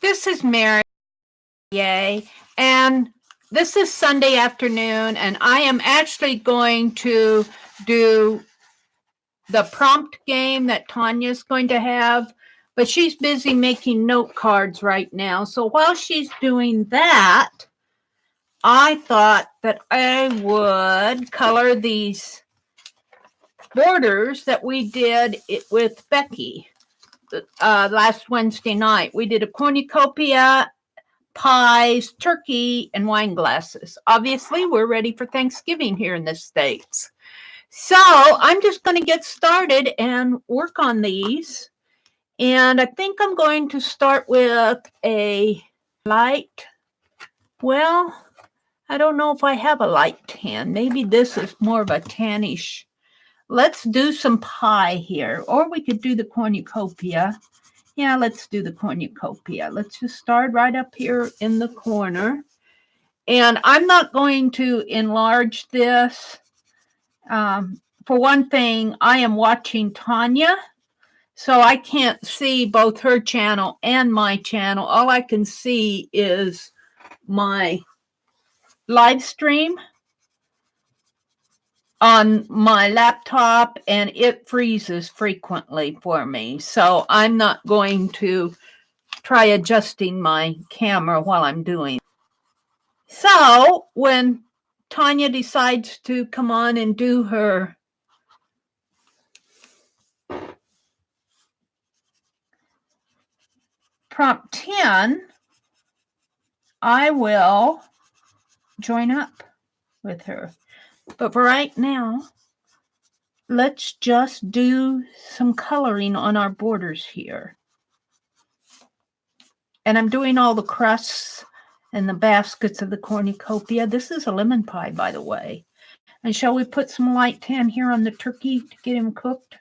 This is Mary, and this is Sunday afternoon, and I am actually going to do the prompt game that Tanya's going to have, but she's busy making note cards right now. So while she's doing that, I thought that I would color these borders that we did with Becky last Wednesday night. We did a cornucopia, pies, turkey, and wine glasses. Obviously, we're ready for Thanksgiving here in the States. So I'm just going to get started and work on these. And I think I'm going to start with a light, well, I don't know if I have a light tan. Maybe this is more of a tannish. Let's do some pie here, or we could do the cornucopia. Yeah, let's do the cornucopia. Let's just start right up here in the corner. And I'm not going to enlarge this. For one thing, I am watching Tanya, so I can't see both her channel and my channel. All I can see is my live stream on my laptop, and it freezes frequently for me. So I'm not going to try adjusting my camera while I'm doing it. So when Tanya decides to come on and do her prompt 10, I will join up with her. But for right now, let's just do some coloring on our borders here. And I'm doing all the crusts and the baskets of the cornucopia. This is a lemon pie, by the way. And shall we put some light tan here on the turkey to get him cooked?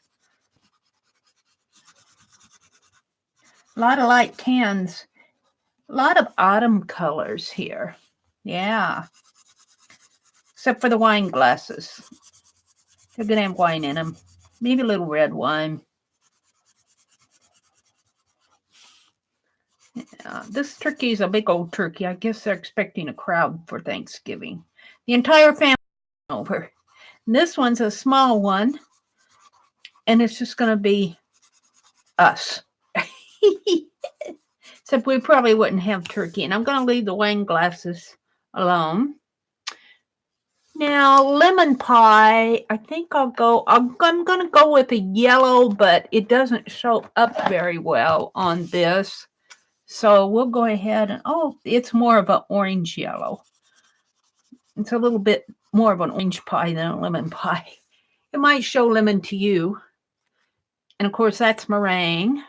A lot of light tans. A lot of autumn colors here. Yeah. Except for the wine glasses. They're going to have wine in them. Maybe a little red wine. Yeah, this turkey is a big old turkey. I guess they're expecting a crowd for Thanksgiving. The entire family over. And this one's a small one. And it's just going to be us. Except we probably wouldn't have turkey. And I'm going to leave the wine glasses alone. Now, lemon pie, I think I'm going to go with a yellow, but it doesn't show up very well on this. So we'll go ahead and, it's more of an orange yellow. It's a little bit more of an orange pie than a lemon pie. It might show lemon to you. And of course, that's meringue.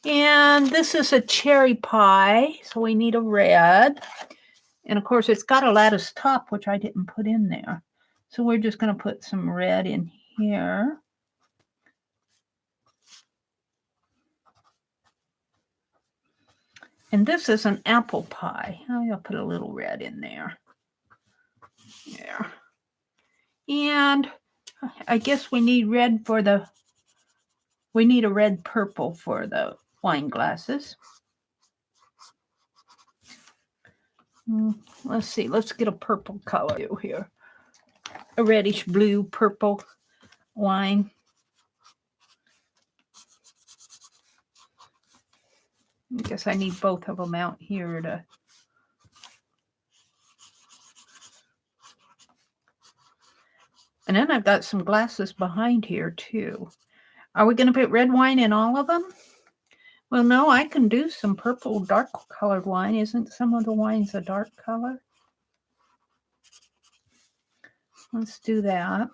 And this is a cherry pie, so we need a red. And of course, it's got a lattice top, which I didn't put in there. So we're just going to put some red in here. And this is an apple pie. I'll put a little red in there. There. And I guess we need red for we need a red purple for the wine glasses. Let's see. Let's get a purple color here. A reddish blue purple wine. I guess I need both of them out here to. And then I've got some glasses behind here too. Are we going to put red wine in all of them? Well, no, I can do some purple dark colored wine. Isn't some of the wines a dark color? Let's do that.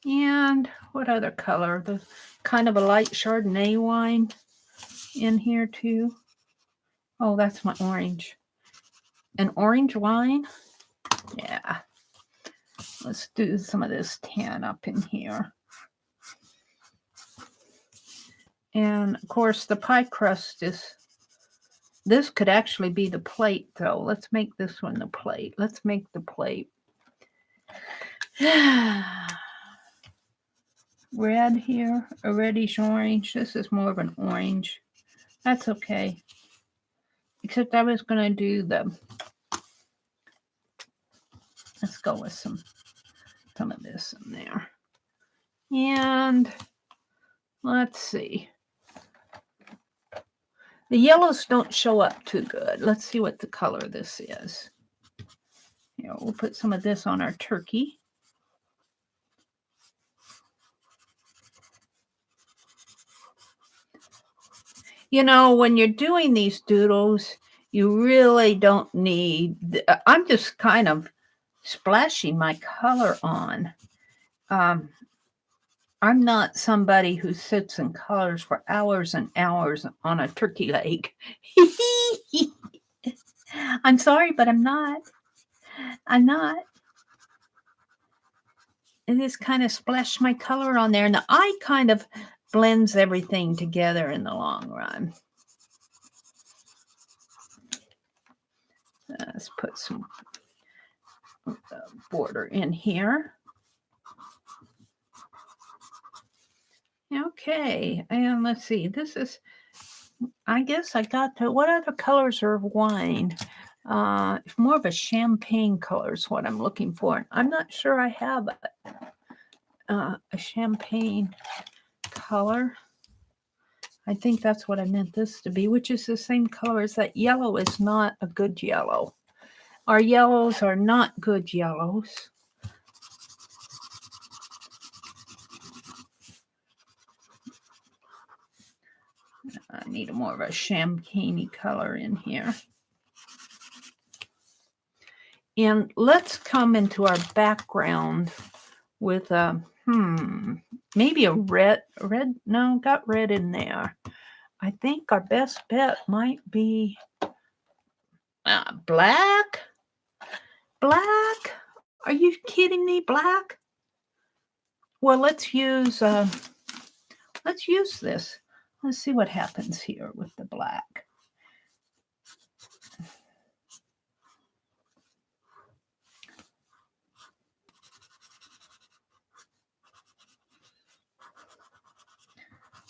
And what other color? The kind of a light Chardonnay wine in here too. Oh, that's my orange. An orange wine? Yeah. Let's do some of this tan up in here. And of course, the pie crust is, this could actually be the plate though. Let's make this one the plate. Let's make the plate. Red here, a reddish orange. This is more of an orange. That's okay. Except I was going to do let's go with some of this in there. And let's see. The yellows don't show up too good. Let's see what the color this is. Here, we'll put some of this on our turkey. You know, when you're doing these doodles, you really don't need, I'm just kind of splashing my color on. I'm not somebody who sits and colors for hours and hours on a turkey leg. I'm sorry, but I'm not. I'm not. I just kind of splash my color on there, and the eye kind of blends everything together in the long run. Let's put some border in here. Okay, and let's see. This is, I guess I got to, what other colors are wine? It's more of a champagne color is what I'm looking for. I'm not sure I have a champagne color. I think that's what I meant this to be, which is the same color as that. Yellow is not a good yellow. Our yellows are not good yellows. I need more of a champagne color in here. And let's come into our background with a, maybe a red, no, got red in there. I think our best bet might be black. Black? Are you kidding me? Black? Well, let's use this. Let's see what happens here with the black.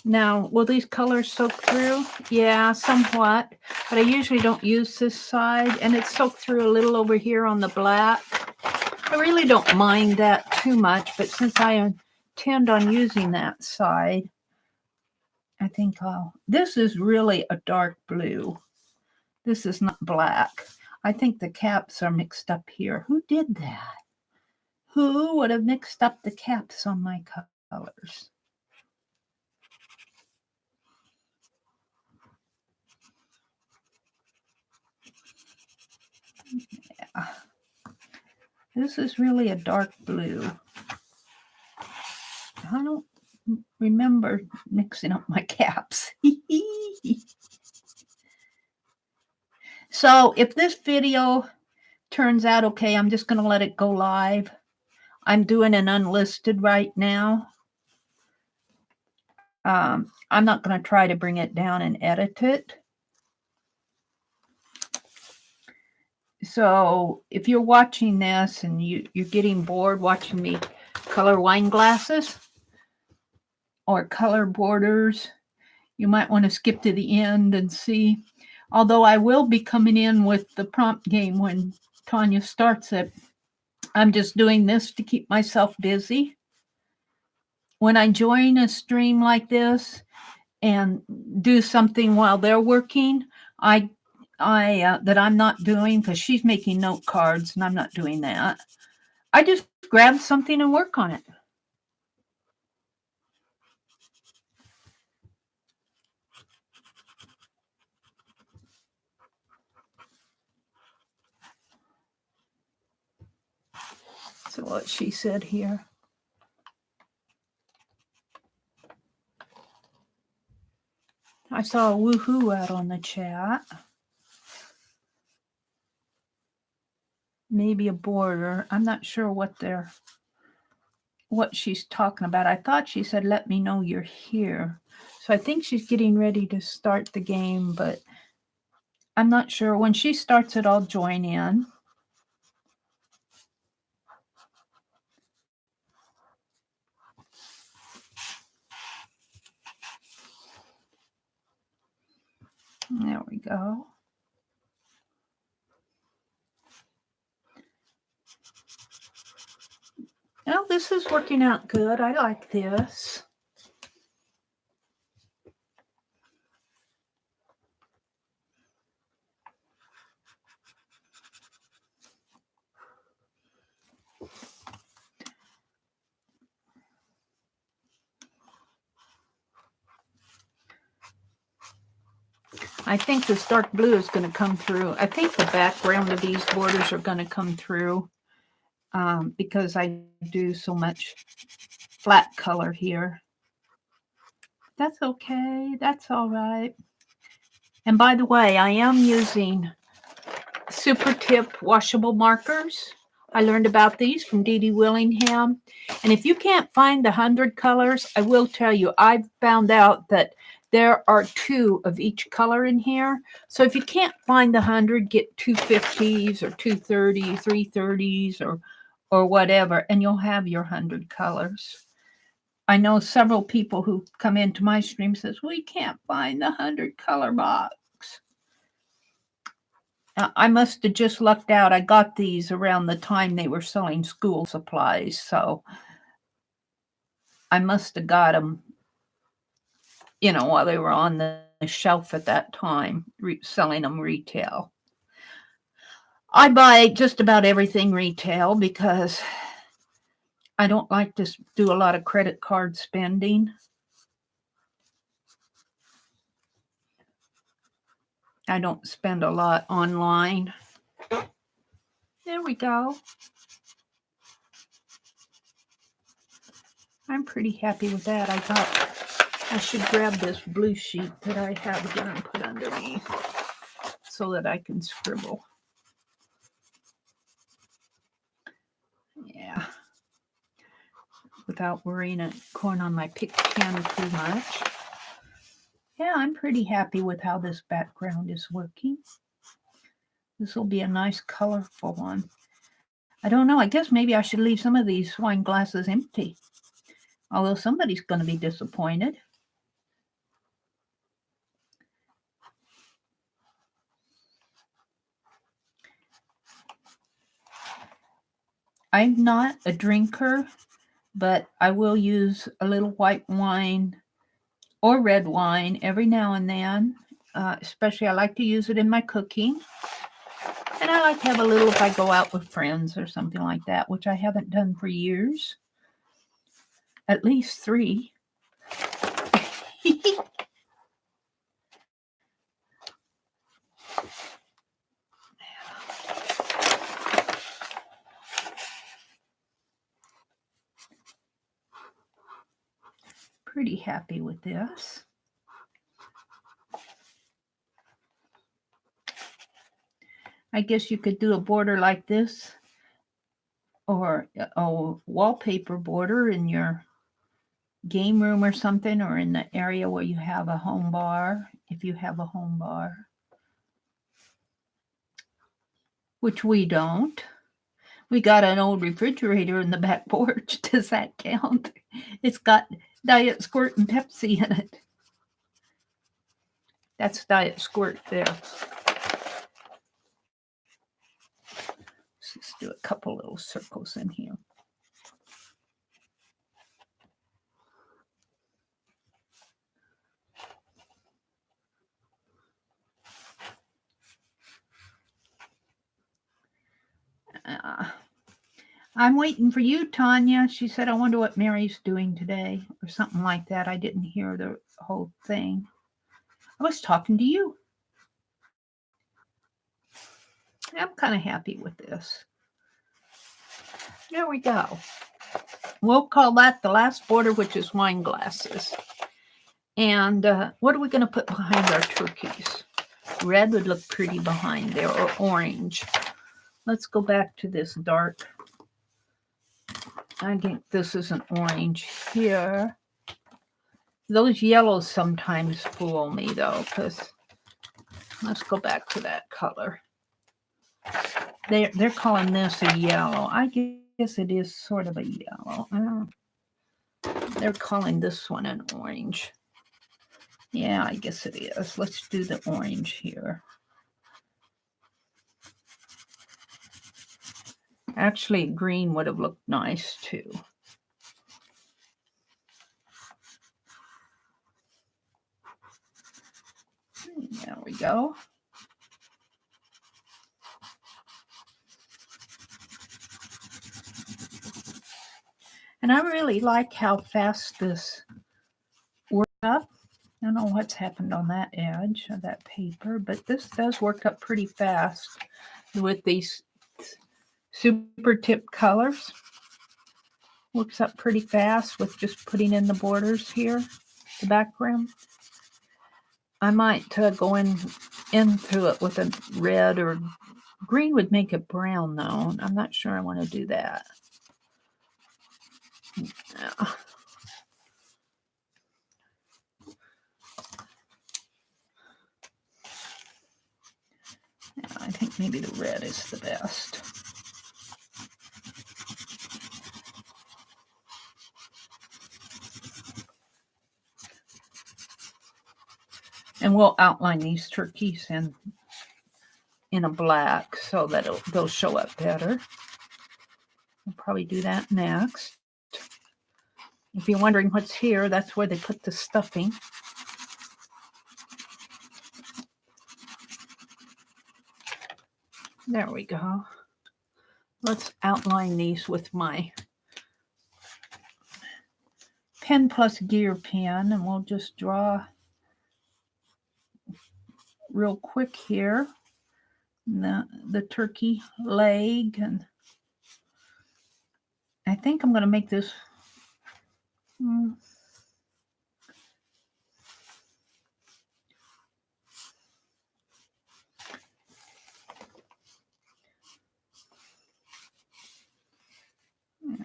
Now, will these colors soak through? Yeah, somewhat, but I usually don't use this side, and it's soaked through a little over here on the black. I really don't mind that too much, but since I intend on using that side, I think this is really a dark blue. This is not black. I think the caps are mixed up here. Who did that? Who would have mixed up the caps on my colors? Yeah. This is really a dark blue. I don't remember mixing up my caps. So if this video turns out okay, I'm just going to let it go live. I'm doing an unlisted right now. I'm not going to try to bring it down and edit it. So if you're watching this and you're getting bored watching me color wine glasses or color borders, you might want to skip to the end and see. Although I will be coming in with the prompt game when Tanya starts it. I'm just doing this to keep myself busy. When I join a stream like this and do something while they're working, I that I'm not doing, because she's making note cards and I'm not doing that, I just grab something and work on it. So what she said here. I saw a woohoo out on the chat. Maybe a border. I'm not sure what she's talking about. I thought she said, let me know you're here. So I think she's getting ready to start the game, but I'm not sure. When she starts it, I'll join in. There we go. Well, this is working out good. I like this. I think this dark blue is going to come through. I think the background of these borders are going to come through because I do so much flat color here. That's okay. That's all right. And by the way, I am using super tip washable markers. I learned about these from Dee Dee Willingham. And if you can't find the 100 colors, I will tell you, I've found out that there are 2 of each color in here. So if you can't find the 100, get 250s or 230s, 330s or whatever, and you'll have your 100 colors. I know several people who come into my stream says, we can't find the 100 color box. I must have just lucked out. I got these around the time they were selling school supplies, so I must have got them, while they were on the shelf at that time, selling them retail. I buy just about everything retail because I don't like to do a lot of credit card spending. I don't spend a lot online. There we go. I'm pretty happy with that. I should grab this blue sheet that I have here and put underneath so that I can scribble. Yeah. Without worrying it going on my pick pen too much. Yeah, I'm pretty happy with how this background is working. This will be a nice colorful one. I don't know. I guess maybe I should leave some of these wine glasses empty. Although somebody's going to be disappointed. I'm not a drinker, but I will use a little white wine or red wine every now and then. Especially I like to use it in my cooking. And I like to have a little if I go out with friends or something like that, which I haven't done for years. At least 3. Pretty happy with this. I guess you could do a border like this or a wallpaper border in your game room or something, or in the area where you have a home bar, if you have a home bar, which we don't. We got an old refrigerator in the back porch. Does that count? It's got Diet Squirt and Pepsi in it. That's Diet Squirt there. Let's do a couple little circles in here. I'm waiting for you, Tanya. She said, I wonder what Mary's doing today, or something like that. I didn't hear the whole thing. I was talking to you. I'm kind of happy with this. There we go. We'll call that the last border, which is wine glasses. And what are we going to put behind our turkeys? Red would look pretty behind there, or orange. Let's go back to this dark. I think this is an orange here. Those yellows sometimes fool me, though, because let's go back to that color. They're calling this a yellow. I guess it is sort of a yellow. They're calling this one an orange. Yeah, I guess it is. Let's do the orange here. Actually, green would have looked nice too. There we go. And I really like how fast this worked up. I don't know what's happened on that edge of that paper, but this does work up pretty fast with these super tip colors. Works up pretty fast with just putting in the borders here, the background. I might go into it with a red or green would make it brown though. I'm not sure I want to do that. Yeah. I think maybe the red is the best. And we'll outline these turkeys in a black so that they'll show up better. We'll probably do that next. If you're wondering what's here, that's where they put the stuffing. There we go. Let's outline these with my pen plus gear pen, and we'll just draw real quick here the turkey leg, and I think I'm going to make this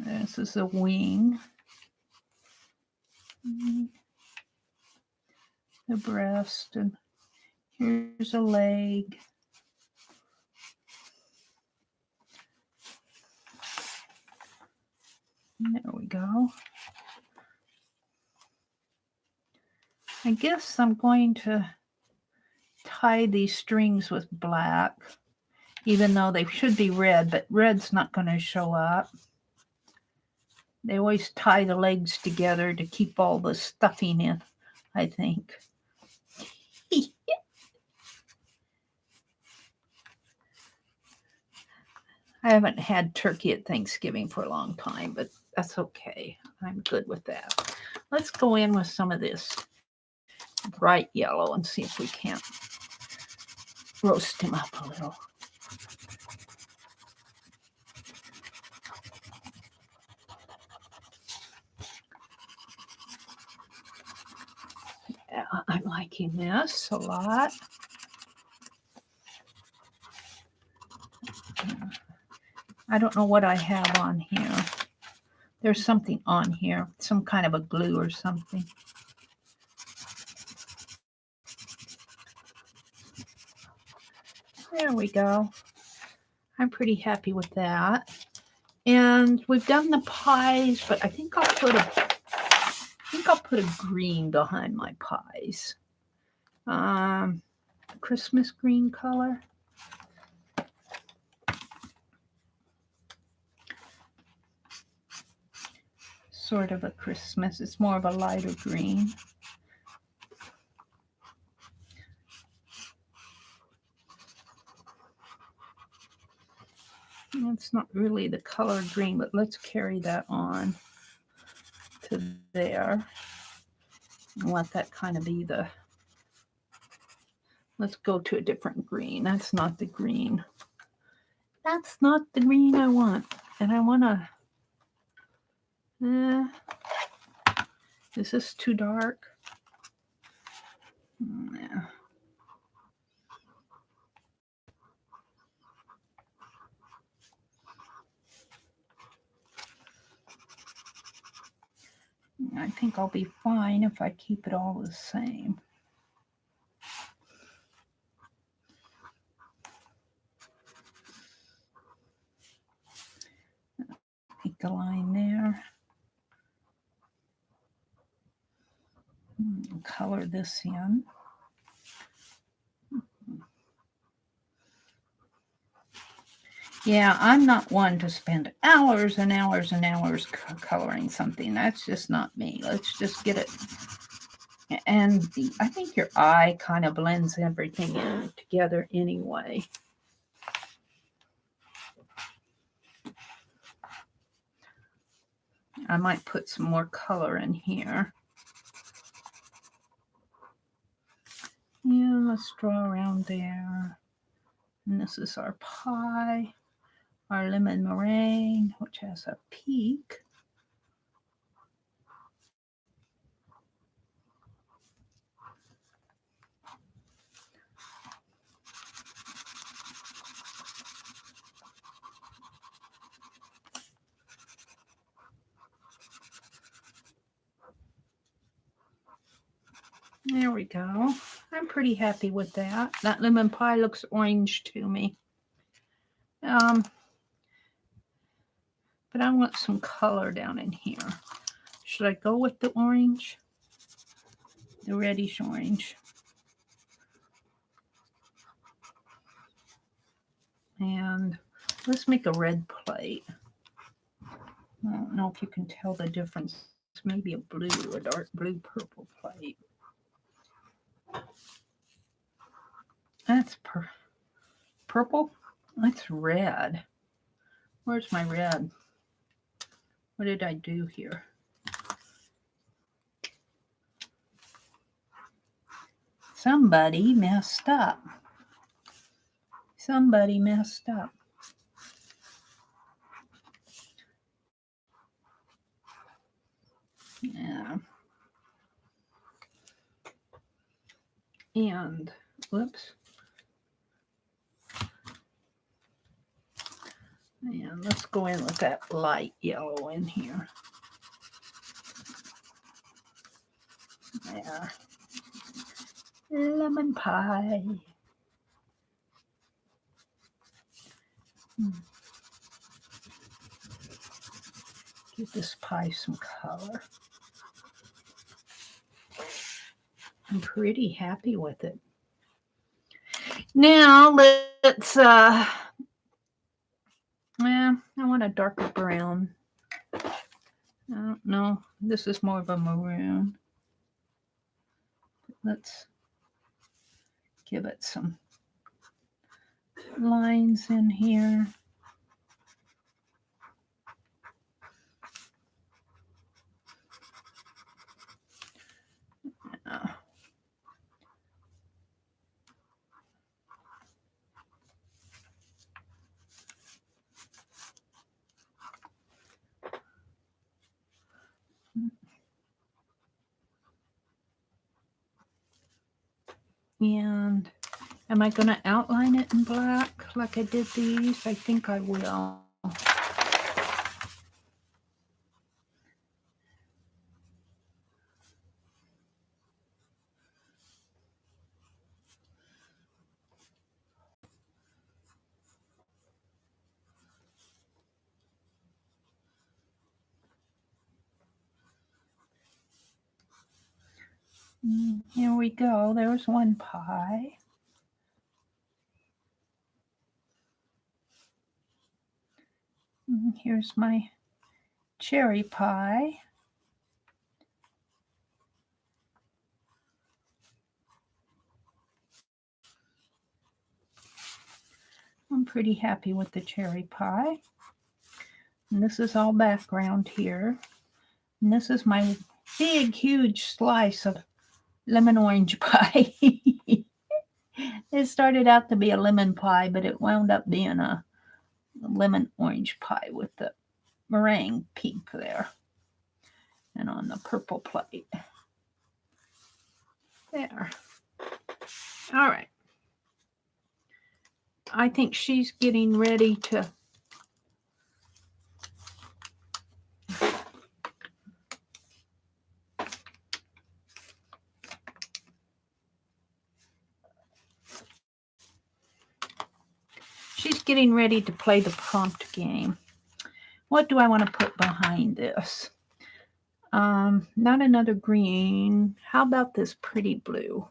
this is a wing, the breast, and here's a leg. There we go. I guess I'm going to tie these strings with black, even though they should be red, but red's not going to show up. They always tie the legs together to keep all the stuffing in, I think. I haven't had turkey at Thanksgiving for a long time, but that's okay. I'm good with that. Let's go in with some of this bright yellow and see if we can't roast him up a little. Yeah, I'm liking this a lot. I don't know what I have on here. There's something on here, some kind of a glue or something. There we go. I'm pretty happy with that. And we've done the pies, but I think I'll put a green behind my pies. Christmas green color. Sort of a Christmas. It's more of a lighter green. It's not really the color green, but let's carry that on to there. And let that kind of be the... Let's go to a different green. That's not the green. That's not the green I want. And I want to... is this too dark? Yeah. I think I'll be fine if I keep it all the same. Make the line there. Color color this in. Yeah, I'm not one to spend hours and hours and hours coloring something. That's just not me. Let's just get it. And I think your eye kind of blends everything in together anyway. I might put some more color in here. Yeah, let's draw around there. And this is our pie, our lemon meringue, which has a peak. There we go. I'm pretty happy with that. That lemon pie looks orange to me. But I want some color down in here. Should I go with the orange? The reddish orange. And let's make a red plate. I don't know if you can tell the difference. It's maybe a blue, a dark blue purple plate. That's purple. That's red. Where's my red? What did I do here? Somebody messed up. Somebody messed up. Yeah. And, whoops. And let's go in with that light yellow in here. There. Lemon pie. Give this pie some color. I'm pretty happy with it. Now let's, I want a darker brown. I don't know. This is more of a maroon. Let's give it some lines in here. And am I going to outline it in black like I did these? I think I will. Here we go. There's one pie. Here's my cherry pie. I'm pretty happy with the cherry pie. And this is all background here. And this is my big, huge slice of lemon orange pie. It started out to be a lemon pie, but it wound up being a lemon orange pie with the meringue peak there. And on the purple plate. There. All right. I think she's getting ready to play the prompt game. What do I want to put behind this? Not another green. How about this pretty blue?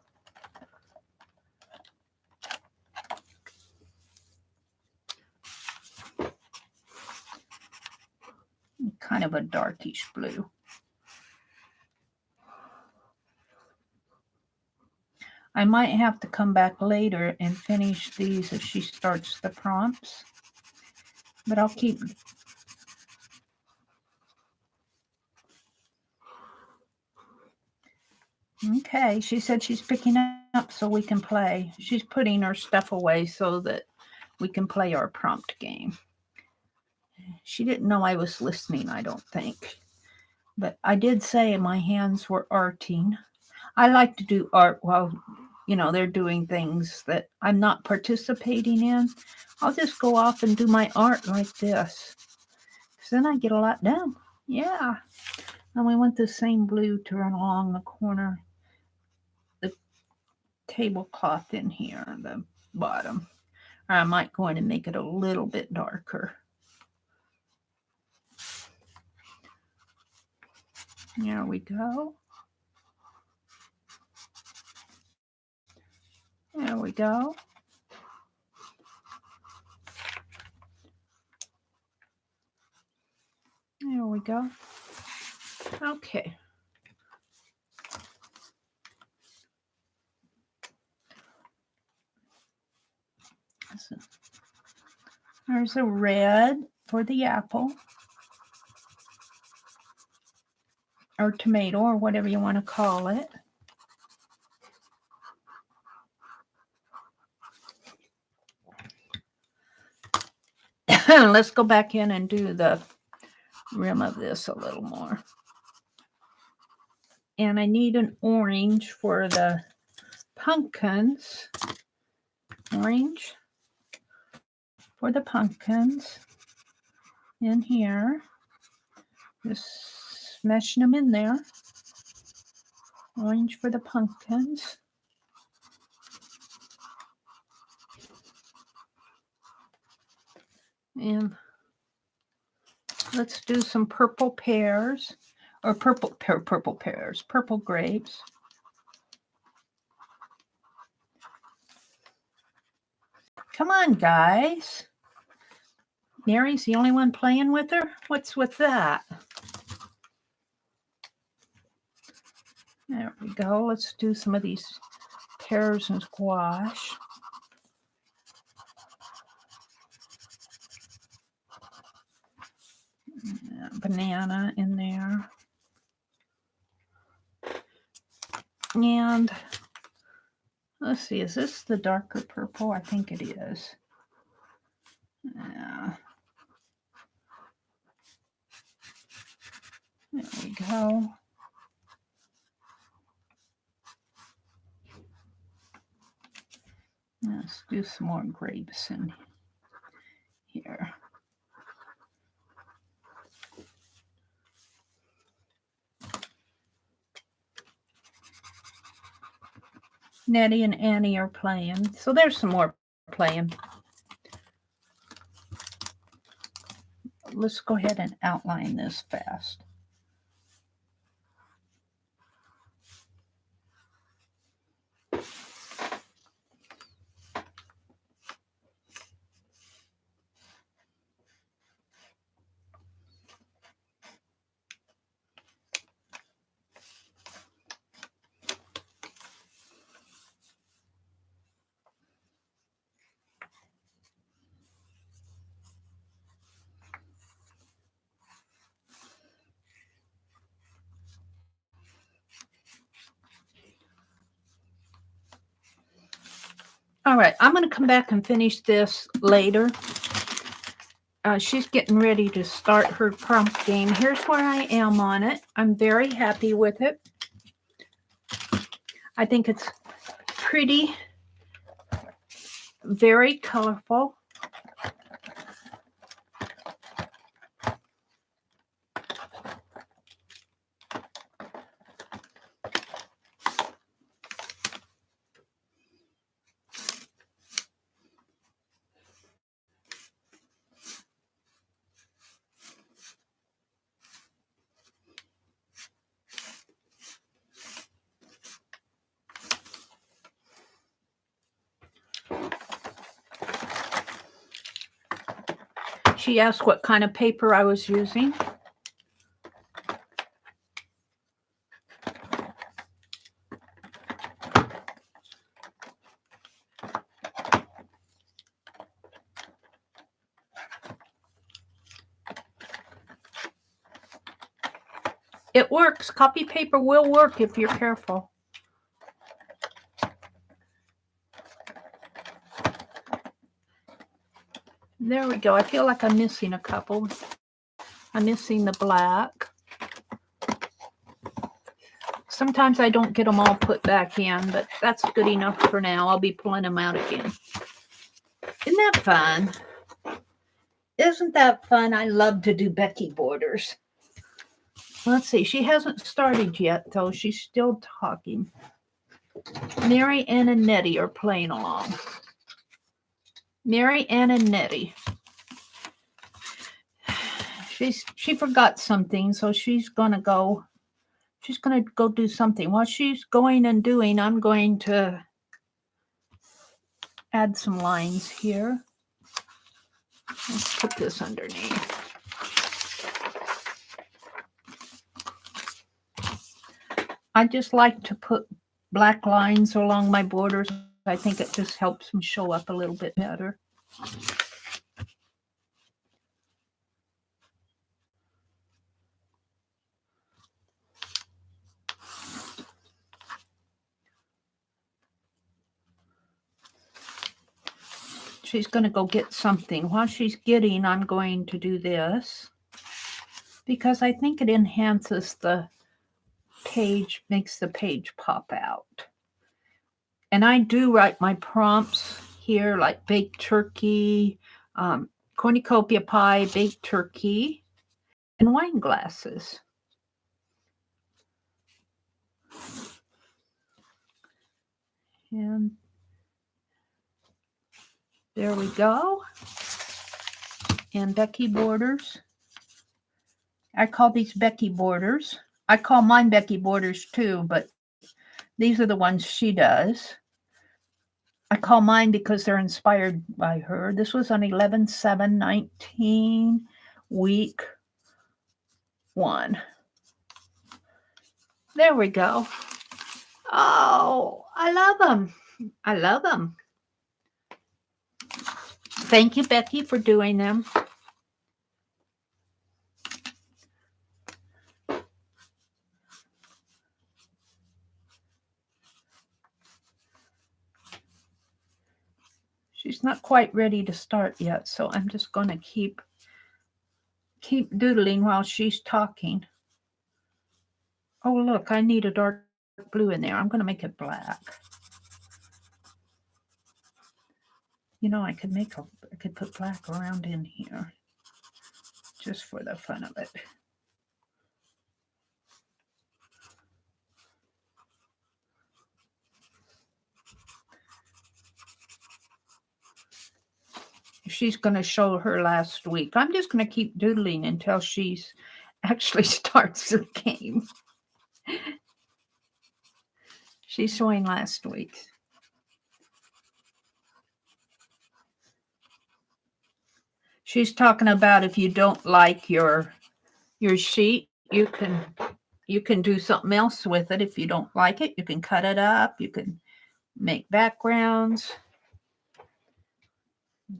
Kind of a darkish blue. I might have to come back later and finish these if she starts the prompts. But I'll keep... Okay, she said she's picking up so we can play. She's putting her stuff away so that we can play our prompt game. She didn't know I was listening, I don't think. But I did say my hands were arting. I like to do art while, they're doing things that I'm not participating in. I'll just go off and do my art like this. Because then I get a lot done. Yeah. And we want the same blue to run along the corner, the tablecloth in here on the bottom. Or I might go in and make it a little bit darker. There we go. There we go. There we go. Okay. So there's a red for the apple. Or tomato, or whatever you want to call it. Let's go back in and do the rim of this a little more. And I need an orange for the pumpkins. Orange for the pumpkins in here. Just smashing them in there. Orange for the pumpkins. And let's do some purple pears. Or purple pears. Purple grapes. Come on, guys. Mary's the only one playing with her? What's with that? There we go. Let's do some of these pears and squash. Banana in there. And let's see, is this the darker purple? I think it is. Yeah. There we go. Let's do some more grapes in here. Nettie and Annie are playing. So there's some more playing. Let's go ahead and outline this fast. All right, I'm going to come back and finish this later. She's getting ready to start her prompt game. Here's where I am on it. I'm very happy with it. I think it's pretty, very colorful. She asked what kind of paper I was using. It works. Copy paper will work if you're careful. There we go. I feel like I'm missing a couple. I'm missing the black. Sometimes I don't get them all put back in, but that's good enough for now. I'll be pulling them out again. Isn't that fun? Isn't that fun? I love to do Becky borders. Let's see. She hasn't started yet, though. She's still talking. Mary Ann and Nettie are playing along. Mary Ann and Nettie. She forgot something, so she's gonna go. She's gonna go do something. While she's going and doing, I'm going to add some lines here. Let's put this underneath. I just like to put black lines along my borders. I think it just helps them show up a little bit better. She's going to go get something. While she's getting, I'm going to do this because I think it enhances the page, makes the page pop out. And I do write my prompts here, like baked turkey, cornucopia pie, baked turkey, and wine glasses. And there we go. And Becky borders. I call these Becky borders. I call mine Becky borders too, but these are the ones she does. I call mine because they're inspired by her. This was on 11/7/19, week 1. There we go. Oh, I love them. I love them. Thank you, Becky, for doing them. She's not quite ready to start yet, so I'm just going to keep doodling while she's talking. Oh, look, I need a dark blue in there. I'm going to make it black. You know, I could put black around in here just for the fun of it. She's going to show her last week. I'm just going to keep doodling until she's actually starts her game. She's showing last week. She's talking about if you don't like your sheet, you can do something else with it. If you don't like it, you can cut it up. You can make backgrounds.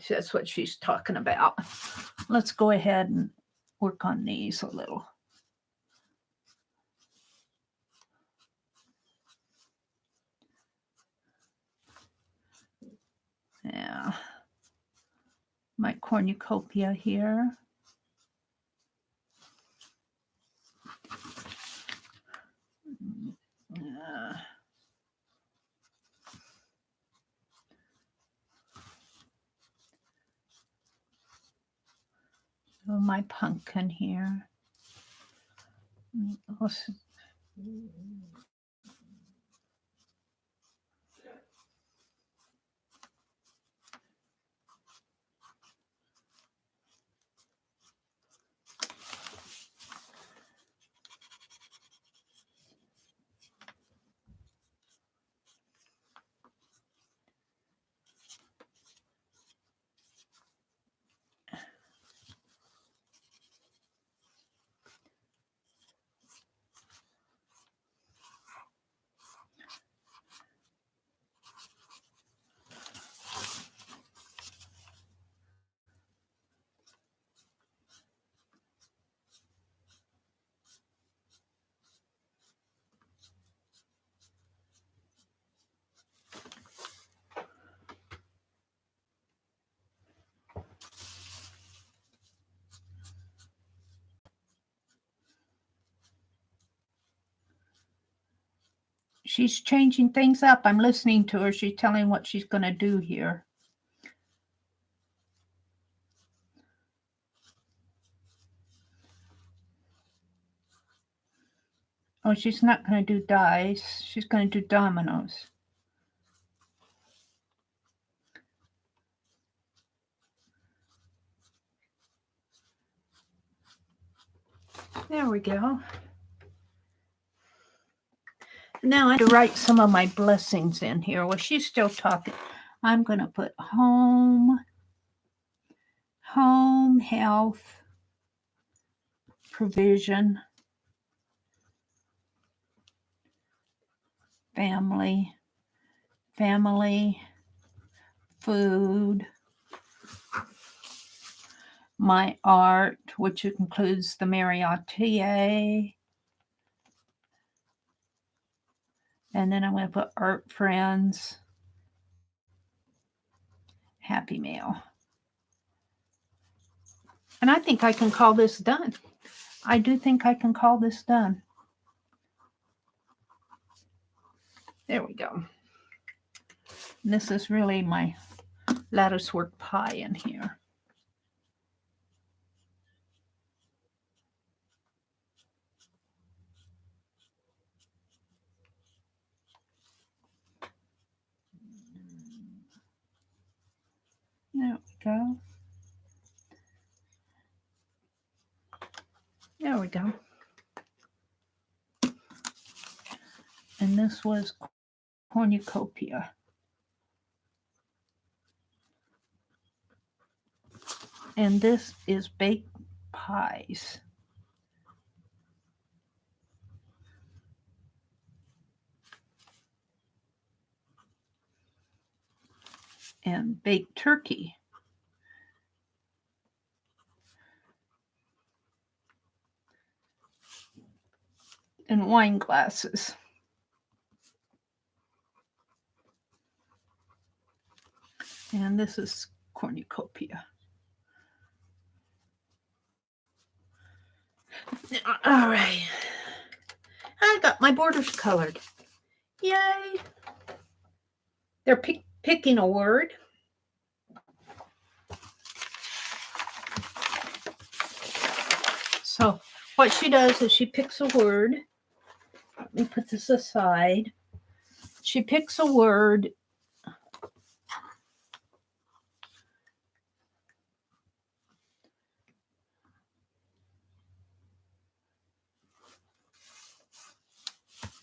That's what she's talking about. Let's go ahead and work on these a little. Yeah. My cornucopia here. My pumpkin here. She's changing things up. I'm listening to her. She's telling what she's going to do here. Oh, she's not going to do dice. She's going to do dominoes. There we go. Now I have to write some of my blessings in here. Well, she's still talking. I'm going to put home, health, provision, family, food, my art, which includes TheMeriAtelier. And then I'm going to put art friends, happy mail. And I think I can call this done. I do think I can call this done. There we go. And this is really my lattice work pie in here. There we go. There we go. And this was cornucopia. And this is baked pies. And baked turkey. And wine glasses. And this is cornucopia. All right. I got my borders colored. Yay. They're picking a word. So what she does is she picks a word. Let me put this aside. She picks a word.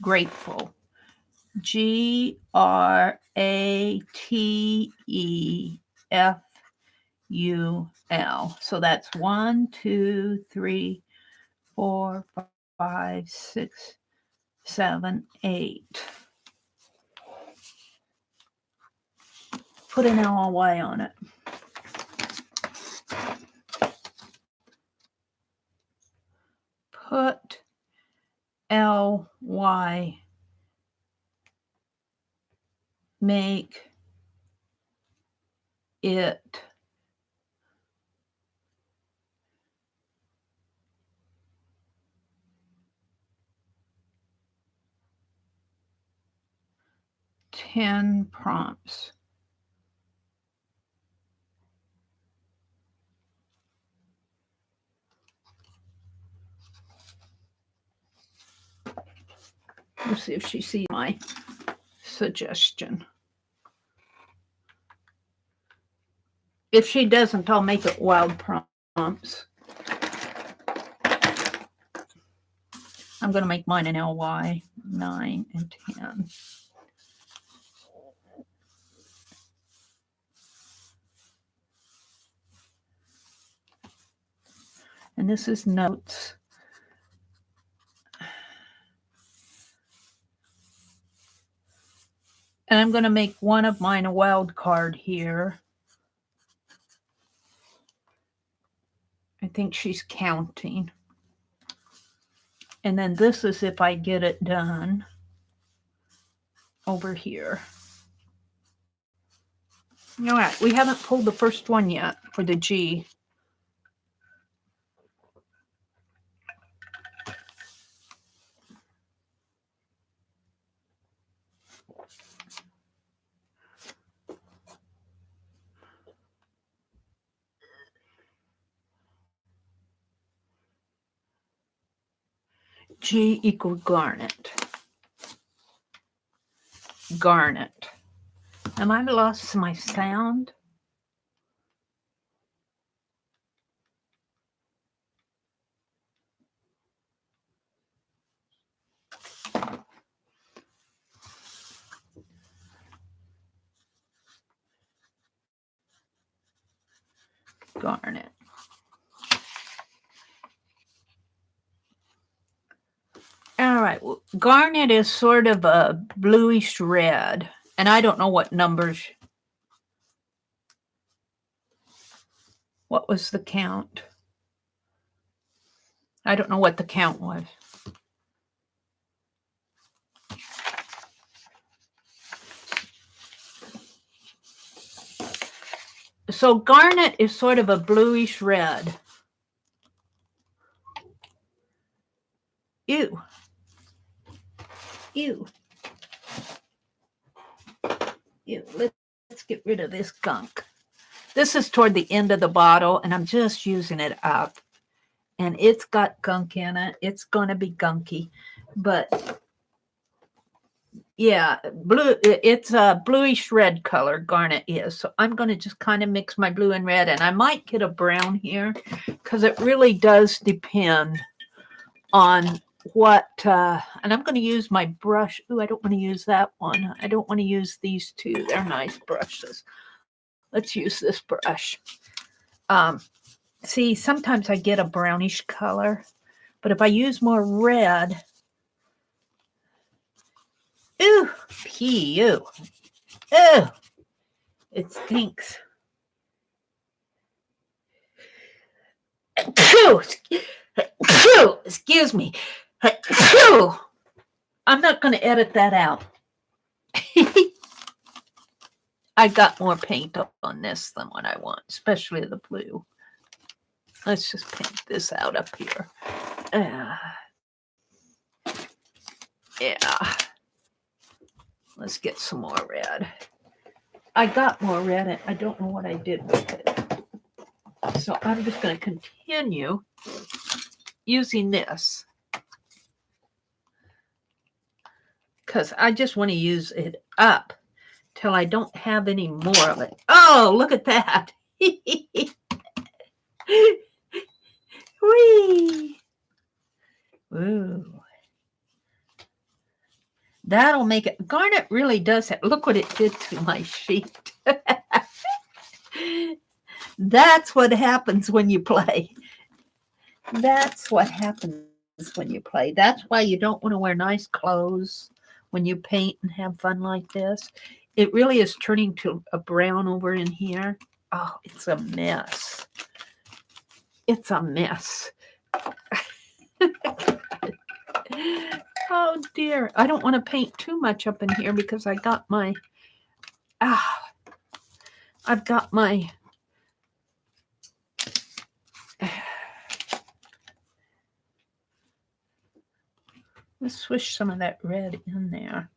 Grateful. GRATEFUL. So that's 1, 2, 3, 4, 5, 6, 7, 8. Put an LY on it. Put LY. Make it ten prompts. Let's see if she sees my suggestion. If she doesn't, I'll make it wild prompts. I'm going to make mine an LY, 9 and 10. And this is notes. And I'm going to make one of mine a wild card here. I think she's counting. And then this is if I get it done over here. All right, we haven't pulled the first one yet for the G. G equal garnet. Garnet. Am I lost my sound? Garnet. All right. Well, garnet is sort of a bluish red, and I don't know what numbers. What was the count? I don't know what the count was. So garnet is sort of a bluish red. Ew. Ew. Ew. Let's get rid of this gunk. This is toward the end of the bottle, and I'm just using it up. And it's got gunk in it. It's going to be gunky. But, yeah, blue. It's a bluish red color, garnet is. So I'm going to just kind of mix my blue and red. And I might get a brown here because it really does depend on what. And I'm going to use my brush. Ooh, I don't want to use that one. I don't want to use these two. They're nice brushes. Let's use this brush. See, sometimes I get a brownish color, but if I use more red, ooh, ew, ew, it stinks. Excuse me. I'm not going to edit that out. I got more paint on this than what I want, especially the blue. Let's just paint this out up here. Yeah. Let's get some more red. I got more red, and I don't know what I did with it. So I'm just going to continue using this because I just want to use it up till I don't have any more of it. Oh, look at that. Whee! Ooh. That'll make it. Garnet really does it. Look what it did to my sheet. That's what happens when you play. That's what happens when you play. That's why you don't want to wear nice clothes when you paint and have fun like this. It really is turning to a brown over in here. Oh, it's a mess. It's a mess. Oh dear. I don't want to paint too much up in here because I got my, I've got my, let's swish some of that red in there.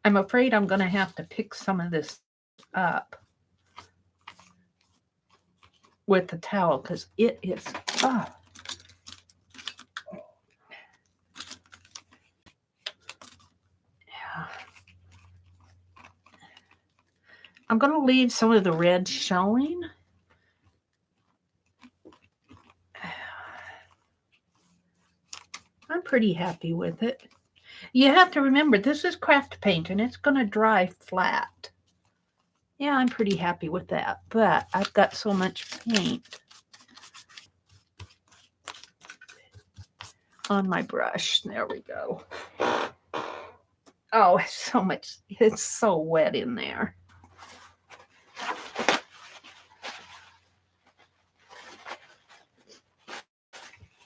I'm afraid I'm going to have to pick some of this up with the towel because it is, yeah. I'm going to leave some of the red showing. I'm pretty happy with it. You have to remember, this is craft paint and it's going to dry flat. Yeah, I'm pretty happy with that, but I've got so much paint on my brush. There we go. Oh, so much. It's so wet in there.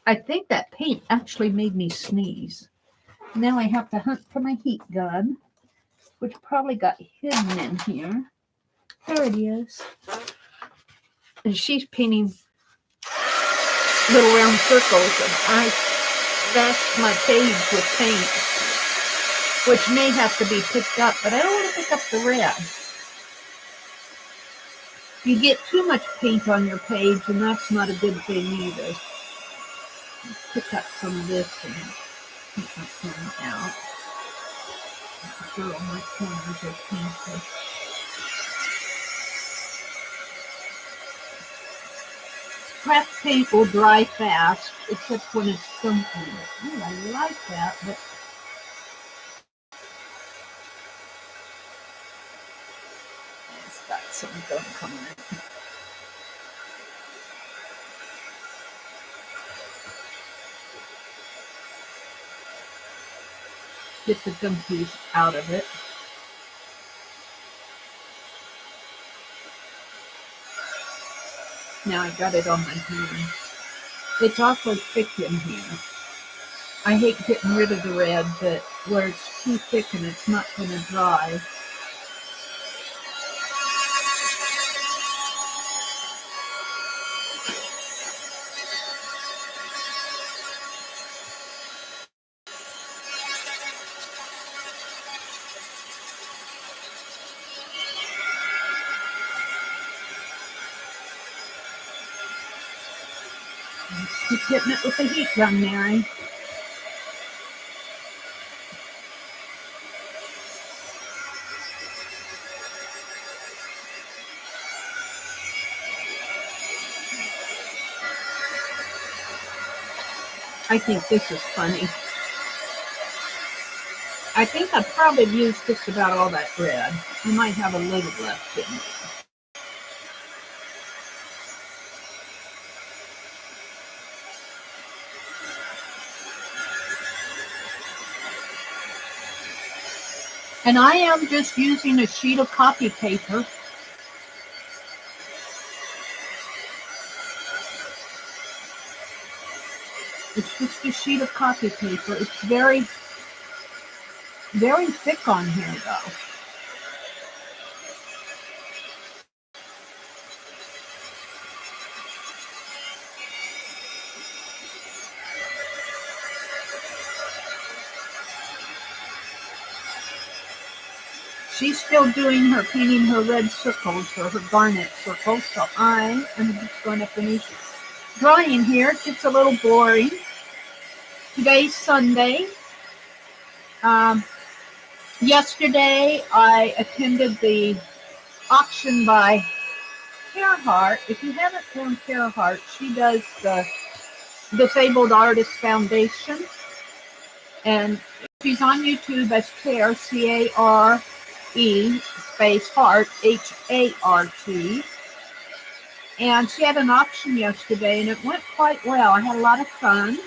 I think that paint actually made me sneeze. Now I have to hunt for my heat gun, which probably got hidden in here. There it is. And she's painting little round circles, and I bashed my page with paint, which may have to be picked up, but I don't want to pick up the red. You get too much paint on your page, and that's not a good thing either. Pick up some of this and keep my pen out. Sure, all my corners are painted. Craft paint will dry fast, except when it's funky. Ooh, I like that, but it's got some gunk on it. Get the gunkies out of it. Now I got it on my hand. It's awfully thick in here. I hate getting rid of the red, but where it's too thick and it's not going to dry. Keep hitting it with the heat gun, Mary. I think this is funny. I think I've probably used just about all that red. I might have a little left in there. And I am just using a sheet of copy paper. It's just a sheet of copy paper. It's very, very thick on here, though. She's still doing her painting her red circles or her garnet circles, so I am just going to finish drawing here. It gets a little boring. Today's Sunday. Yesterday I attended the auction by Carhart. If you haven't known Carhart, she does the Disabled Artists Foundation, and she's on YouTube as Care, C-A-R-E space Hart, H-A-R-T. And she had an auction yesterday, and it went quite well. I had a lot of fun.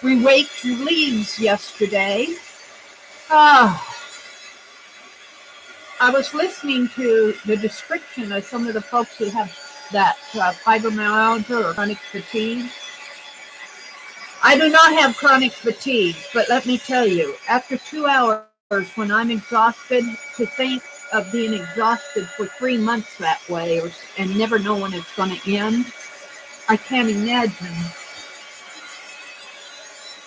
We raked leaves yesterday. I was listening to the description of some of the folks who have that fibromyalgia or chronic fatigue. I do not have chronic fatigue, but let me tell you, after 2 hours, when I'm exhausted, to think of being exhausted for 3 months that way and never know when it's going to end, I can't imagine.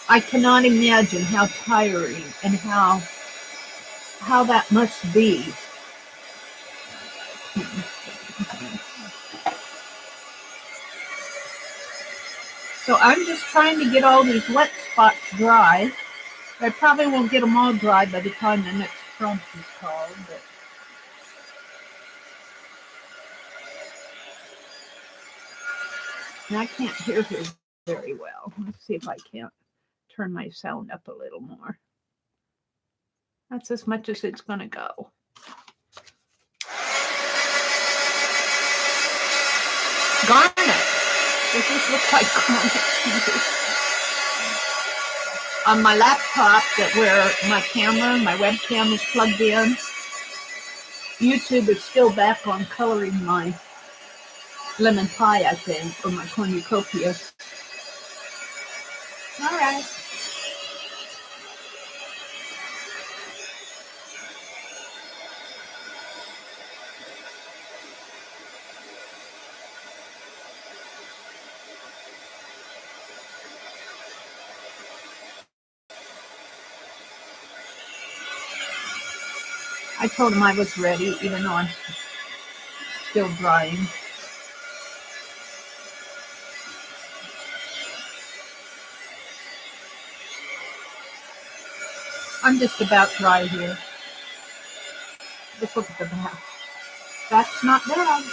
I cannot imagine how tiring and how that must be. So I'm just trying to get all these wet spots dry. I probably won't get them all dry by the time the next prompt is called. But and I can't hear her very well. Let's see if I can't turn my sound up a little more. That's as much as it's going to go. Garnet. Does this look like garnet? On my laptop, where my webcam is plugged in, YouTube is still back on coloring my lemon pie, I think, or my cornucopia. All right. I told him I was ready, even though I'm still drying. I'm just about dry here. Just look at the back. That's not bad.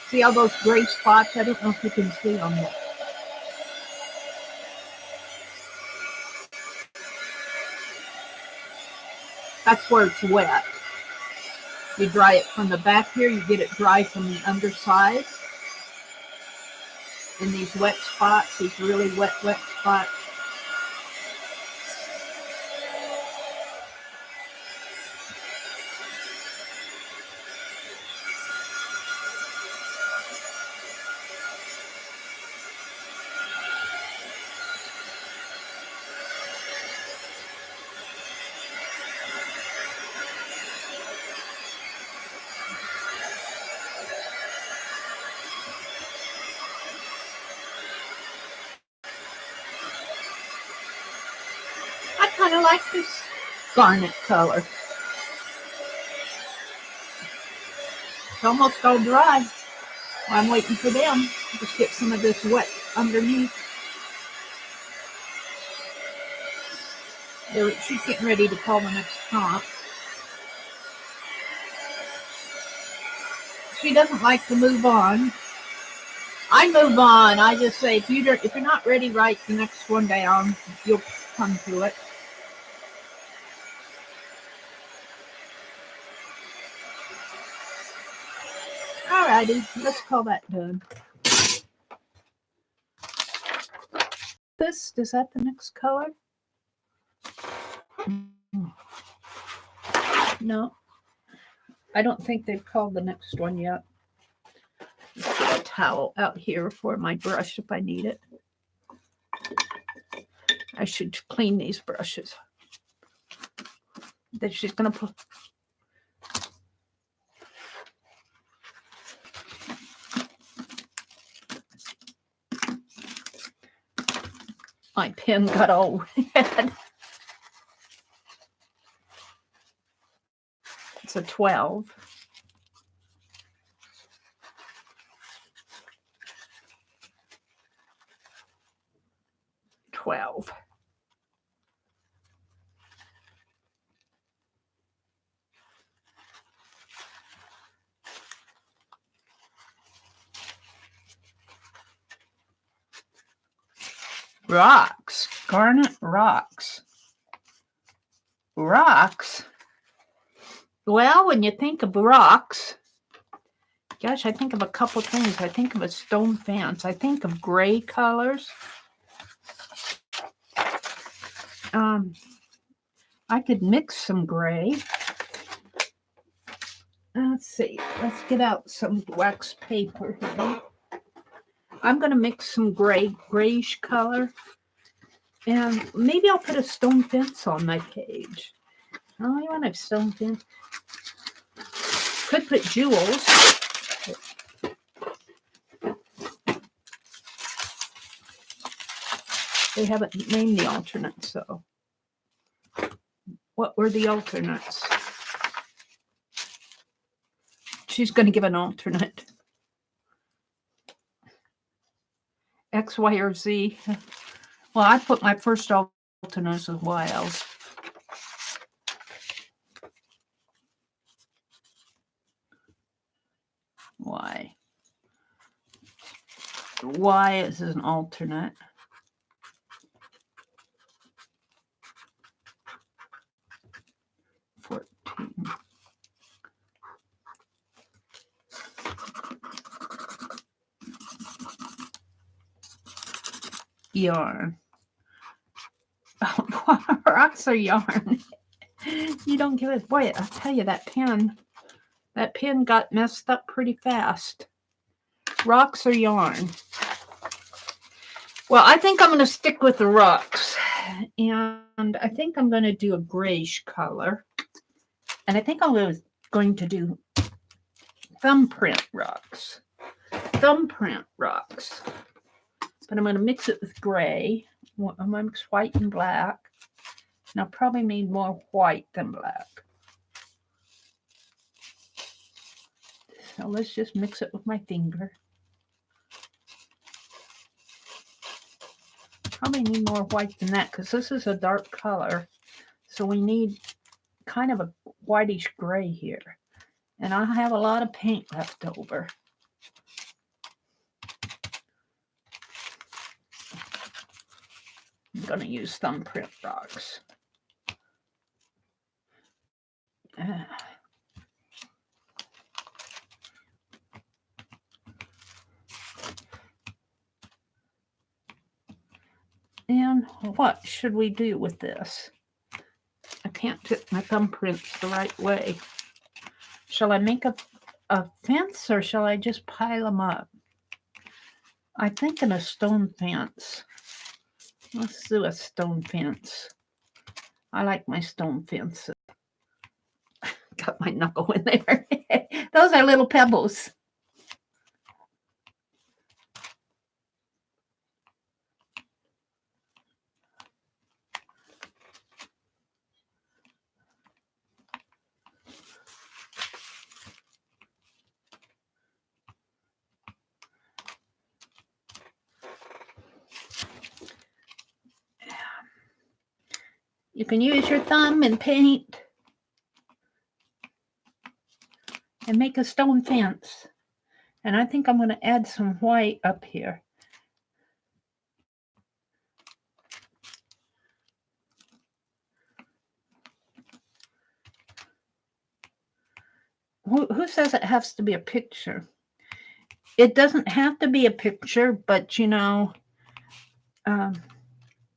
See all those gray spots? I don't know if you can see them. That's where it's wet. You dry it from the back here, you get it dry from the underside. And these wet spots, these really wet spots. I kind of like this garnet color. It's almost all dry. I'm waiting for them. Just get some of this wet underneath. She's getting ready to call the next top. She doesn't like to move on. I move on. I just say, if you're not ready, write the next one down. You'll come to it. Alrighty, let's call that done. Is that the next color? No. I don't think they've called the next one yet. Let's get a towel out here for my brush if I need it. I should clean these brushes. That she's going to put. My pen got all red. It's a 12. Rocks. Garnet rocks. Rocks? Well, when you think of rocks, gosh, I think of a couple things. I think of a stone fence. I think of gray colors. I could mix some gray. Let's see. Let's get out some wax paper here. I'm going to mix some grayish color. And maybe I'll put a stone fence on my page. Oh, you want a stone fence? Could put jewels. They haven't named the alternates, so. What were the alternates? She's going to give an alternate. X, Y, or Z. Well, I put my first alternate as Y. Y. Y is an alternate. Yarn. Oh, rocks are yarn. You don't give it. Boy, I'll tell you, that pen got messed up pretty fast. Rocks are yarn. Well, I think I'm going to stick with the rocks. And I think I'm going to do a grayish color. And I think I'm going to do thumbprint rocks. Thumbprint rocks. But I'm going to mix it with gray. I'm going to mix white and black. And I'll probably need more white than black. So let's just mix it with my finger. probably need more white than that because this is a dark color. So we need kind of a whitish gray here. And I have a lot of paint left over. I'm going to use thumbprint rocks. And what should we do with this? I can't put my thumbprints the right way. Shall I make a fence or shall I just pile them up? I'm thinking a stone fence. Let's do a stone fence. I like my stone fences. Got my knuckle in there. Those are little pebbles. You can use your thumb and paint and make a stone fence. And I think I'm going to add some white up here. Who says it has to be a picture? It doesn't have to be a picture, but you know,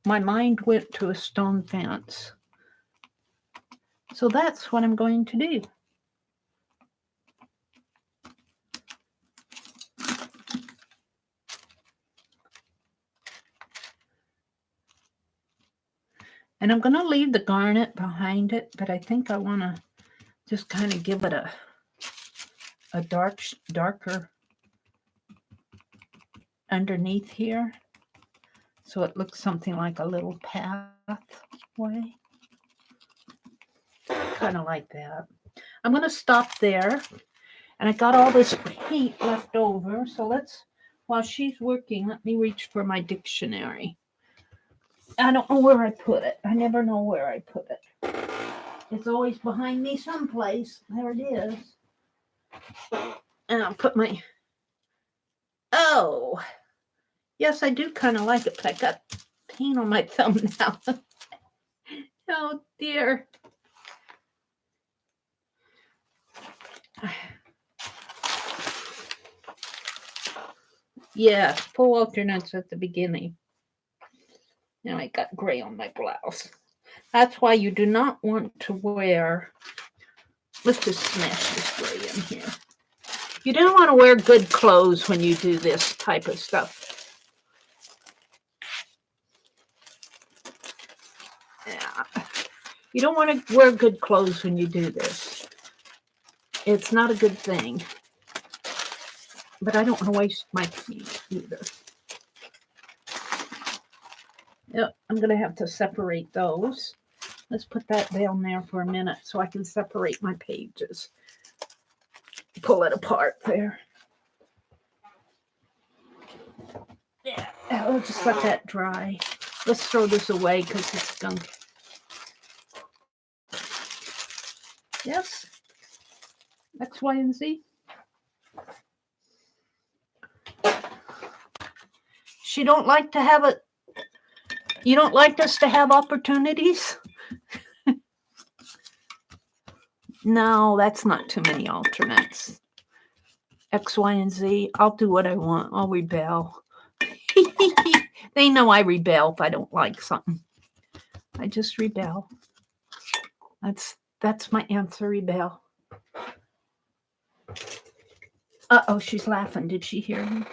my mind went to a stone fence. So that's what I'm going to do. And I'm going to leave the garnet behind it, but I think I want to just kind of give it a darker underneath here. So it looks something like a little pathway. Kind of like that. I'm going to stop there. And I got all this paint left over. So while she's working, let me reach for my dictionary. I don't know where I put it. I never know where I put it. It's always behind me someplace. There it is. And I'll put my... Oh! Yes, I do kind of like it, but I got paint on my thumb now. Oh, dear. Yeah, full alternates at the beginning. Now I got gray on my blouse. That's why you do not want to wear... Let's just smash this gray in here. You don't want to wear good clothes when you do this type of stuff. Yeah. You don't want to wear good clothes when you do this. It's not a good thing. But I don't want to waste my paint either. Yep, I'm going to have to separate those. Let's put that down there for a minute so I can separate my pages. Pull it apart there. Yeah, I'll just let that dry. Let's throw this away because it's gunk. Yes. X, Y, and Z. She don't like to have it. You don't like us to have opportunities? No, that's not too many alternates. X, Y, and Z. I'll do what I want. I'll rebel. They know I rebel if I don't like something. I just rebel. That's my answer, rebel. Uh-oh, she's laughing. Did she hear me?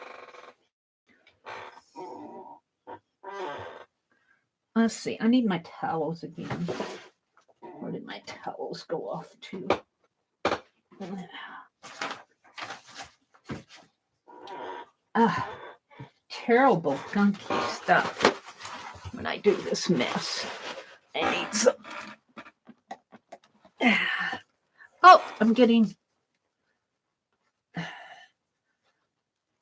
Let's see. I need my towels again. Where did my towels go off to? Terrible gunky stuff when I do this mess. I need some. Oh, I'm getting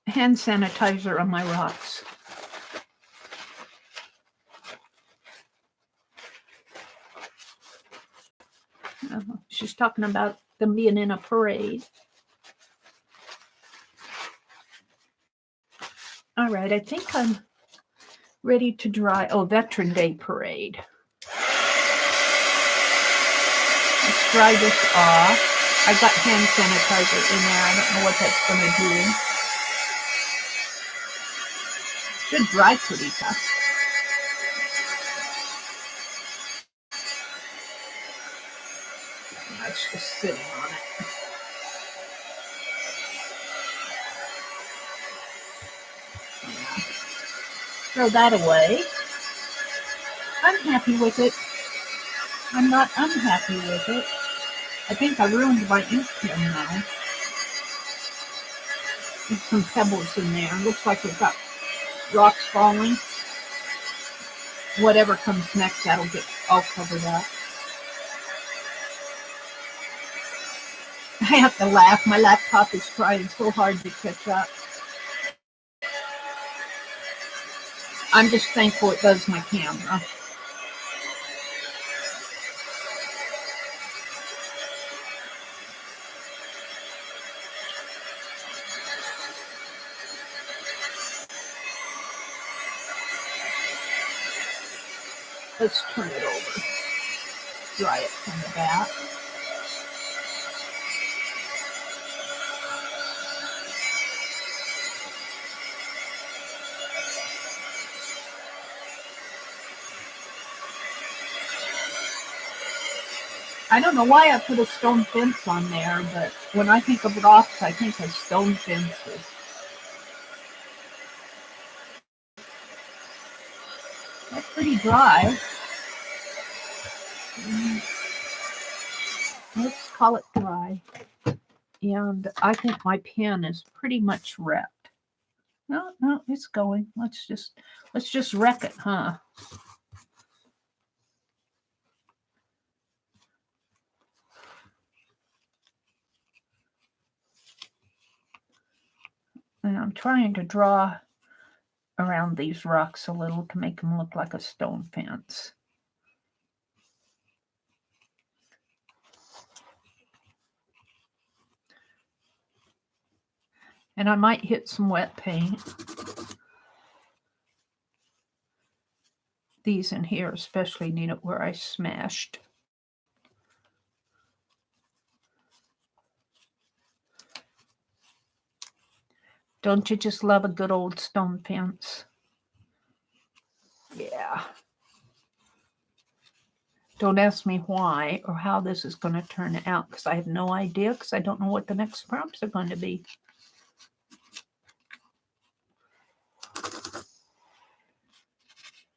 hand sanitizer on my rocks. She's talking about them being in a parade. All right, I think I'm ready to dry. Oh, Veteran Day Parade. Let's dry this off. I got hand sanitizer in there. I don't know what that's going to do. Should dry pretty fast. That's just sitting on it. Throw that away. I'm happy with it. I'm not unhappy with it. I think I ruined my ink pen now. There's some pebbles in there. Looks like we've got rocks falling. Whatever comes next, that'll get all covered up. I have to laugh. My laptop is trying so hard to catch up. I'm just thankful it does my camera. Let's turn it over. Dry it from the back. I don't know why I put a stone fence on there, but when I think of rocks, I think of stone fences. That's pretty dry. Let's call it dry. And I think my pen is pretty much wrecked. No, it's going. Let's just wreck it, huh? And I'm trying to draw around these rocks a little to make them look like a stone fence. And I might hit some wet paint. These in here especially need it where I smashed. Don't you just love a good old stone fence? Yeah. Don't ask me why or how this is going to turn out, because I have no idea, because I don't know what the next prompts are going to be.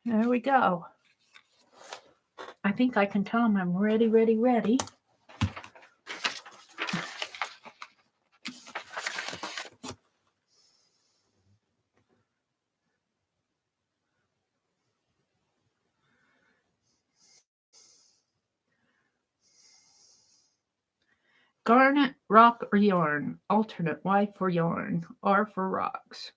There we go. I think I can tell them I'm ready, ready, ready. Garnet, rock, or yarn. Alternate. Y for yarn. R for rocks.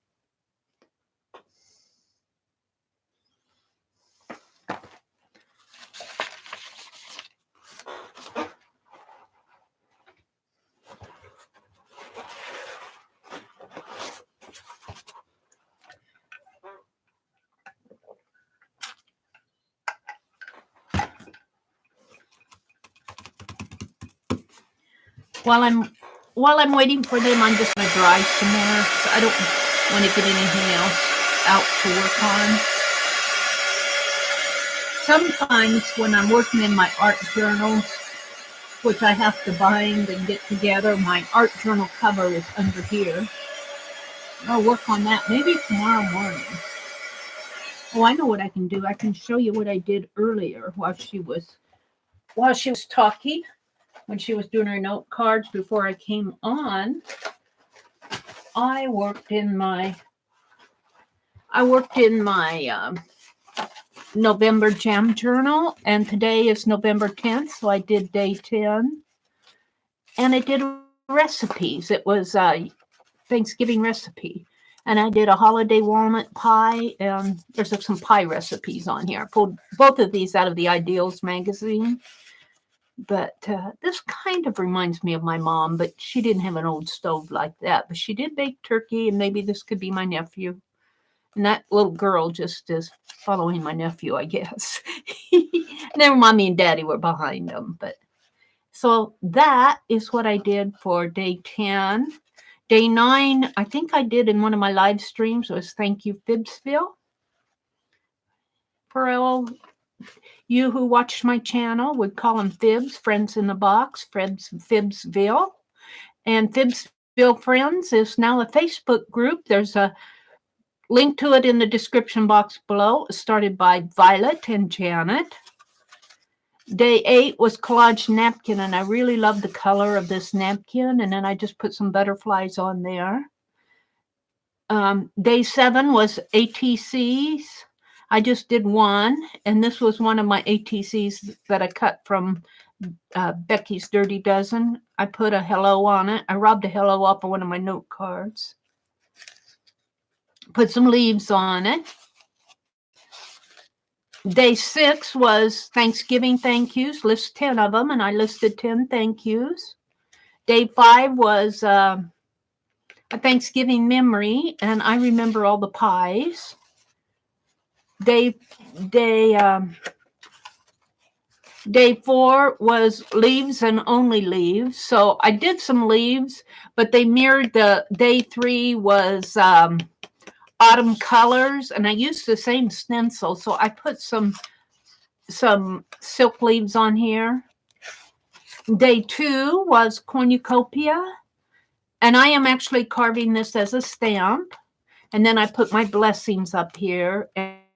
While I'm waiting for them, I'm just going to dry some more, because I don't want to get anything else out to work on. Sometimes when I'm working in my art journals, which I have to bind and get together, my art journal cover is under here. I'll work on that maybe tomorrow morning. Oh, I know what I can do. I can show you what I did earlier while she was talking. When she was doing her note cards before I came on, I worked in my November Jam Journal, and today is November 10th, so I did day 10, and I did recipes. It was a Thanksgiving recipe, and I did a holiday walnut pie, and there's some pie recipes on here. I pulled both of these out of the Ideals magazine. But this kind of reminds me of my mom, but she didn't have an old stove like that. But she did bake turkey, and maybe this could be my nephew. And that little girl just is following my nephew, I guess. Never mommy and daddy were behind them. But so that is what I did for day 10. Day 9, I think I did in one of my live streams was Thank You Fibsville. For all you who watched my channel would call them Fibs, Friends in the Box, Fibsville. And Fibsville Friends is now a Facebook group. There's a link to it in the description box below. It started by Violet and Janet. Day 8 was collage napkin, and I really love the color of this napkin. And then I just put some butterflies on there. Day 7 was ATCs. I just did one, and this was one of my ATCs that I cut from Becky's Dirty Dozen. I put a hello on it. I rubbed a hello off of one of my note cards. Put some leaves on it. Day 6 was Thanksgiving thank yous. List 10 of them, and I listed 10 thank yous. Day 5 was a Thanksgiving memory, and I remember all the pies. Day 4 was leaves and only leaves. So I did some leaves, but they mirrored the day 3 was autumn colors, and I used the same stencil. So I put some silk leaves on here. Day 2 was cornucopia, and I am actually carving this as a stamp. And then I put my blessings up here.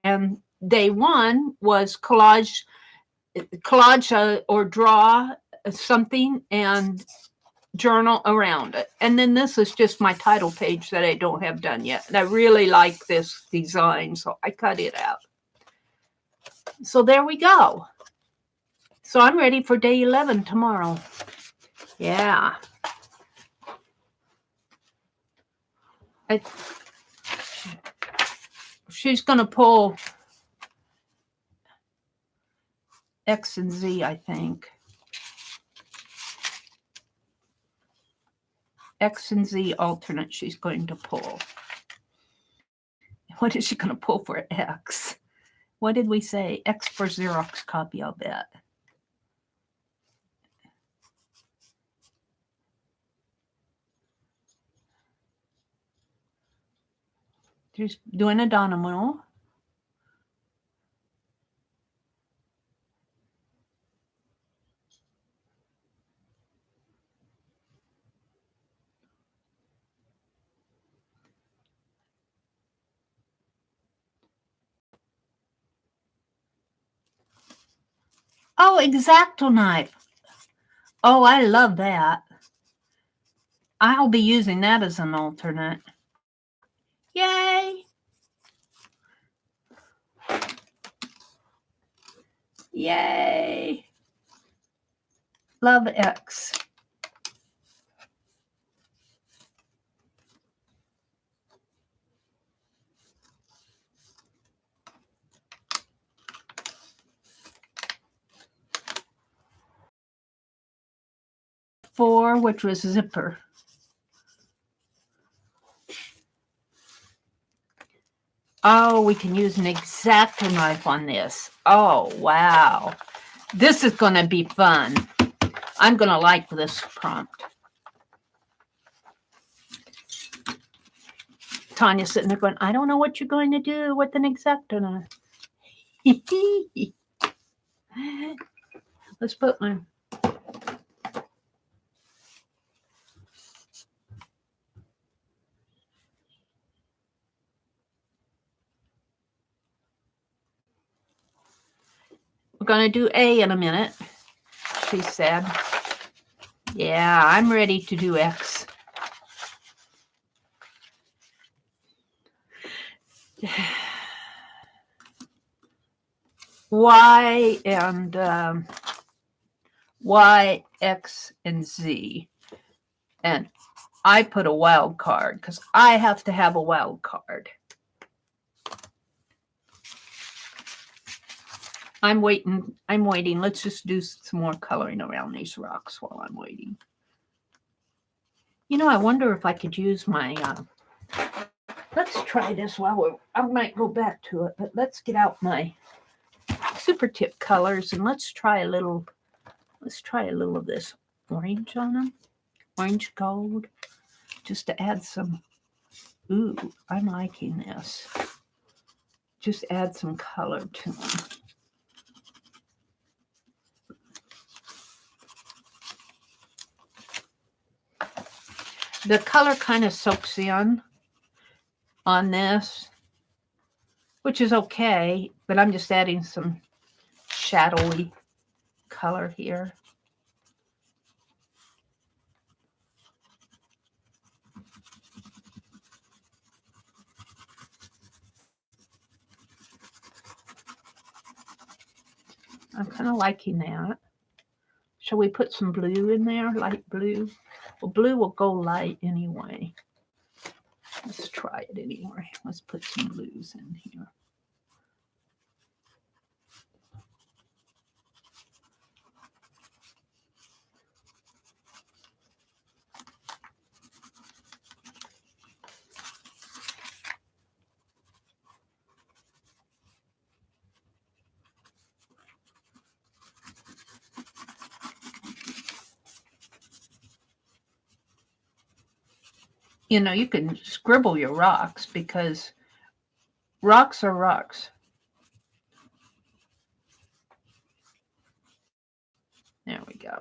And day 1 was collage or draw something and journal around it. And then this is just my title page that I don't have done yet. And I really like this design, so I cut it out. So there we go. So I'm ready for day 11 tomorrow. Yeah. She's going to pull X and Z, I think. X and Z alternate she's going to pull. What is she going to pull for X? What did we say? X for Xerox copy, I'll bet. She's doing a domino. Oh, X-Acto knife. Oh, I love that. I'll be using that as an alternate. Yay! Yay! Love X. Four, which was zipper. Oh, we can use an X-Acto knife on this. Oh, wow. This is going to be fun. I'm going to like this prompt. Tanya's sitting there going, I don't know what you're going to do with an X-Acto knife. Let's put my... We're going to do A in a minute, she said. Yeah, I'm ready to do X. Y and Y, X, and Z. And I put a wild card because I have to have a wild card. I'm waiting. Let's just do some more coloring around these rocks while I'm waiting. You know, I wonder if I could use my, let's try this I might go back to it, but let's get out my super tip colors and let's try a little of this orange on them, orange gold, just to add some, ooh, I'm liking this. Just add some color to them. The color kind of soaks in on this, which is okay, but I'm just adding some shadowy color here. I'm kind of liking that. Shall we put some blue in there, light blue? Well, blue will go light anyway. Let's try it anyway. Let's put some blues in here. You know, you can scribble your rocks because rocks are rocks. There we go.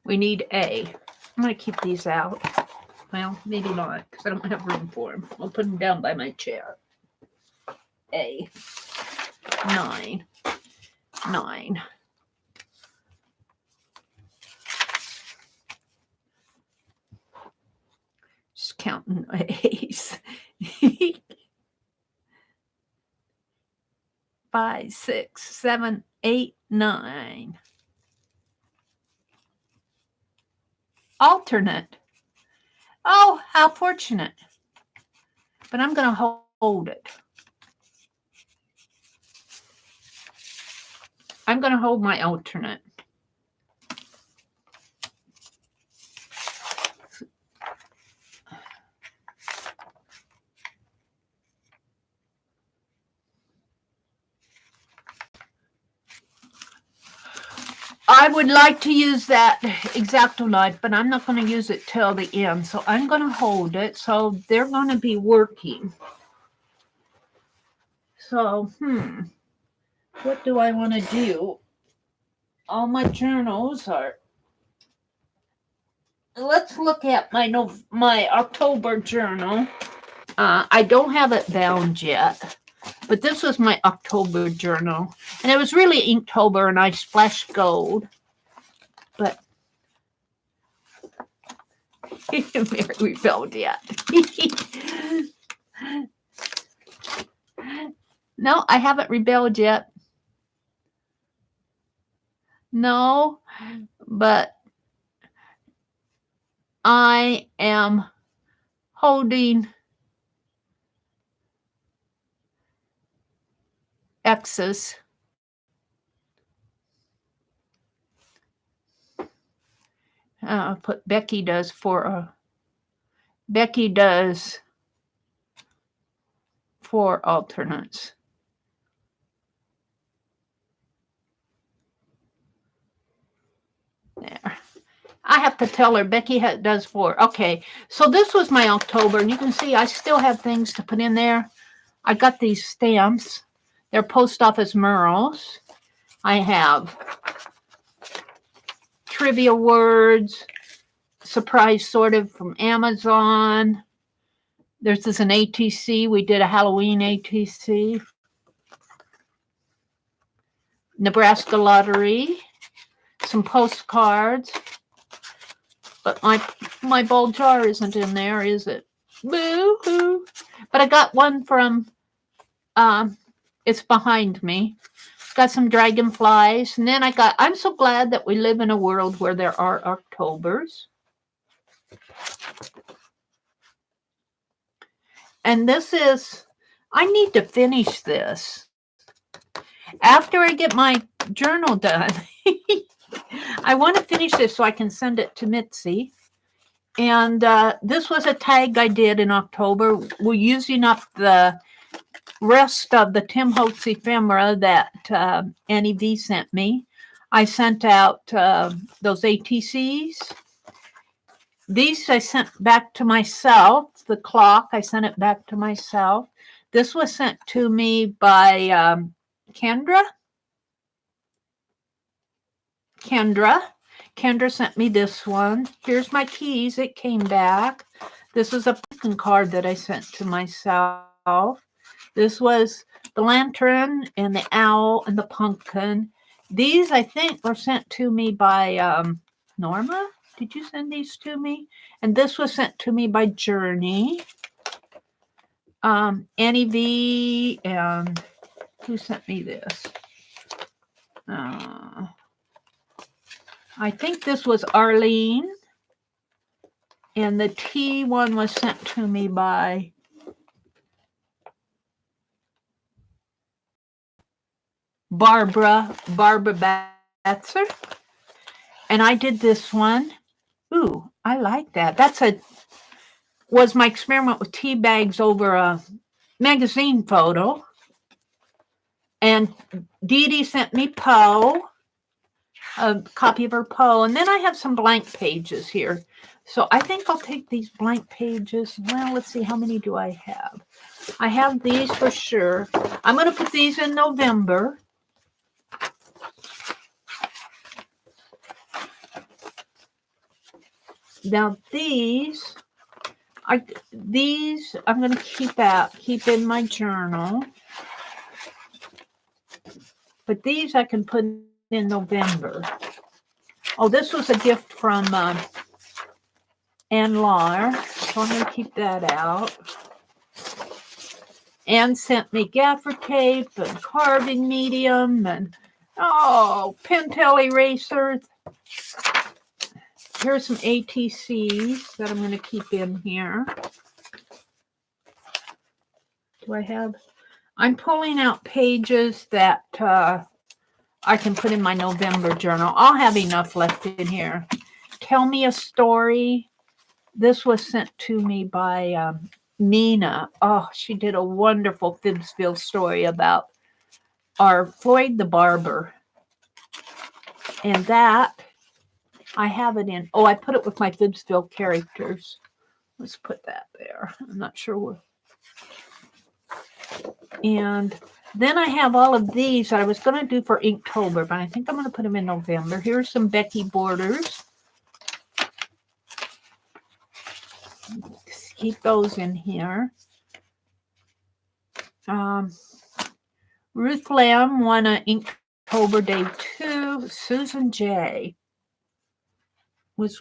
We need A. I'm going to keep these out. Well, maybe not because I don't have room for them. I'll put them down by my chair. A. 9. 9. Just counting A's. 5, 6, 7, 8, 9. Alternate. Oh, how fortunate. But I'm going to hold it. I'm going to hold my alternate. I would like to use that X-Acto knife, but I'm not going to use it till the end. So I'm going to hold it. So they're going to be working. So, what do I want to do? All my journals are. Let's look at my October journal. I don't have it bound yet, but this was my October journal, and it was really Inktober, and I splashed gold. But Mary rebelled yet. No, I haven't rebelled yet. No, but I am holding X's. Put Becky does for Becky does for alternates. There. I have to tell her Becky does 4. Okay, so this was my October, and you can see I still have things to put in there. I got these stamps. They're post office murals. I have trivia words, surprise sorted from Amazon. There's an ATC. We did a Halloween ATC. Nebraska lottery. Some postcards. But my ball jar isn't in there, is it? Boo-hoo. But I got one from, it's behind me. Got some dragonflies. And then I'm so glad that we live in a world where there are Octobers. And this is, I need to finish this. After I get my journal done, I want to finish this so I can send it to Mitzi. And this was a tag I did in October. We're using up the rest of the Tim Holtz ephemera that Annie V sent me. I sent out those ATCs. These I sent back to myself. The clock, I sent it back to myself. This was sent to me by Kendra. Kendra sent me this one. Here's my keys. It came back. This was a pumpkin card that I sent to myself. This was the lantern and the owl and the pumpkin. These, I think, were sent to me by Norma. Did you send these to me? And this was sent to me by Journey. Annie V. And who sent me this? I think this was Arlene. And the T one was sent to me by Barbara Batzer. And I did this one. Ooh, I like that. Was my experiment with tea bags over a magazine photo. And Dee Dee sent me Poe, a copy of her Poe. And then I have some blank pages here. So I think I'll take these blank pages. Well, let's see, how many do I have? I have these for sure. I'm going to put these in November. Now these I'm going to keep in my journal. But these I can put in November. Oh, this was a gift from Ann Lahr, so I'm going to keep that out. Ann sent me gaffer tape and carving medium and, Pentel erasers. Here's some ATCs that I'm going to keep in here. Do I have? I'm pulling out pages that I can put in my November journal. I'll have enough left in here. Tell me a story. This was sent to me by Mina. Oh, she did a wonderful Fibbsville story about our Floyd the Barber. And that, I have it in. Oh, I put it with my Fibbsville characters. Let's put that there. I'm not sure where. And then I have all of these that I was going to do for Inktober, but I think I'm going to put them in November. Here's some Becky borders. Keep those in here. Ruth Lamb won an Inktober Day 2. Susan J.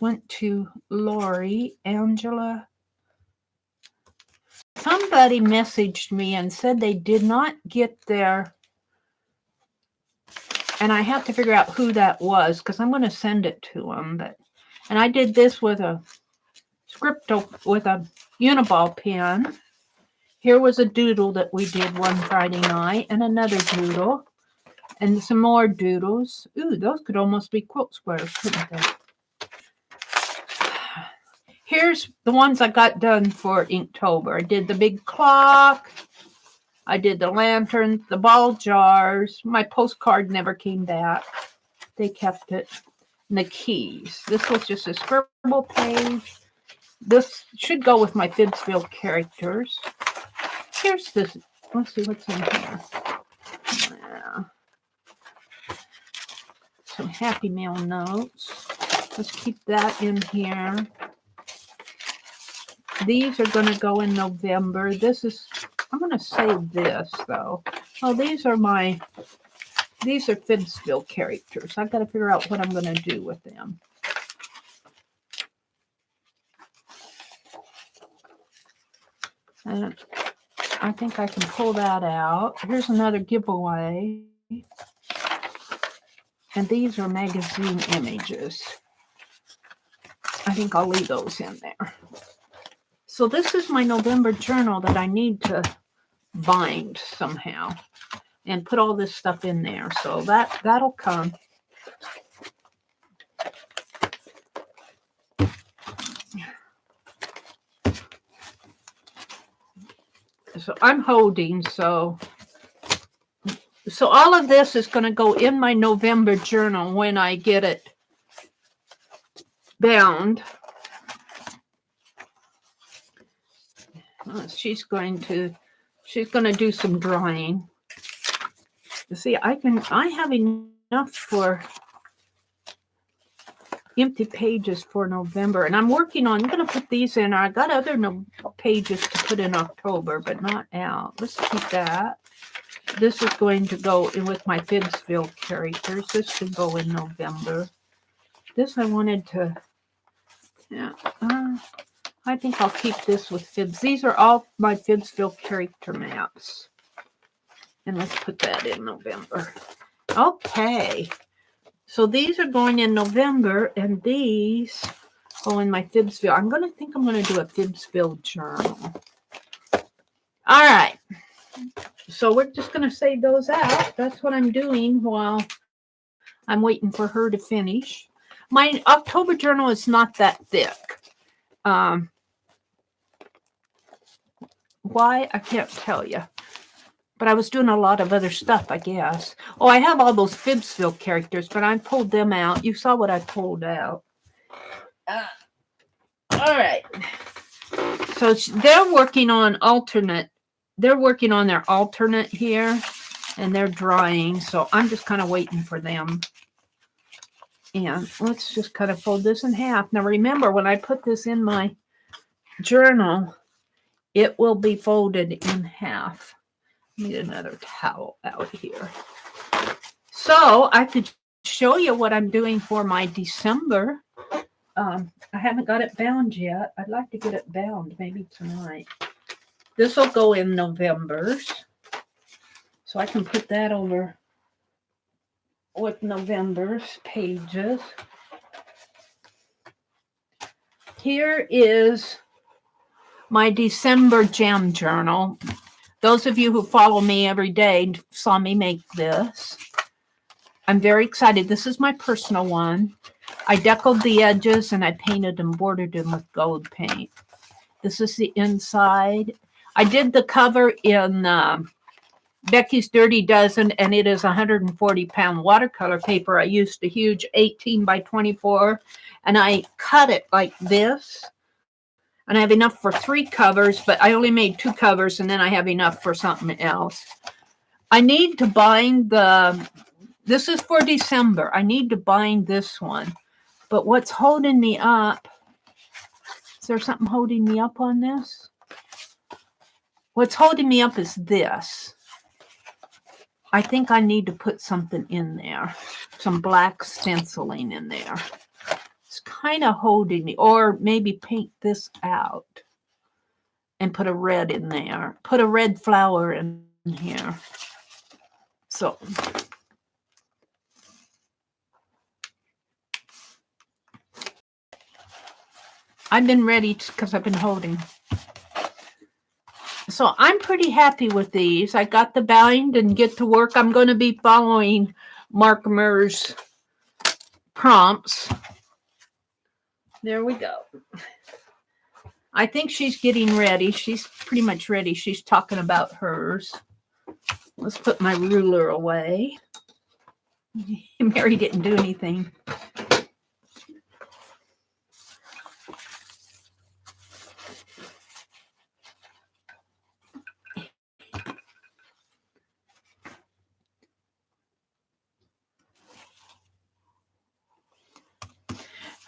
went to Lori. Angela. Somebody messaged me and said they did not get their, and I have to figure out who that was because I'm going to send it to them. And I did this with a with a Uniball pen. Here was a doodle that we did one Friday night, and another doodle, and some more doodles. Ooh, those could almost be quilt squares, couldn't they? Here's the ones I got done for Inktober. I did the big clock. I did the lanterns, the ball jars. My postcard never came back. They kept it. And the keys. This was just a scribble page. This should go with my Fibbsville characters. Here's this. Let's see what's in here. Yeah. Some Happy Mail notes. Let's keep that in here. These are going to go in November. This is, I'm going to save this though. Oh, these are Fibbsville characters. I've got to figure out what I'm going to do with them. And I think I can pull that out. Here's another giveaway. And these are magazine images. I think I'll leave those in there. So this is my November journal that I need to bind somehow and put all this stuff in there. So that'll come. So I'm holding, so all of this is going to go in my November journal when I get it bound. She's going to do some drawing. You see, I have enough for empty pages for November, and I'm working on, I'm going to put these in. I got other pages to put in October, but not out. Let's keep that. This is going to go in with my Fibbsville characters. This could go in November. This I wanted to, yeah, I think I'll keep this with Fibs. These are all my Fibbsville character maps. And let's put that in November. Okay. So these are going in November, and these go in my Fibbsville. I'm going to do a Fibbsville journal. All right. So we're just going to save those out. That's what I'm doing while I'm waiting for her to finish. My October journal is not that thick. Why? I can't tell you. But I was doing a lot of other stuff, I guess. Oh, I have all those Fibbsville characters, but I pulled them out. You saw what I pulled out. All right. So they're working on alternate. They're working on their alternate here, and they're drying. So I'm just kind of waiting for them. And let's just kind of fold this in half. Now, remember, when I put this in my journal, it will be folded in half. Need another towel out here. So I could show you what I'm doing for my December. I haven't got it bound yet. I'd like to get it bound maybe tonight. This will go in November's. So I can put that over with November's pages. Here is my December Jam Journal. Those of you who follow me every day saw me make this. I'm very excited. This is my personal one. I deckled the edges and I painted and bordered them with gold paint. This is the inside. I did the cover in Becky's Dirty Dozen, and it is 140-pound watercolor paper. I used a huge 18 by 24, and I cut it like this. And I have enough for 3 covers, but I only made 2 covers, and then I have enough for something else. I need to bind this is for December. I need to bind this one. But what's holding me up, is there something holding me up on this? What's holding me up is this. I think I need to put something in there, some black stenciling in there. It's kind of holding me, or maybe paint this out and put a red in there. Put a red flower in here. So I've been ready because I've been holding. So I'm pretty happy with these. I got the bind and get to work. I'm going to be following Mark Murr's prompts. There we go. I think she's getting ready. She's pretty much ready. She's talking about hers. Let's put my ruler away. Mary didn't do anything.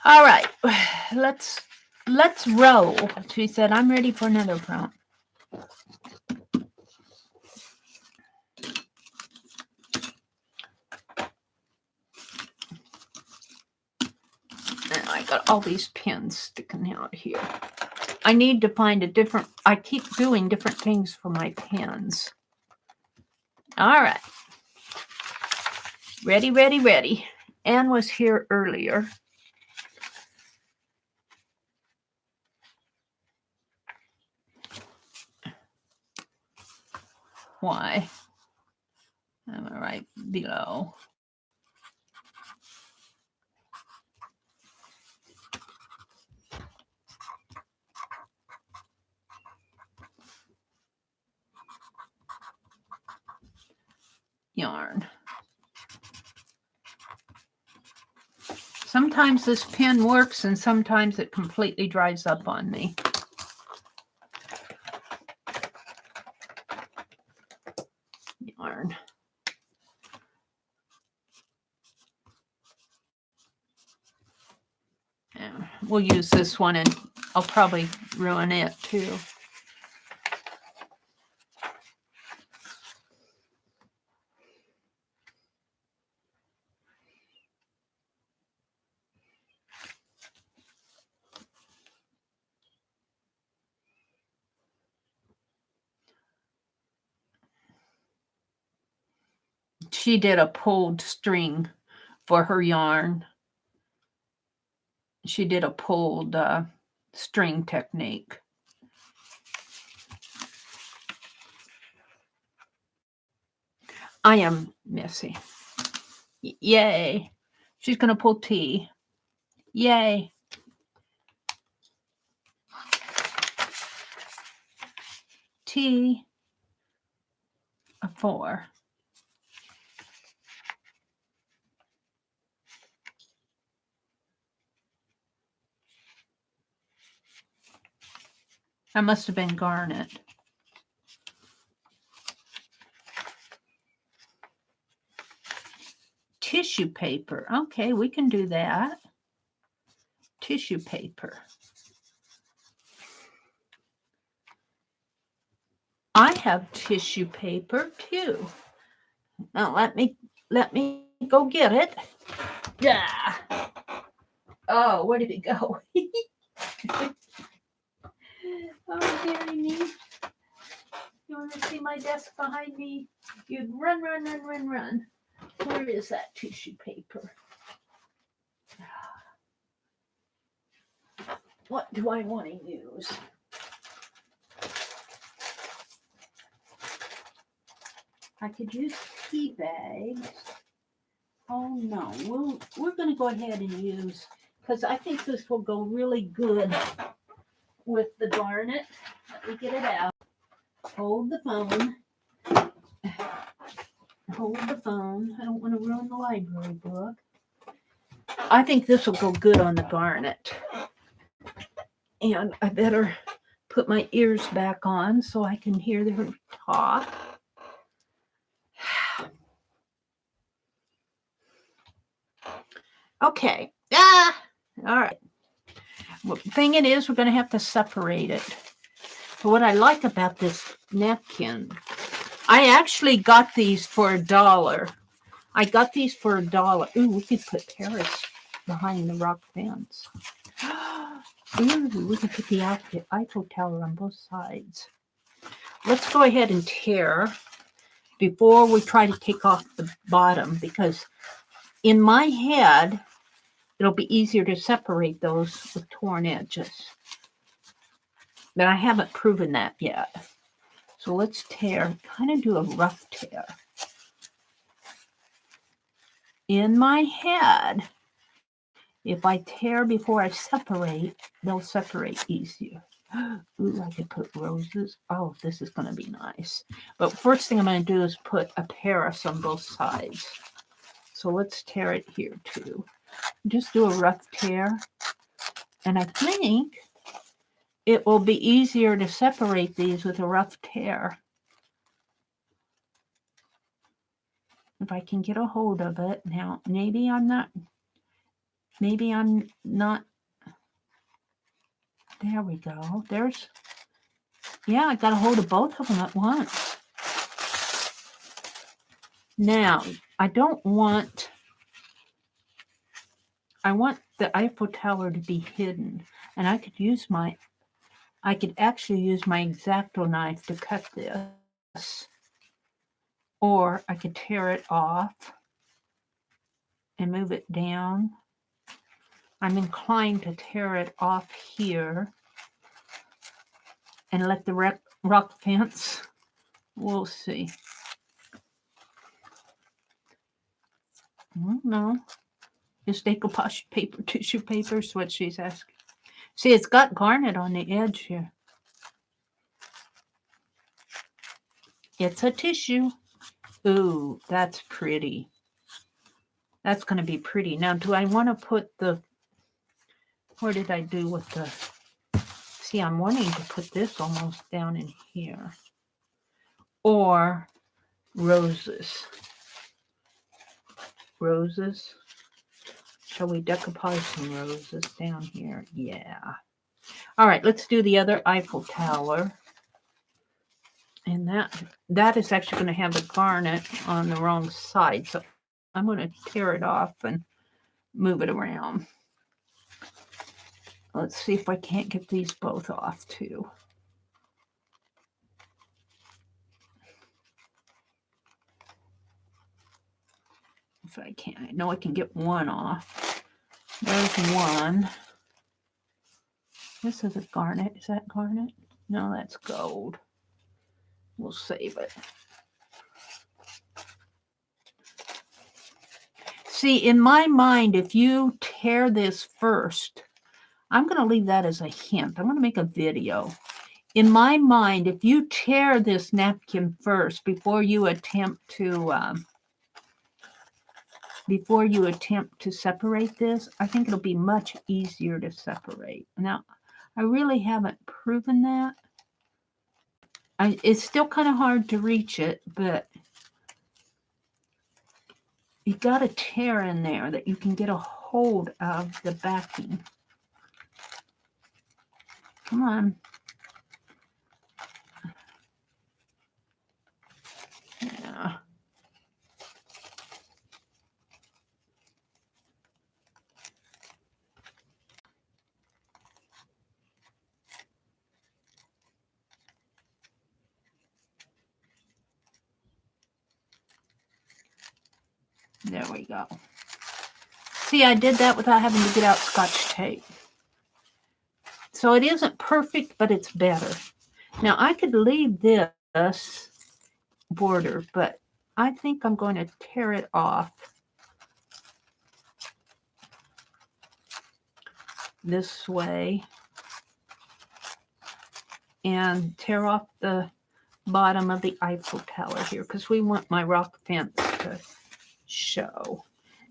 All right, let's roll. She said, I'm ready for another prompt. And I got all these pins sticking out here. I need to find a different, I keep doing different things for my pins. All right. Ready, ready, ready. Anne was here earlier. why. I'm right below. Yarn. Sometimes this pen works and sometimes it completely dries up on me. Yarn. Yeah, we'll use this one and I'll probably ruin it too. She did a pulled string for her yarn. She did a pulled string technique. I am messy. Yay. She's going to pull T. Yay. T, a 4. That must have been garnet. Tissue paper. Okay, we can do that. Tissue paper. I have tissue paper too. Now let me go get it. Yeah. Oh, where did it go? Oh, dearie me. You want to see my desk behind me? You'd run. Where is that tissue paper? What do I want to use? I could use tea bags. Oh no, we're going to go ahead and use, because I think this will go really good with the garnet. Let me get it out. Hold the phone. Hold the phone. I don't want to ruin the library book. I think this will go good on the garnet. And I better put my ears back on so I can hear her talk. Okay. All right. Well, the thing it is, we're going to have to separate it. But what I like about this napkin, I actually got these for $1. I got these for $1. Ooh, we could put Paris behind the rock fence. Ooh, we can put the Eiffel Tower on both sides. Let's go ahead and tear before we try to take off the bottom, because in my head, it'll be easier to separate those with torn edges. But I haven't proven that yet. So let's tear, kind of do a rough tear. In my head, if I tear before I separate, they'll separate easier. Ooh, I could put roses. Oh, this is going to be nice. But first thing I'm going to do is put a Paris on both sides. So let's tear it here too. Just do a rough tear. And I think it will be easier to separate these with a rough tear. If I can get a hold of it. Now, maybe I'm not. There we go. Yeah, I got a hold of both of them at once. Now, I want the Eiffel Tower to be hidden. And I could actually use my X-Acto knife to cut this. Or I could tear it off and move it down. I'm inclined to tear it off here and let the rock fence We'll see. No. Just decoupage paper, tissue paper is what she's asking. See, it's got garnet on the edge here. It's a tissue. Ooh, that's pretty. That's going to be pretty. Now, do I want to put the... What did I do with the... See, I'm wanting to put this almost down in here. Or roses. Roses. Shall we decoupage some roses down here? Yeah. All right, let's do the other Eiffel Tower. And that is actually going to have the garnet on the wrong side. So I'm going to tear it off and move it around. Let's see if I can't get these both off too. If I can. I know I can get one off. There's one. This is a garnet. Is that garnet? No, that's gold. We'll save it. See, in my mind, if you tear this first, I'm going to leave that as a hint. I'm going to make a video. In my mind, if you tear this napkin first before you attempt to separate this, I think it'll be much easier to separate. Now, I really haven't proven that. It's still kind of hard to reach it, but you got to tear in there that you can get a hold of the backing. Come on. Yeah. There we go. See, I did that without having to get out Scotch tape. So it isn't perfect, but it's better. Now, I could leave this border, but I think I'm going to tear it off this way and tear off the bottom of the Eiffel Tower here because we want my rock fence to show.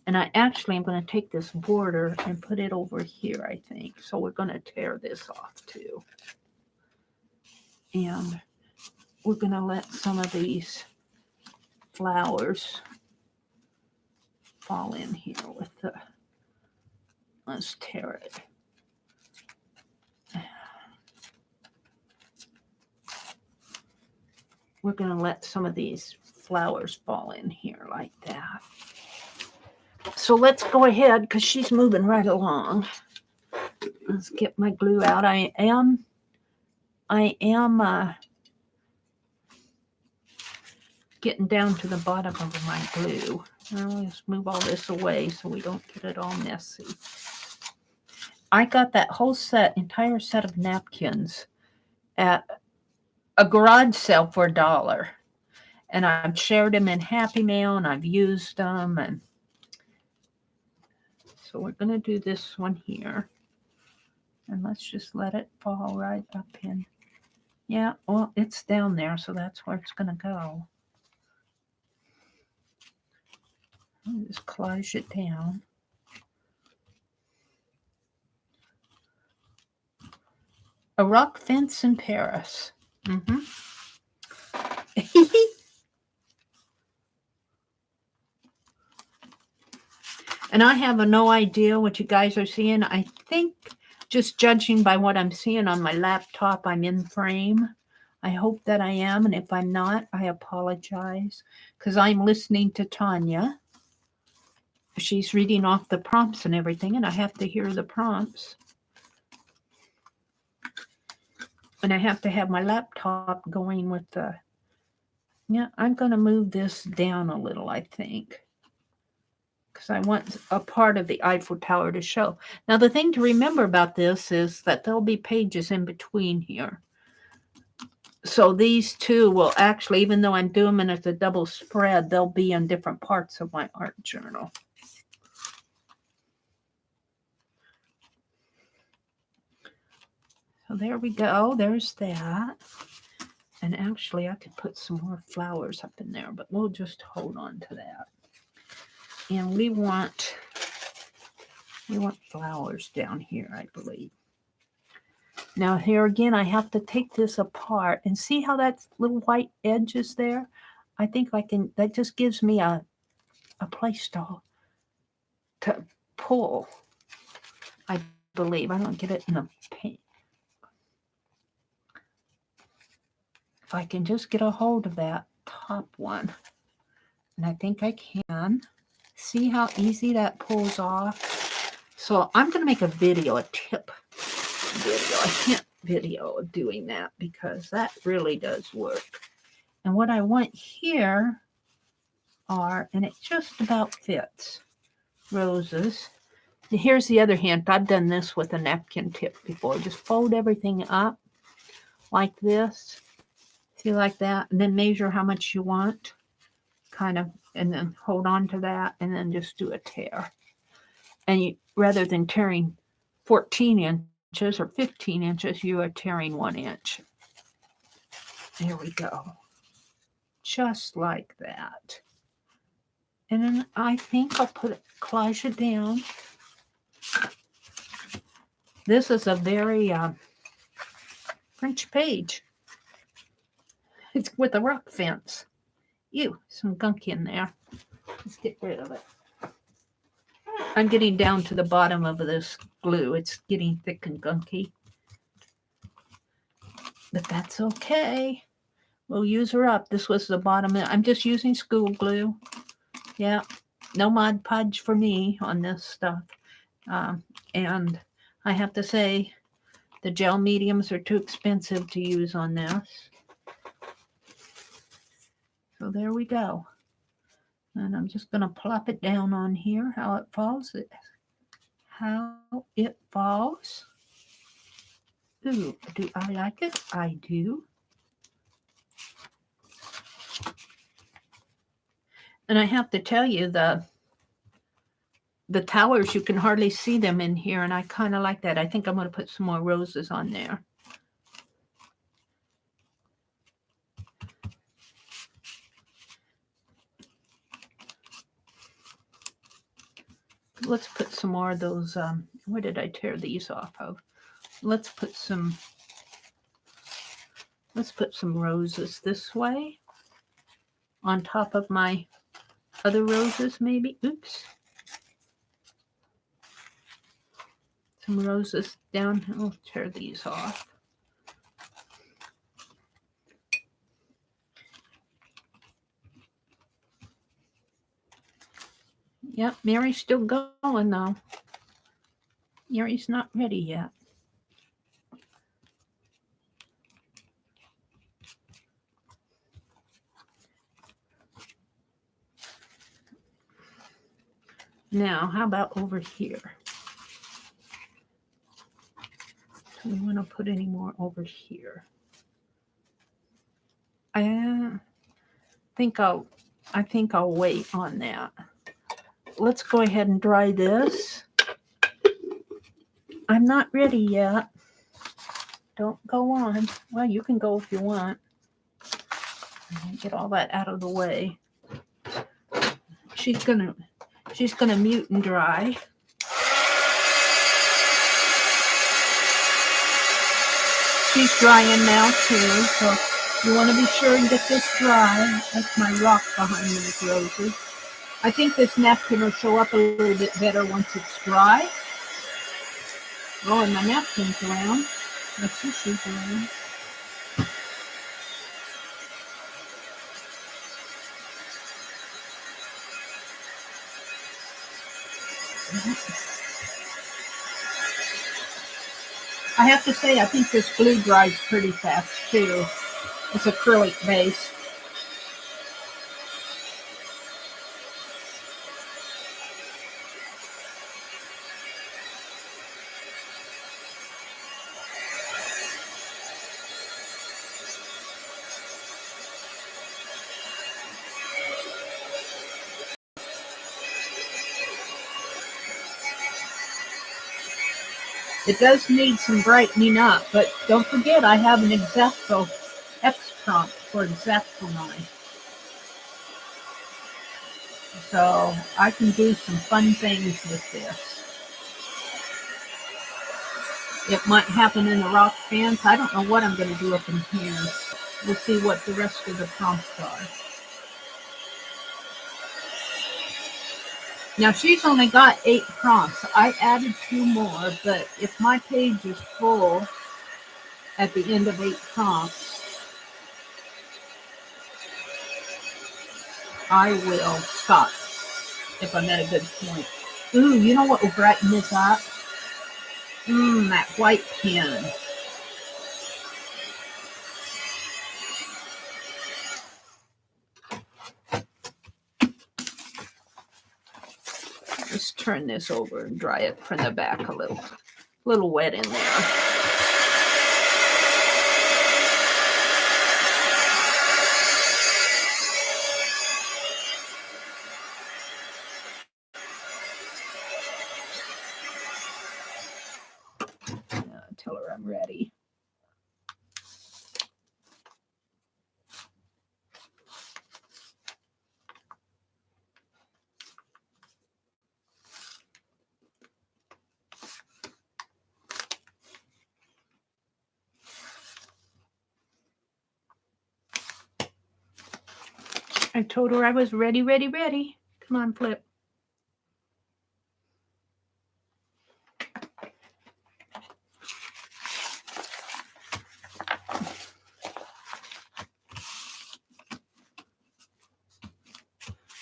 And I actually am going to take this border and put it over here, I think. So we're going to tear this off too. And we're going to let some of these flowers fall in here with the... Let's tear it. We're going to let some of these flowers fall in here like that. So let's go ahead because she's moving right along. Let's get my glue out. I am getting down to the bottom of my glue. I'll just move all this away so we don't get it all messy. I got that whole entire set of napkins at a garage sale for $1. And I've shared them in Happy Mail and I've used them. And so we're going to do this one here. And let's just let it fall right up in. Yeah, well, it's down there, so that's where it's going to go. I'll just collage it down. A rock fence in Paris. Mm-hmm. And I have no idea what you guys are seeing. I think just judging by what I'm seeing on my laptop, I'm in frame. I hope that I am. And if I'm not, I apologize because I'm listening to Tanya. She's reading off the prompts and everything, and I have to hear the prompts. And I have to have my laptop going with the... Yeah, I'm going to move this down a little, I think. Because I want a part of the Eiffel Tower to show. Now, the thing to remember about this is that there'll be pages in between here. So these two will actually, even though I'm doing them as a double spread, they'll be in different parts of my art journal. So there we go. There's that. And actually, I could put some more flowers up in there, but we'll just hold on to that. And we want flowers down here, I believe. Now here again, I have to take this apart and see how that little white edge is there. I think I can, that just gives me a place to pull, I believe. I don't get it in the paint. If I can just get a hold of that top one, and I think I can. See how easy that pulls off? So I'm going to make a video, a tip video. I can't video doing that because that really does work. And what I want here are, and it just about fits, roses. Here's the other hint. I've done this with a napkin tip before. Just fold everything up like this. See, like that, and then measure how much you want, kind of, and then hold on to that, and then just do a tear. And you, rather than tearing 14 inches or 15 inches, you are tearing 1 inch. There we go. Just like that. And then I think I'll put collage it down. This is a very French page. It's with a rock fence. Ew, some gunk in there. Let's get rid of it. I'm getting down to the bottom of this glue. It's getting thick and gunky. But that's okay. We'll use her up. This was the bottom. I'm just using school glue. Yeah, no Mod Podge for me on this stuff. And I have to say, the gel mediums are too expensive to use on this. So there we go. And I'm just going to plop it down on here, how it falls. Ooh, do I like it? I do. And I have to tell you, the towers, you can hardly see them in here, and I kind of like that. I think I'm going to put some more roses on there. Let's put some more of those, where did I tear these off of? Let's put some roses this way on top of my other roses, maybe. Oops. Some roses down. I'll tear these off. Yep, Mary's still going though. Mary's not ready yet. Now, how about over here? Do we want to put any more over here? I think I'll wait on that. Let's go ahead and dry this. I'm not ready yet. Don't go on. Well, you can go if you want. Get all that out of the way. She's gonna mute and dry. She's drying now too, so you want to be sure and get this dry. That's my rock behind those roses. I think this napkin will show up a little bit better once it's dry. Oh, and my napkin's around. My tissue's around. I have to say, I think this glue dries pretty fast too. It's acrylic base. It does need some brightening up, but don't forget I have an X-Acto X prompt for X-Acto. So I can do some fun things with this. It might happen in the rock fans. I don't know what I'm going to do up in here. We'll see what the rest of the prompts are. Now she's only got 8 prompts. I added 2 more, but if my page is full at the end of 8 prompts, I will stop if I'm at a good point. Ooh, you know what will brighten this up? That white pen. Just turn this over and dry it from the back a little wet in there. Tell her I'm ready. I told her I was ready, ready, ready. Come on, Flip.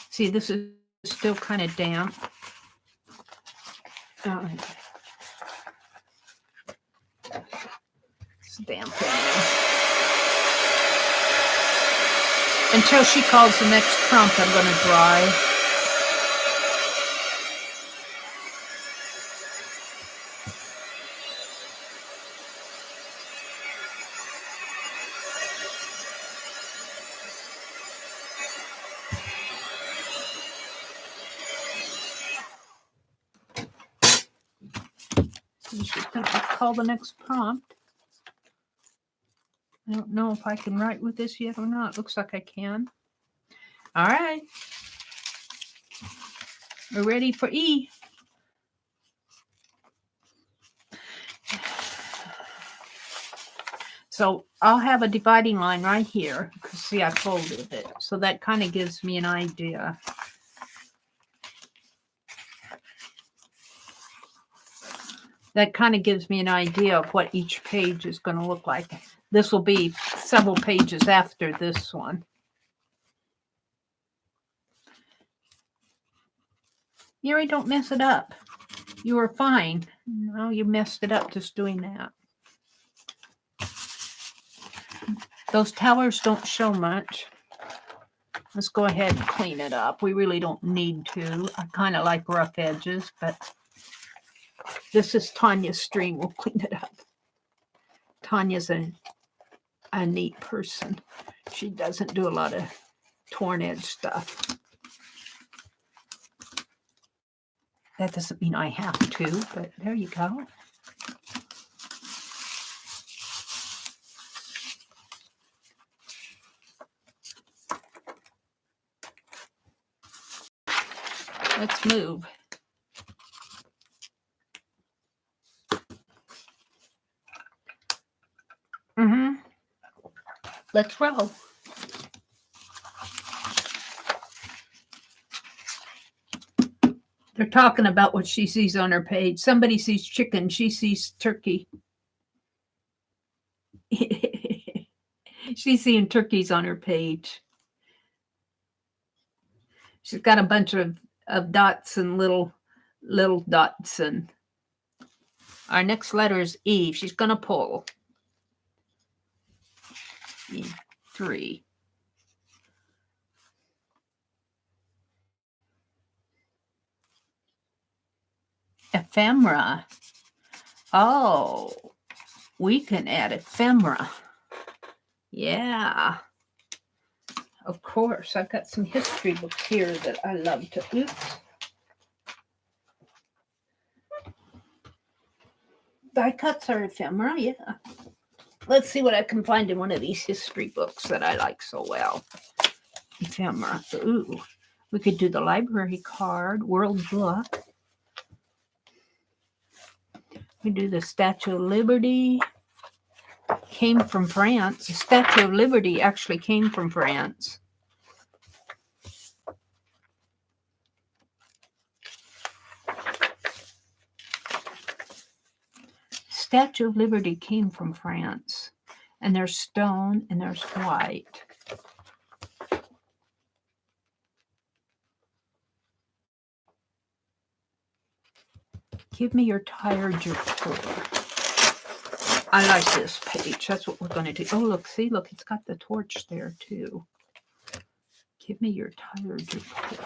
See, this is still kind of damp. It's damp. Until she calls the next prompt, I'm going to dry. She's going to call the next prompt. I don't know if I can write with this yet or not. Looks like I can. All right. We're ready for E. So I'll have a dividing line right here. See, I folded it. So that kind of gives me an idea. That kind of gives me an idea of what each page is going to look like. This will be several pages after this one. Mary, don't mess it up. You were fine. No, you messed it up just doing that. Those towers don't show much. Let's go ahead and clean it up. We really don't need to. I kind of like rough edges, but this is Tanya's stream. We'll clean it up. Tanya's a neat person. She doesn't do a lot of torn edge stuff. That doesn't mean I have to, but there you go. Let's move. Let's roll. They're talking about what she sees on her page. Somebody sees chicken. She sees turkey. She's seeing turkeys on her page. She's got a bunch of dots and little dots. And our next letter is E. She's going to pull. E3. Ephemera. Oh, we can add ephemera. Yeah. Of course. I've got some history books here that I love to. Oops. Die cuts are ephemera, yeah. Let's see what I can find in one of these history books that I like so well. Ephemera. Ooh. We could do the library card, World Book. We do the Statue of Liberty. Came from France. The Statue of Liberty actually came from France. Statue of Liberty came from France. And there's stone and there's white. Give me your tired, your poor. I like this page. That's what we're going to do. Oh, look, see, look, it's got the torch there, too. Give me your tired, your poor.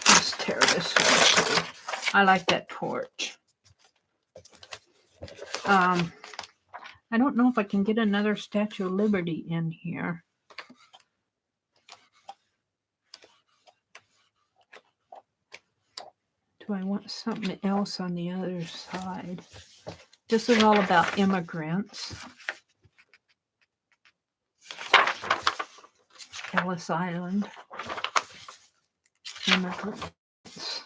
Let's tear this one, too. I like that torch. I don't know if I can get another Statue of Liberty in here. Do I want something else on the other side? This is all about immigrants. Ellis Island. Immigrants.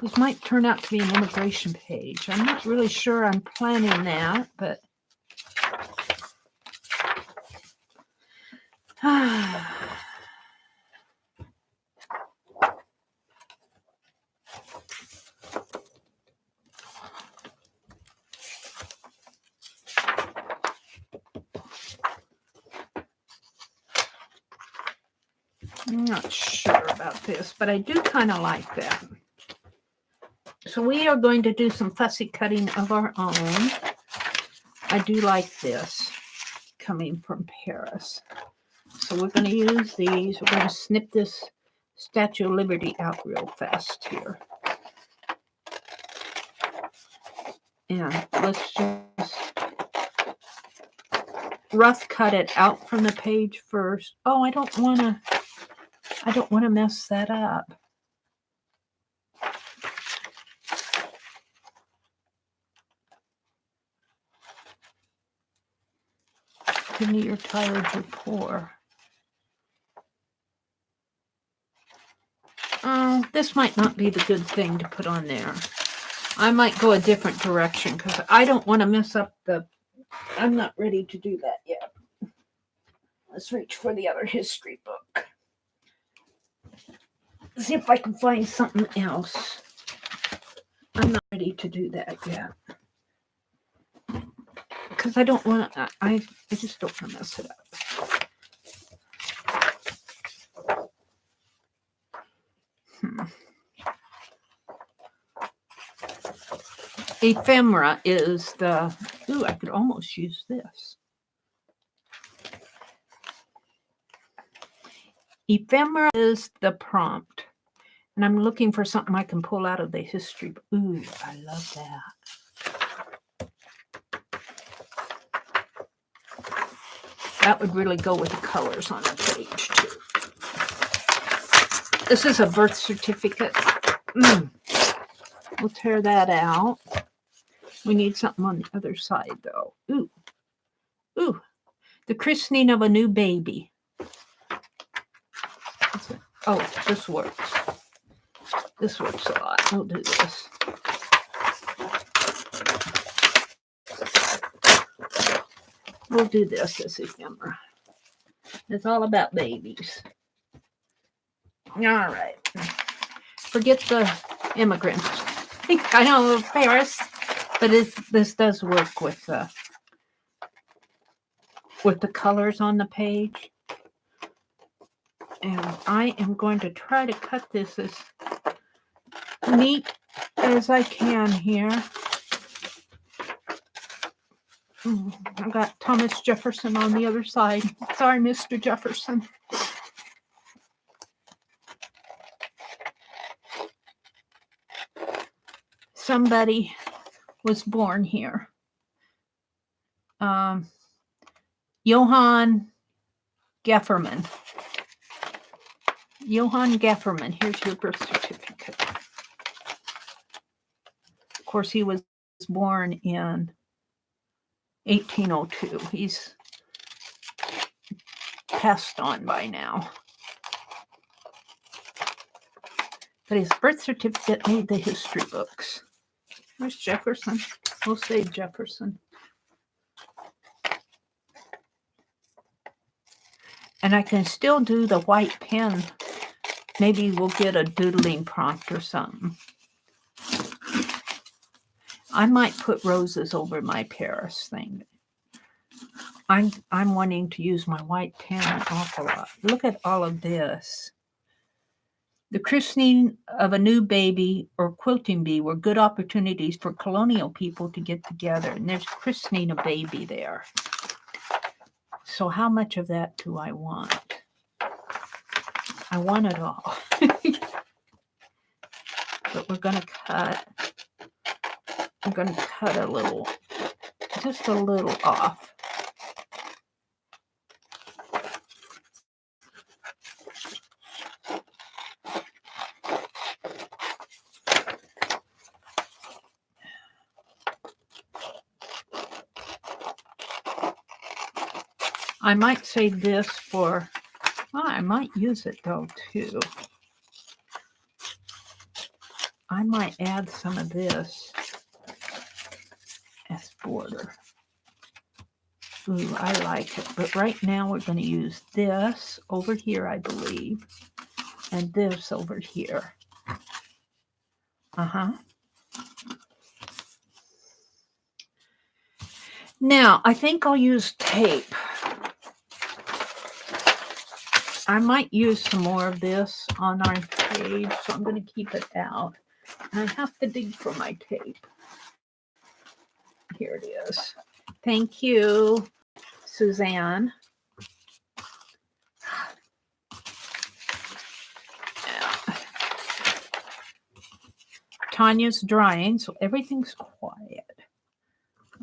This might turn out to be an immigration page. I'm not really sure I'm planning that, but I'm not sure about this, but I do kind of like that. So we are going to do some fussy cutting of our own. I do like this coming from Paris. So we're going to use these. We're going to snip this Statue of Liberty out real fast here. And let's just rough cut it out from the page first. Oh, I don't want to mess that up. Give me your tired, your poor. Oh, this might not be the good thing to put on there. I might go a different direction because I don't want to mess up the... I'm not ready to do that yet. Let's reach for the other history book. See if I can find something else. I'm not ready to do that yet. Because I don't want to... I just don't want to mess it up. Ephemera is the... Ooh, I could almost use this. Ephemera is the prompt. And I'm looking for something I can pull out of the history. Ooh, I love that. That would really go with the colors on the page, too. This is a birth certificate. We'll tear that out. We need something on the other side, though. Ooh. Ooh. The christening of a new baby. Oh, this works. This works a lot. We'll do this. We'll do this as ephemera. It's all about babies. All right. Forget the immigrants. I know Paris, but this does work with the colors on the page. And I am going to try to cut this as neat as I can here. I've got Thomas Jefferson on the other side. Sorry, Mr. Jefferson. Somebody was born here. Johann Gefferman. Johann Gefferman, here's your birth certificate. Of course, he was born in 1802. He's passed on by now. But his birth certificate made the history books. Where's Jefferson? We'll say Jefferson. And I can still do the white pen. Maybe we'll get a doodling prompt or something. I might put roses over my Paris thing. I'm wanting to use my white pen an awful lot. Look at all of this. The christening of a new baby or quilting bee were good opportunities for colonial people to get together. And there's christening a baby there. So how much of that do I want? I want it all. But we're going to cut. I'm going to cut a little, just a little off. I might save this for, well, I might use it though too. I might add some of this as border. Ooh, I like it. But right now we're going to use this over here, I believe, and this over here. Now, I think I'll use tape. I might use some more of this on our page, so I'm going to keep it out. And I have to dig for my tape. Here it is. Thank you, Suzanne. Tanya's drying, so everything's quiet.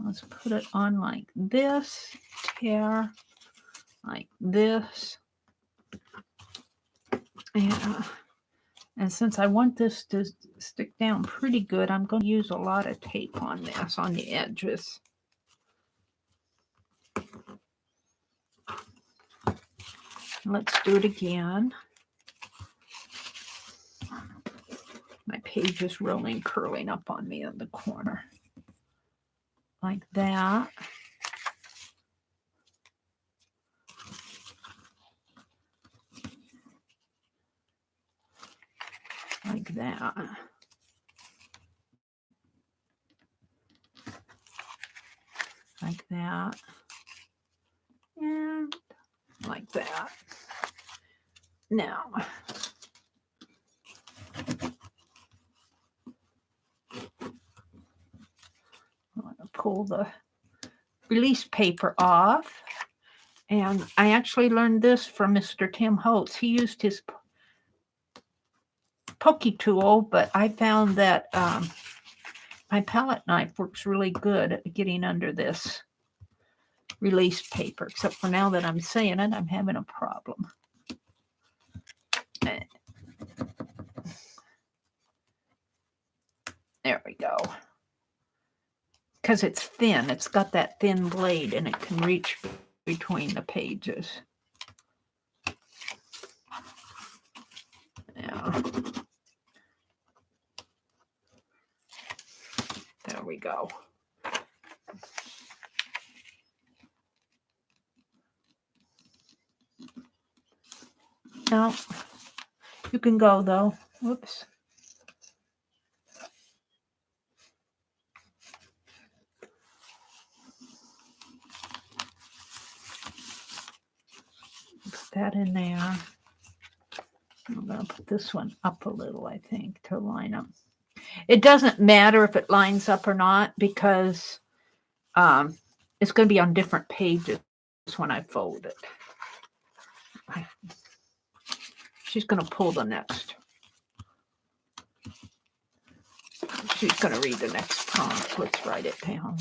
Let's put it on like this, tear, like this. And since I want this to stick down pretty good, I'm going to use a lot of tape on this, on the edges. Let's do it again. My page is rolling, curling up on me in the corner. Like that. Like that. Like that. And like that. Now, I'm going to pull the release paper off. And I actually learned this from Mr. Tim Holtz. He used his pokey tool, but I found that my palette knife works really good at getting under this release paper, except for now that I'm saying it, I'm having a problem. There we go. Because it's thin. It's got that thin blade and it can reach between the pages. Yeah. There we go. No, you can go though. Whoops. Put that in there. I'm going to put this one up a little, I think, to line up. It doesn't matter if it lines up or not because it's going to be on different pages when I fold it. She's going to pull the next. She's going to read the next prompt. Let's write it down.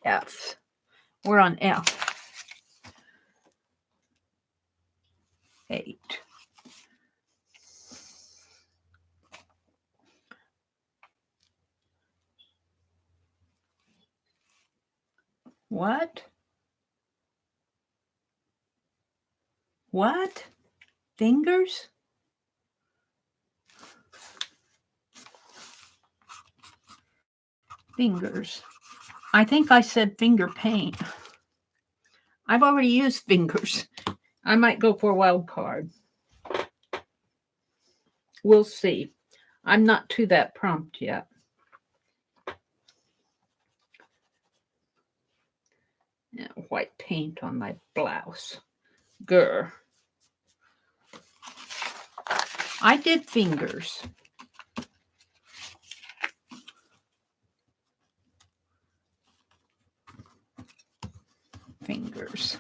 F. We're on F. 8. What? What? Fingers? Fingers. I think I said finger paint. I've already used fingers. I might go for a wild card. We'll see. I'm not to that prompt yet. Yeah, white paint on my blouse. Grr. I did fingers. Fingers.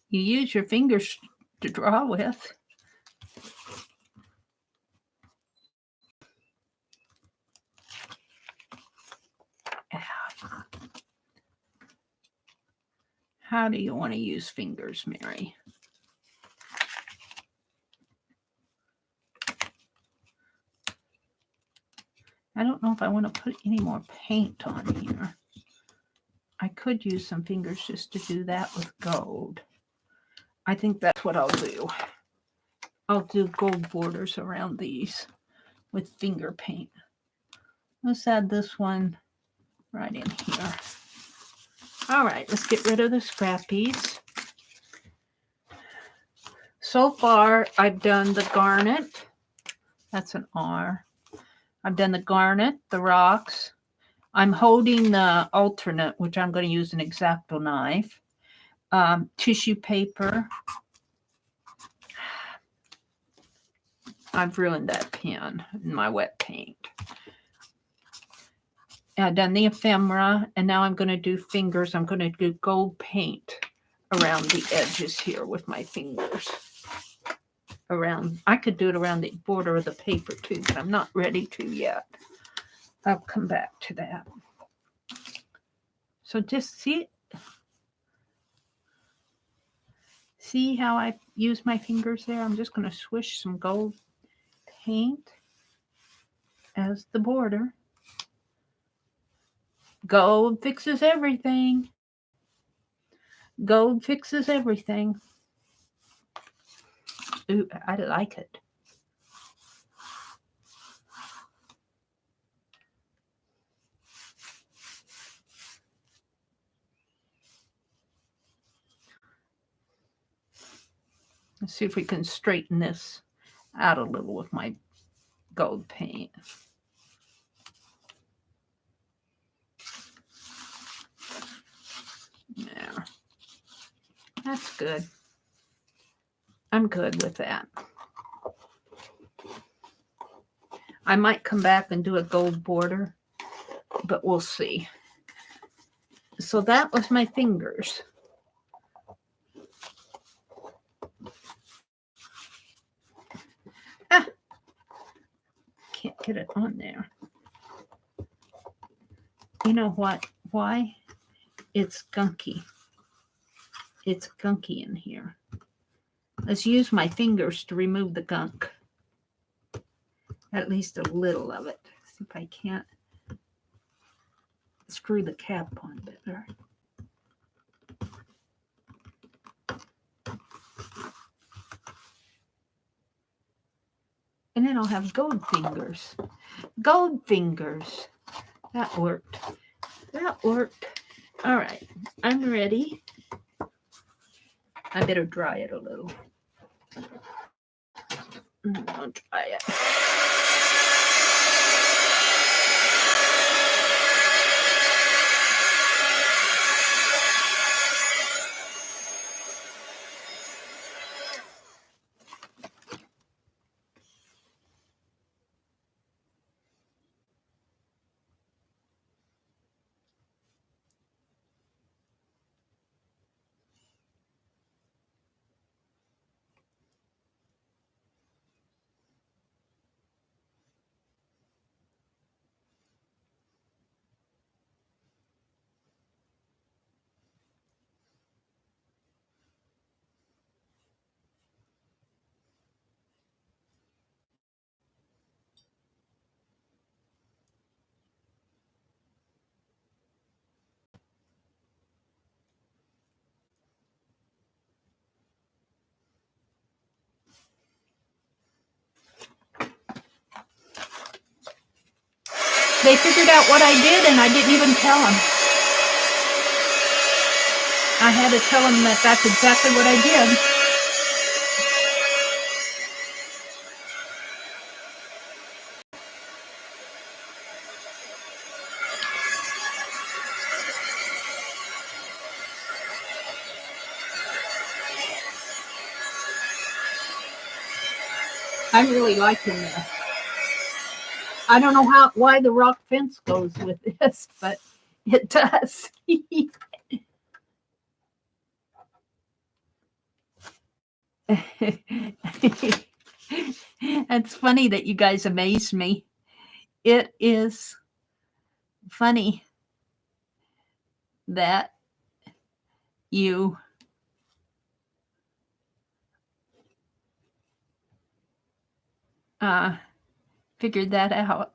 You use your fingers to draw with. How do you want to use fingers, Mary? I don't know if I want to put any more paint on here. I could use some fingers just to do that with gold. I think that's what I'll do. I'll do gold borders around these with finger paint. Let's add this one right in here. All right, let's get rid of the scrappies. So far, I've done the garnet. That's an R. I've done the garnet, the rocks. I'm holding the alternate, which I'm going to use an X-Acto knife. Tissue paper. I've ruined that pen in my wet paint. I've done the ephemera, and now I'm going to do fingers. I'm going to do gold paint around the edges here with my fingers. I could do it around the border of the paper too, but I'm not ready to yet. I'll come back to that. So just see how I use my fingers there? I'm just going to swish some gold paint as the border. Gold fixes everything. Gold fixes everything. Ooh, I like it. Let's see if we can straighten this out a little with my gold paint. Yeah, that's good. I'm good with that. I might come back and do a gold border, but we'll see. So that was my fingers. Can't get it on there. You know what? Why? It's gunky. It's gunky in here. Let's use my fingers to remove the gunk. At least a little of it. See if I can't screw the cap on better. And then I'll have gold fingers. Gold fingers. That worked. That worked. All right. I'm ready. I better dry it a little. I'll dry it. They figured out what I did, and I didn't even tell them. I had to tell them that that's exactly what I did. I'm really liking this. I don't know why the rock fence goes with this, but it does. It's funny that you guys amaze me. It is funny that you figured that out.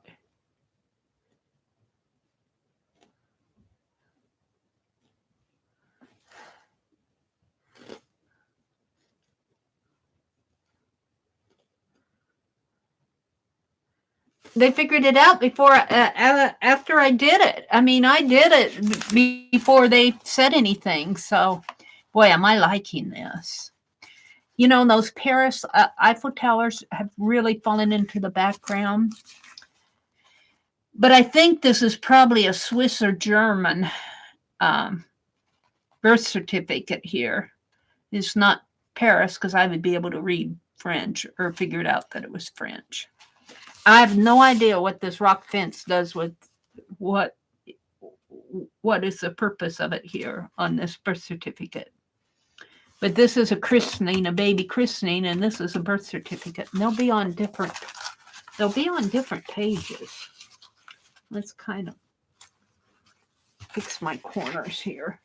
They figured it out before after I did it. I mean, I did it before they said anything. So, boy, am I liking this. You know, those Paris Eiffel Towers have really fallen into the background. But I think this is probably a Swiss or German birth certificate here. It's not Paris because I would be able to read French or figured out that it was French. I have no idea what this rock fence does with what is the purpose of it here on this birth certificate. But this is a christening, a baby christening, and this is a birth certificate. And they'll be on different pages. Let's kind of fix my corners here.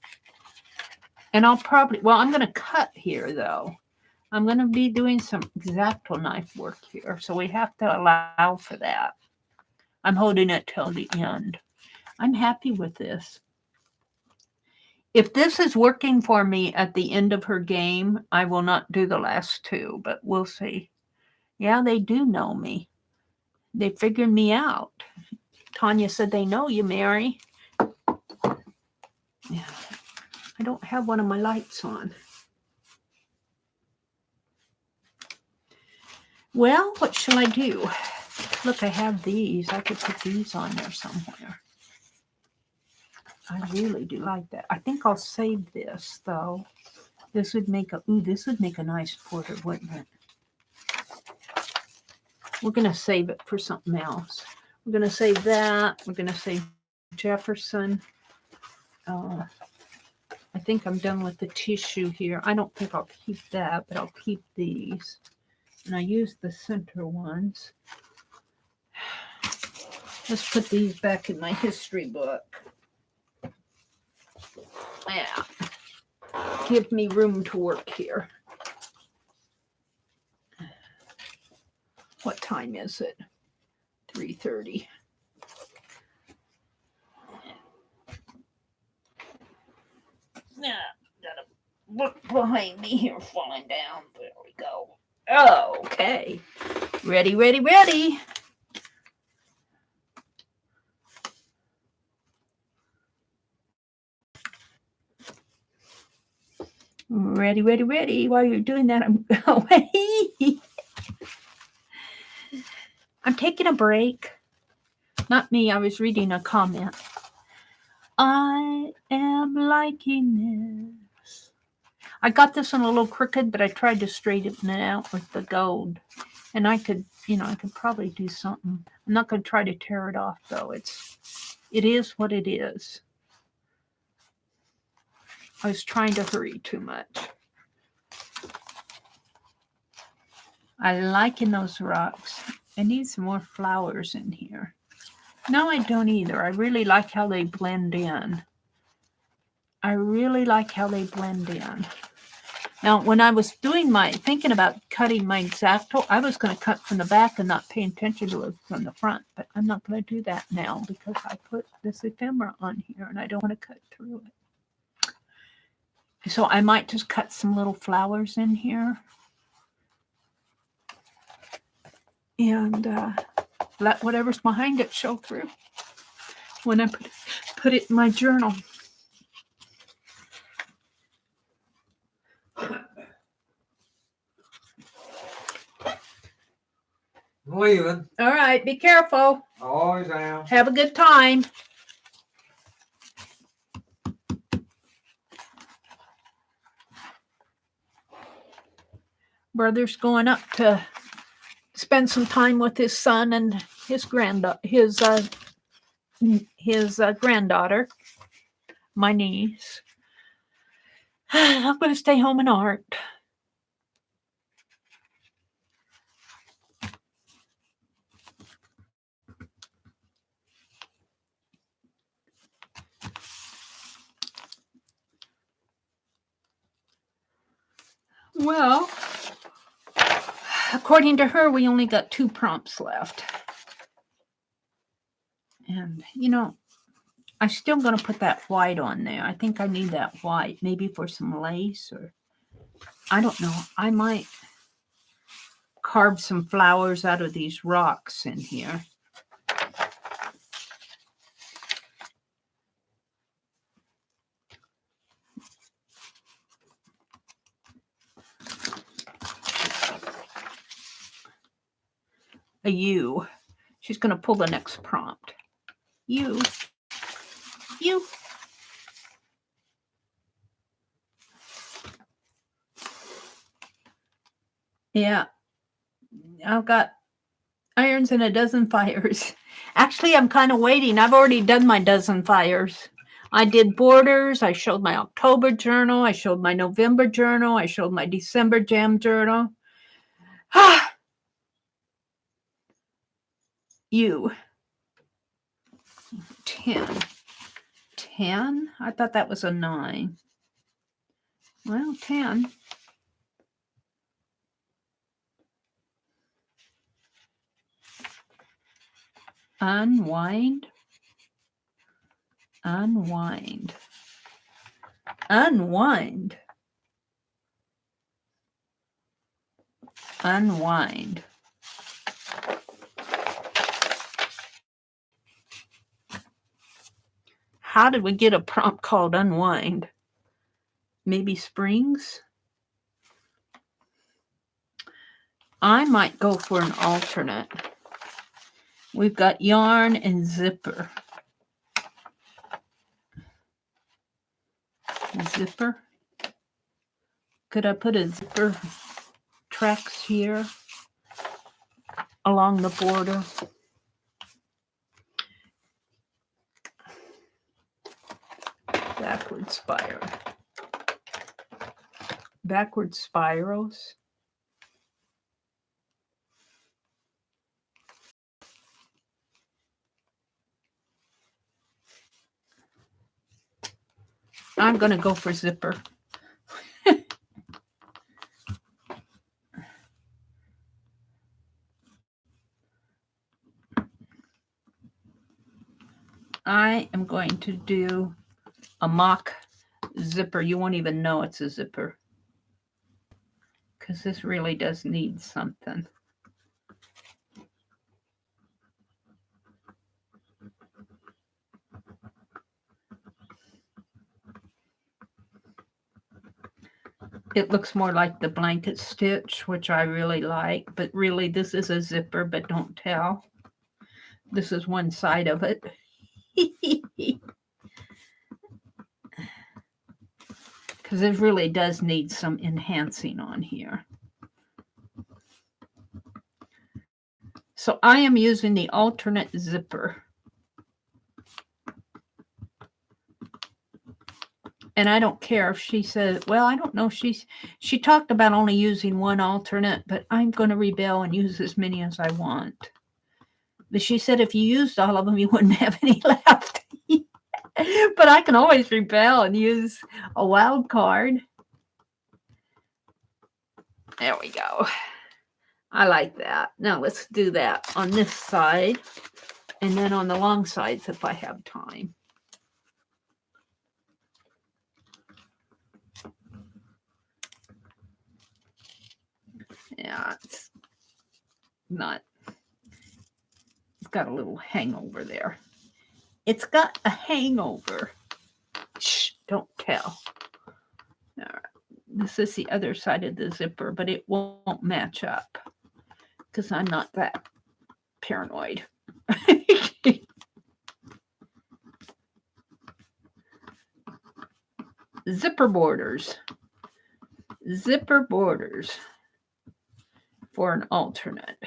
And I'll probably, I'm going to cut here though. I'm going to be doing some X-Acto knife work here, so we have to allow for that. I'm holding it till the end. I'm happy with this. If this is working for me at the end of her game, I will not do the last two, but we'll see. Yeah, they do know me. They figured me out. Tanya said they know you, Mary. Yeah. I don't have one of my lights on. Well, what shall I do? Look, I have these. I could put these on there somewhere. I really do like that. I think I'll save this though. This would make a nice border, wouldn't it? We're gonna save it for something else. We're gonna save that. We're gonna save Jefferson. I think I'm done with the tissue here. I don't think I'll keep that, but I'll keep these. And I use the center ones. Let's put these back in my history book. Yeah. Give me room to work here. What time is it? 3:30. Yeah, gotta look behind me here, falling down. There we go. Oh, okay. Ready, ready, ready. Ready, ready, ready. While you're doing that, I'm taking a break. Not me, I was reading a comment. I am liking this. I got this one a little crooked, but I tried to straighten it out with the gold. And I could probably do something. I'm not going to try to tear it off, though. It is what it is. I was trying to hurry too much. I liking those rocks. I need some more flowers in here. No, I don't either. I really like how they blend in. Now, when I was thinking about cutting my X-Acto, I was going to cut from the back and not pay attention to it from the front. But I'm not going to do that now because I put this ephemera on here and I don't want to cut through it. So I might just cut some little flowers in here. And let whatever's behind it show through. when I put it in my journal. I'm leaving. All right, be careful. Always am. Have a good time. Brother's going up to spend some time with his son and his granddaughter, my niece. I'm going to stay home and art. Well, according to her, we only got 2 prompts left. And, you know, I'm still going to put that white on there. I think I need that white, maybe for some lace, or I don't know. I might carve some flowers out of these rocks in here. A U. She's going to pull the next prompt. U. Yeah. I've got irons and a dozen fires. Actually, I'm kind of waiting. I've already done my dozen fires. I did borders. I showed my October journal. I showed my November journal. I showed my December jam journal. U. 10. 10? I thought that was a 9. Well, 10. Unwind. Unwind. Unwind. Unwind. How did we get a prompt called unwind? Maybe springs? I might go for an alternate. We've got yarn and zipper. Zipper. Could I put a zipper tracks here along the border? Backward spiral. Backward spirals. I'm going to go for zipper. I am going to do a mock zipper. You won't even know it's a zipper, because this really does need something. It looks more like the blanket stitch, which I really like, but really this is a zipper, but don't tell. This is one side of it. Because it really does need some enhancing on here. So I am using the alternate zipper. And I don't care if she says, well, I don't know if she talked about only using one alternate, but I'm going to rebel and use as many as I want. But she said if you used all of them, you wouldn't have any left. But I can always rebel and use a wild card. There we go. I like that. Now let's do that on this side and then on the long sides if I have time. Yeah, it's not, it's got a little hangover there. It's got a hangover. Shh, don't tell. All right. This is the other side of the zipper, but it won't match up because I'm not that paranoid. Zipper borders. Zipper borders for an alternate.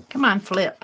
Come on, flip.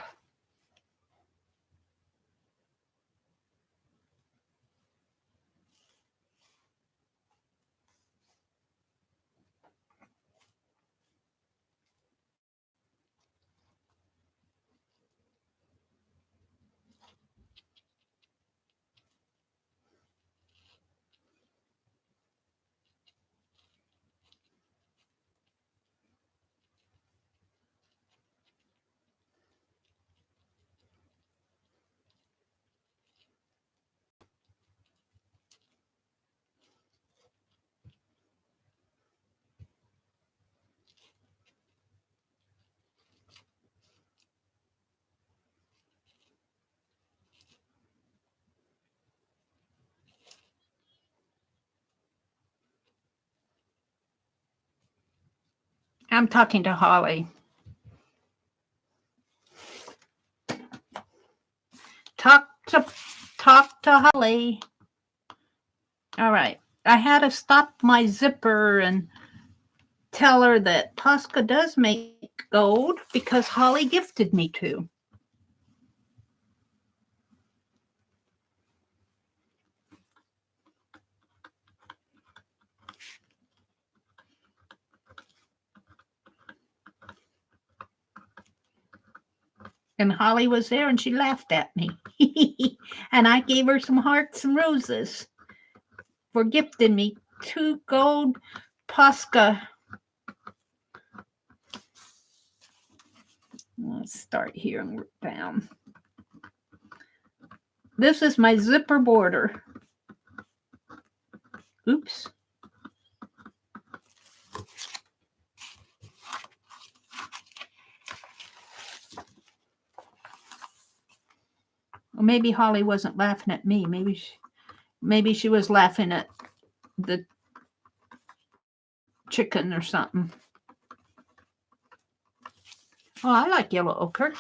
I'm talking to Holly. Talk to Holly. All right. I had to stop my zipper and tell her that Tosca does make gold because Holly gifted me to. And Holly was there and she laughed at me. And I gave her some hearts and roses for gifting me 2 gold Posca. Let's start here and work down. This is my zipper border. Oops. Well, maybe Holly wasn't laughing at me. Maybe she was laughing at the chicken or something. Oh, I like yellow ochre.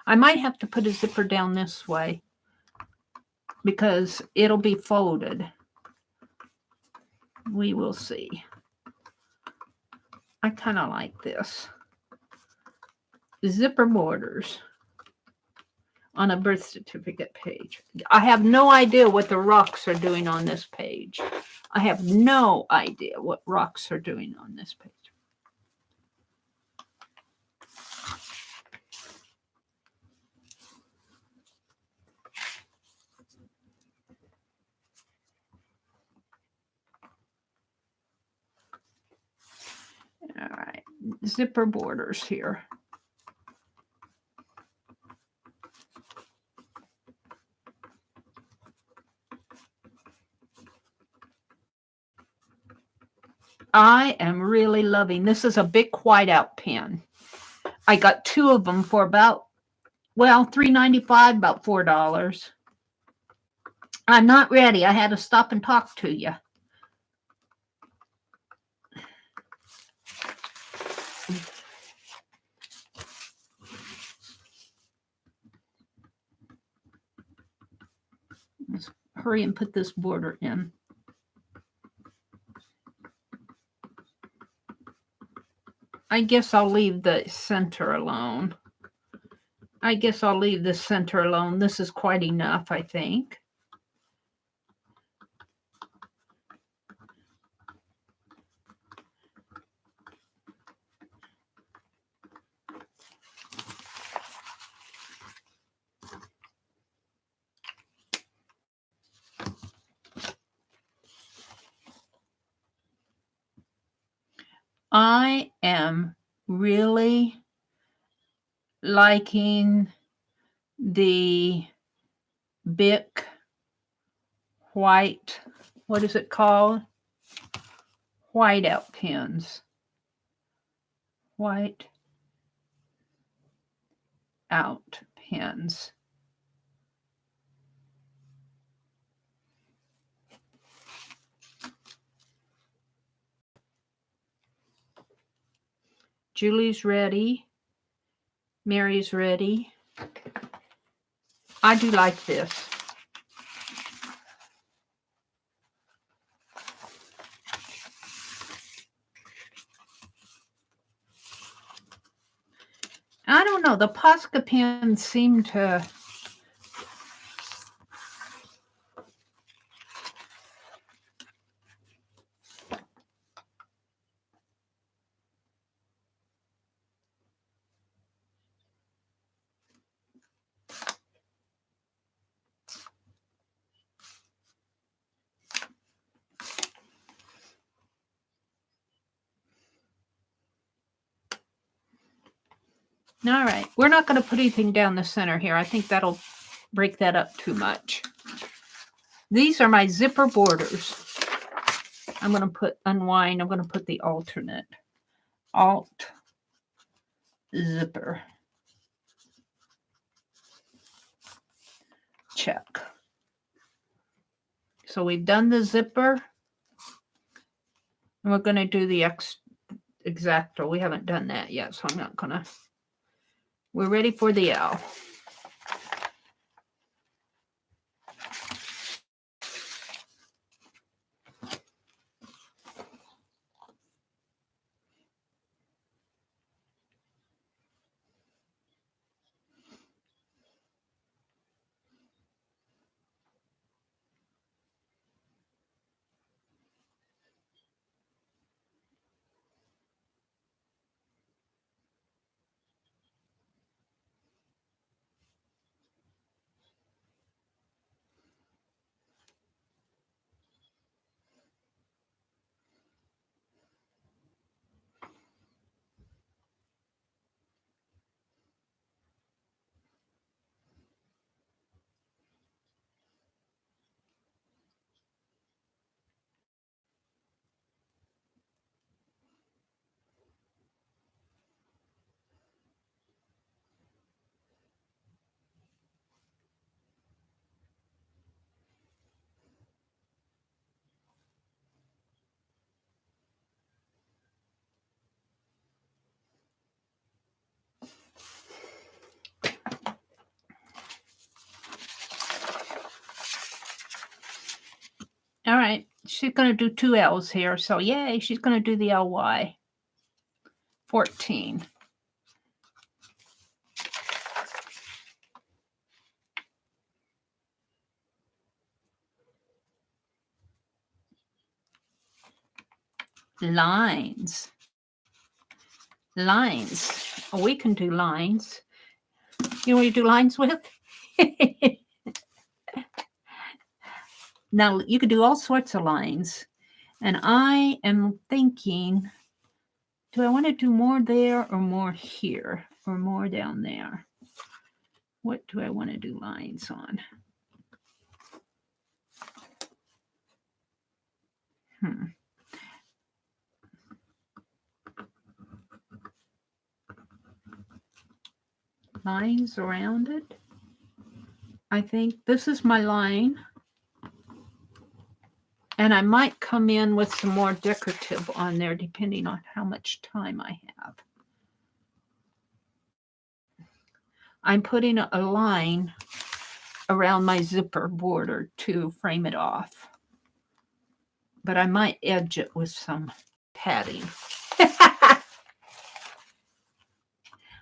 I might have to put a zipper down this way because it'll be folded. We will see. I kind of like this. Zipper borders on a birth certificate page. I have no idea what the rocks are doing on this page. I have no idea what rocks are doing on this page. All right, zipper borders here. I am really loving, this is a big whiteout pen. I got 2 of them for about, well, $3.95, about $4. I'm not ready. I had to stop and talk to you. hurry and put this border in. I guess I'll leave the center alone. This is quite enough, I think. I am really liking the Bic white, what is it called? Whiteout pens. White out pens. Julie's ready. Mary's ready. I do like this. I don't know. The Posca pens seem to... All right. We're not going to put anything down the center here. I think that'll break that up too much. These are my zipper borders. I'm going to put unwind. I'm going to put the alternate. Alt zipper. Check. So we've done the zipper. And we're going to do the exacto. We haven't done that yet, so I'm not going to. We're ready for the L. All right. She's going to do 2 L's here. So yay, she's going to do the LY. 14. Lines. Lines. Oh, we can do lines. You know what you do lines with? Now, you could do all sorts of lines. And I am thinking, do I want to do more there or more here or more down there? What do I want to do lines on? Lines around it. I think this is my line. And I might come in with some more decorative on there depending on how much time I have. I'm putting a line around my zipper border to frame it off. But I might edge it with some padding.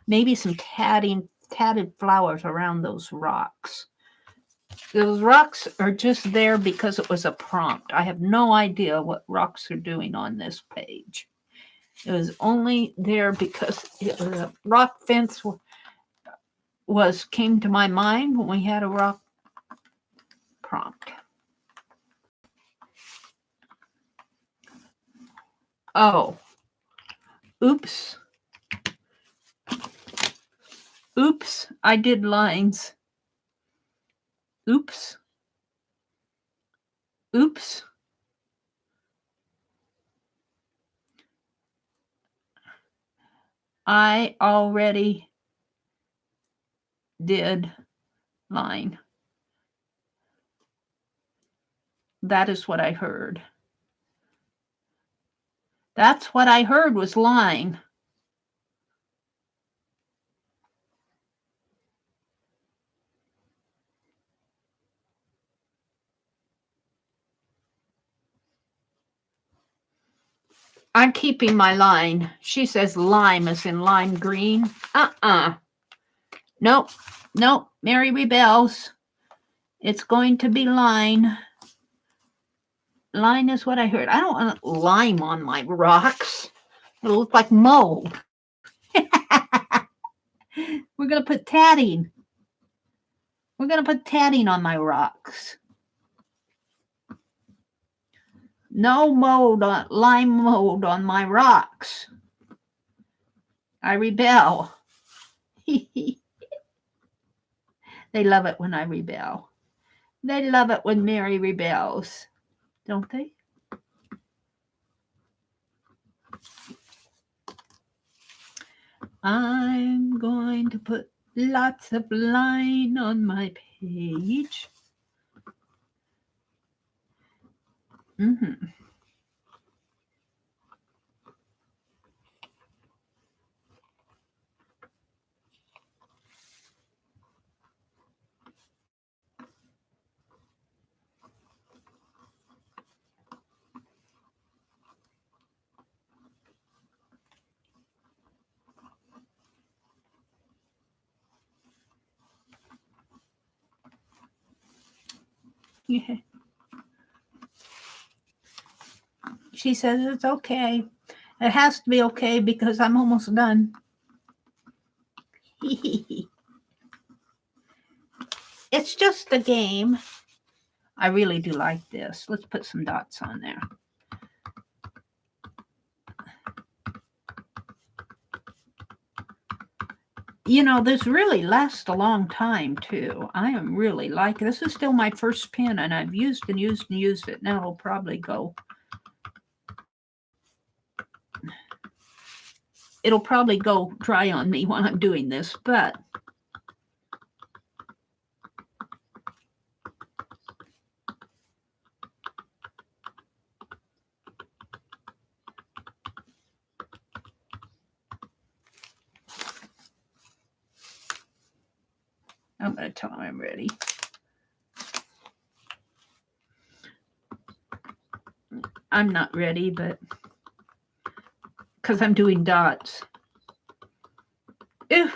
Maybe some tatted flowers around those rocks. Those rocks are just there because it was a prompt. I have no idea what rocks are doing on this page. It was only there because it was a rock fence came to my mind when we had a rock prompt. Oh, oops. Oops, I did lines. Oops. Oops. I already did line. That is what I heard. That's what I heard was line. I'm keeping my line. She says lime as in lime green. Nope. Nope. Mary rebels. It's going to be line. Line is what I heard. I don't want lime on my rocks. It'll look like mold. We're going to put tatting. We're going to put tatting on my rocks. No mold on lime mold on my rocks. I rebel. They love it when I rebel. They love it when Mary rebels, don't they? I'm going to put lots of line on my page. Mm-hmm. Yeah. She says it's okay. It has to be okay because I'm almost done. It's just a game. I really do like this. Let's put some dots on there. You know, this really lasts a long time too. I am really like this is still my first pen and I've used and used and used it. Now it'll probably go. It'll probably go dry on me when I'm doing this, but I'm going to tell them I'm ready. I'm not ready, but because I'm doing dots. Ew.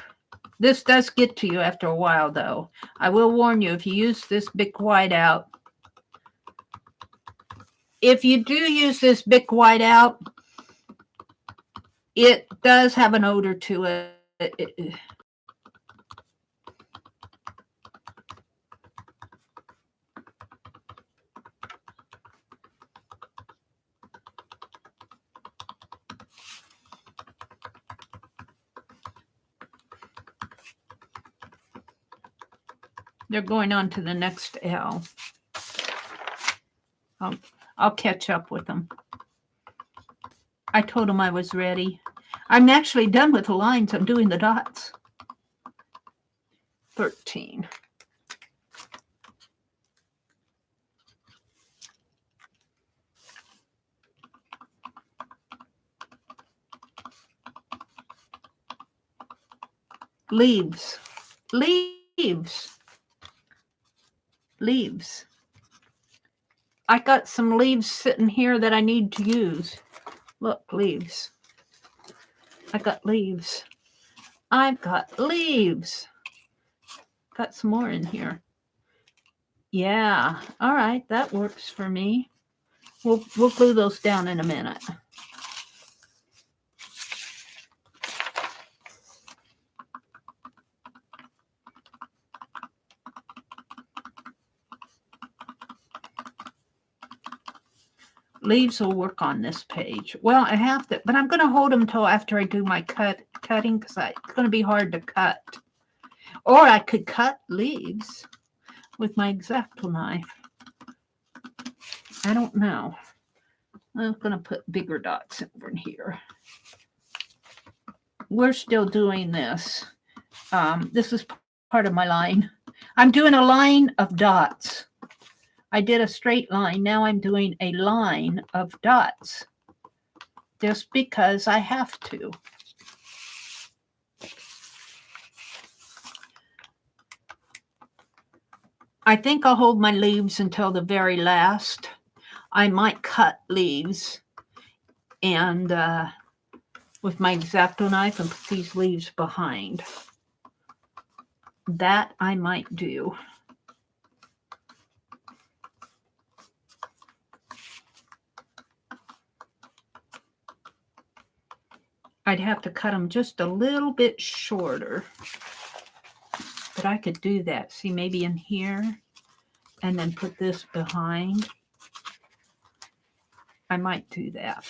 This does get to you after a while, though. I will warn you, if you use this Bic whiteout, if you do use this Bic whiteout, it does have an odor to it. They're going on to the next L. I'll catch up with them. I told them I was ready. I'm actually done with the lines. I'm doing the dots. 13. Leaves. Leaves. leaves. I got some leaves sitting here that I need to use. Look, leaves. I got leaves. I've got leaves. Got some more in here. Yeah. All right. That works for me. We'll glue those down in a minute. Leaves will work on this page. Well, I have to, but I'm going to hold them till after I do my cutting because it's going to be hard to cut. Or I could cut leaves with my X-Acto knife. I don't know. I'm going to put bigger dots over in here. We're still doing this. This is part of my line. I'm doing a line of dots. I did a straight line. Now I'm doing a line of dots just because I have to. I think I'll hold my leaves until the very last. I might cut leaves and with my X-Acto knife and put these leaves behind. That I might do. I'd have to cut them just a little bit shorter. But I could do that. See, maybe in here and then put this behind. I might do that.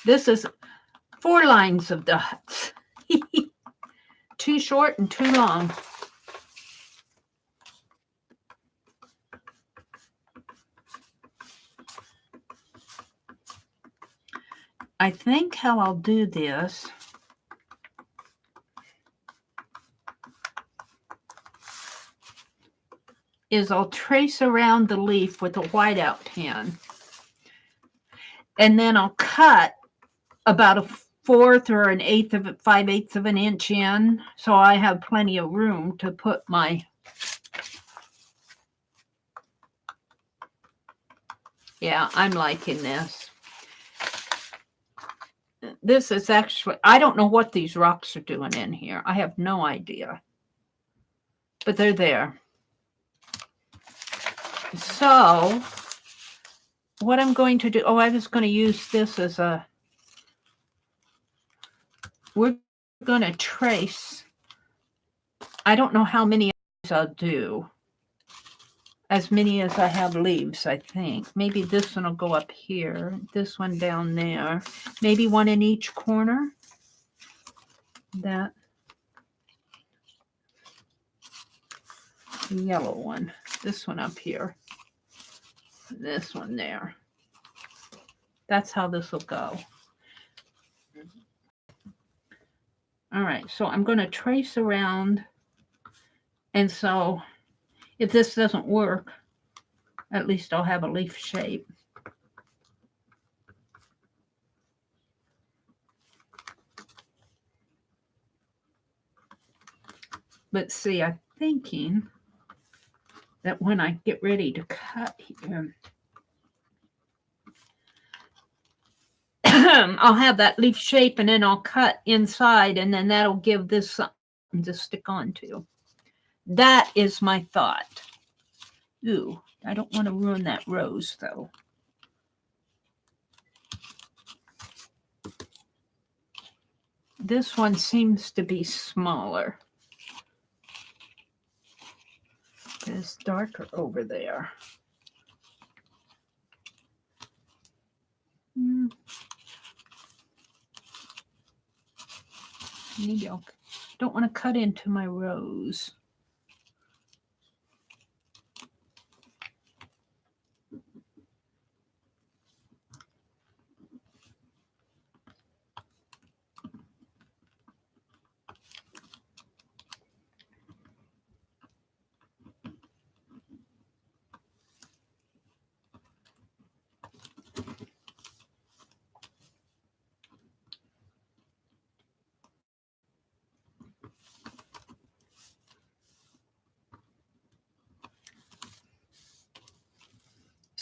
This is 4 lines of dots. Too short and too long. I think how I'll do this is I'll trace around the leaf with a whiteout pen. And then I'll cut about a 1/4 or an 1/8 of it, 5/8 of an inch in. So I have plenty of room to put my, yeah, I'm liking this. This is actually, I don't know what these rocks are doing in here. I have no idea. But they're there. So what I'm going to do, I was going to use this as a, we're going to trace. I don't know how many I'll do. As many as I have leaves, I think. Maybe this one will go up here, this one down there. Maybe one in each corner. That yellow one. This one up here. This one there. That's how this will go. All right, so I'm going to trace around. And so if this doesn't work, at least I'll have a leaf shape. But see, I'm thinking that when I get ready to cut here, I'll have that leaf shape and then I'll cut inside and then that'll give this something to stick onto. That is my thought. Ooh, I don't want to ruin that rose though. This one seems to be smaller. It's darker over there. Maybe I don't want to cut into my rose.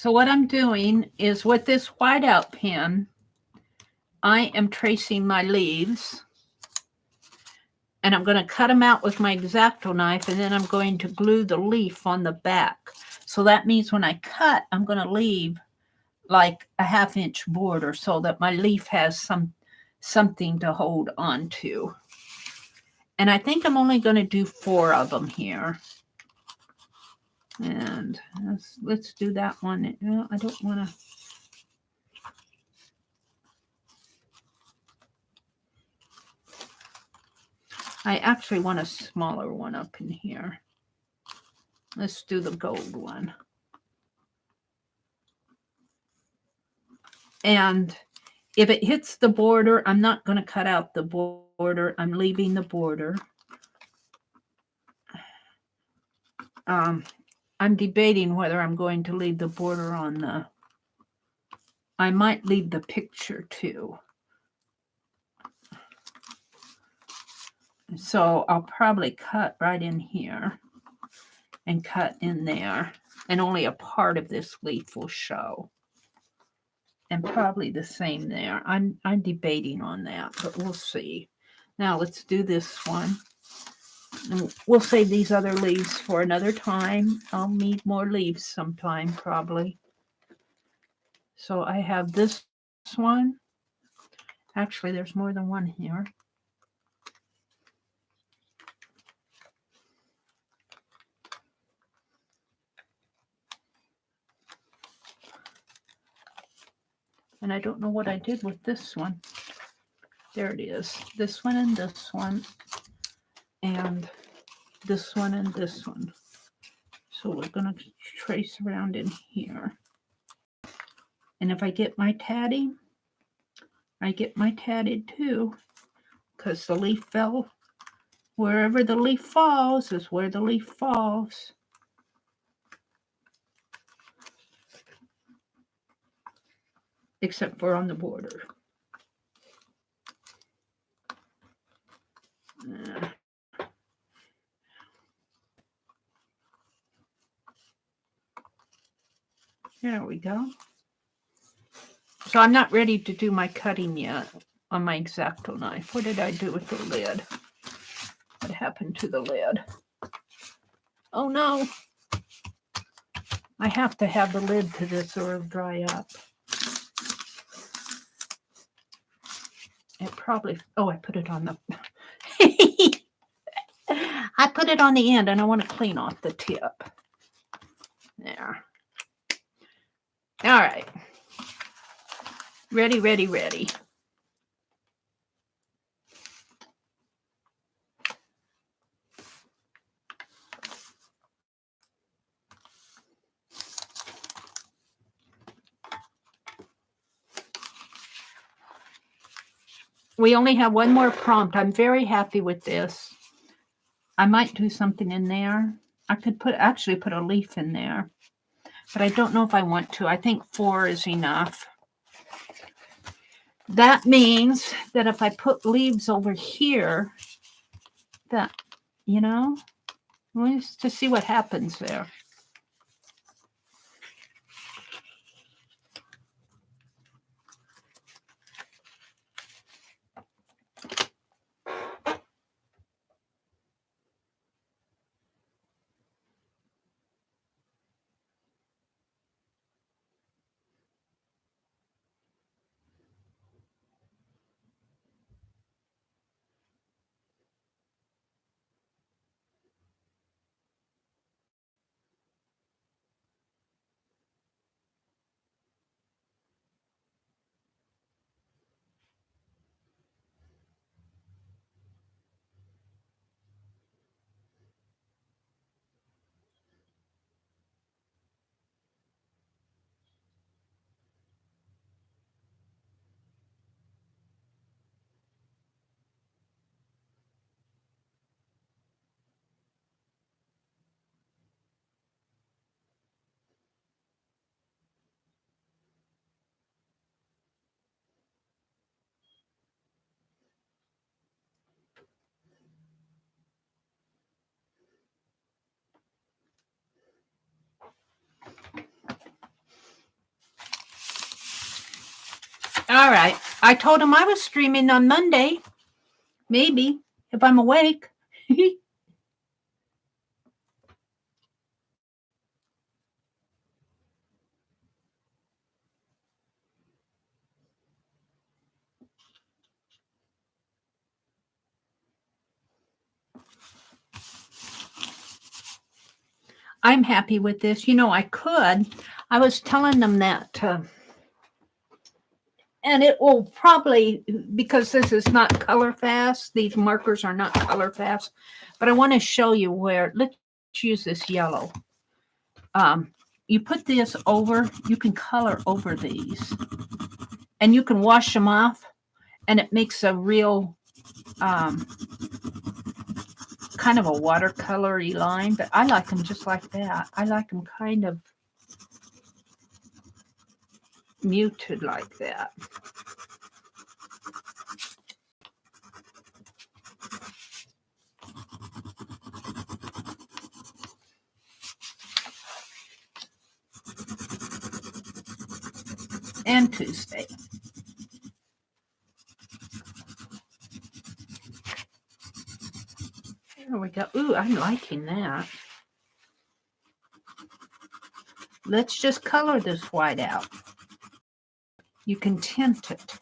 So what I'm doing is with this whiteout pen, I am tracing my leaves, and I'm going to cut them out with my X-Acto knife, and then I'm going to glue the leaf on the back. So that means when I cut, I'm going to leave like a 1/2 inch border so that my leaf has something to hold on to. And I think I'm only going to do 4 of them here. And let's do that one. I don't want to. I actually want a smaller one up in here. Let's do the gold one. And if it hits the border, I'm not going to cut out the border. I'm leaving the border. I'm debating whether I'm going to leave the border on the... I might leave the picture too. So I'll probably cut right in here and cut in there, and only a part of this leaf will show. And probably the same there. I'm debating on that, but we'll see. Now let's do this one. And we'll save these other leaves for another time. I'll need more leaves sometime, probably. So I have this one. Actually, there's more than one here. And I don't know what I did with this one. There it is. This one and this one. And this one and this one. So we're going to trace around in here. And if I get my tatty, I get my tatted too, because the leaf fell. Wherever the leaf falls is where the leaf falls. Except for on the border. There we go. So I'm not ready to do my cutting yet on my X-Acto knife. What did I do with the lid? What happened to the lid? Oh no. I have to have the lid to this or it'll dry up. It probably, oh, I put it on the, I put it on the end and I want to clean off the tip. There. All right. Ready, ready, ready. We only have one more prompt. I'm very happy with this. I might do something in there. I could actually put a leaf in there, but I don't know if I want to. I think 4 is enough. That means that if I put leaves over here, that, you know, just to see what happens there. All right. I told him I was streaming on Monday. Maybe, if I'm awake. I'm happy with this. You know, I was telling them that, and it will probably, because this is not color fast, these markers are not color fast, but I want to show you where, let's use this yellow. You put this over, you can color over these, and you can wash them off, and it makes a real kind of a watercolory line, but I like them just like that. I like them kind of muted like that. And Tuesday. There we go. Ooh, I'm liking that. Let's just color this white out. You can tint it.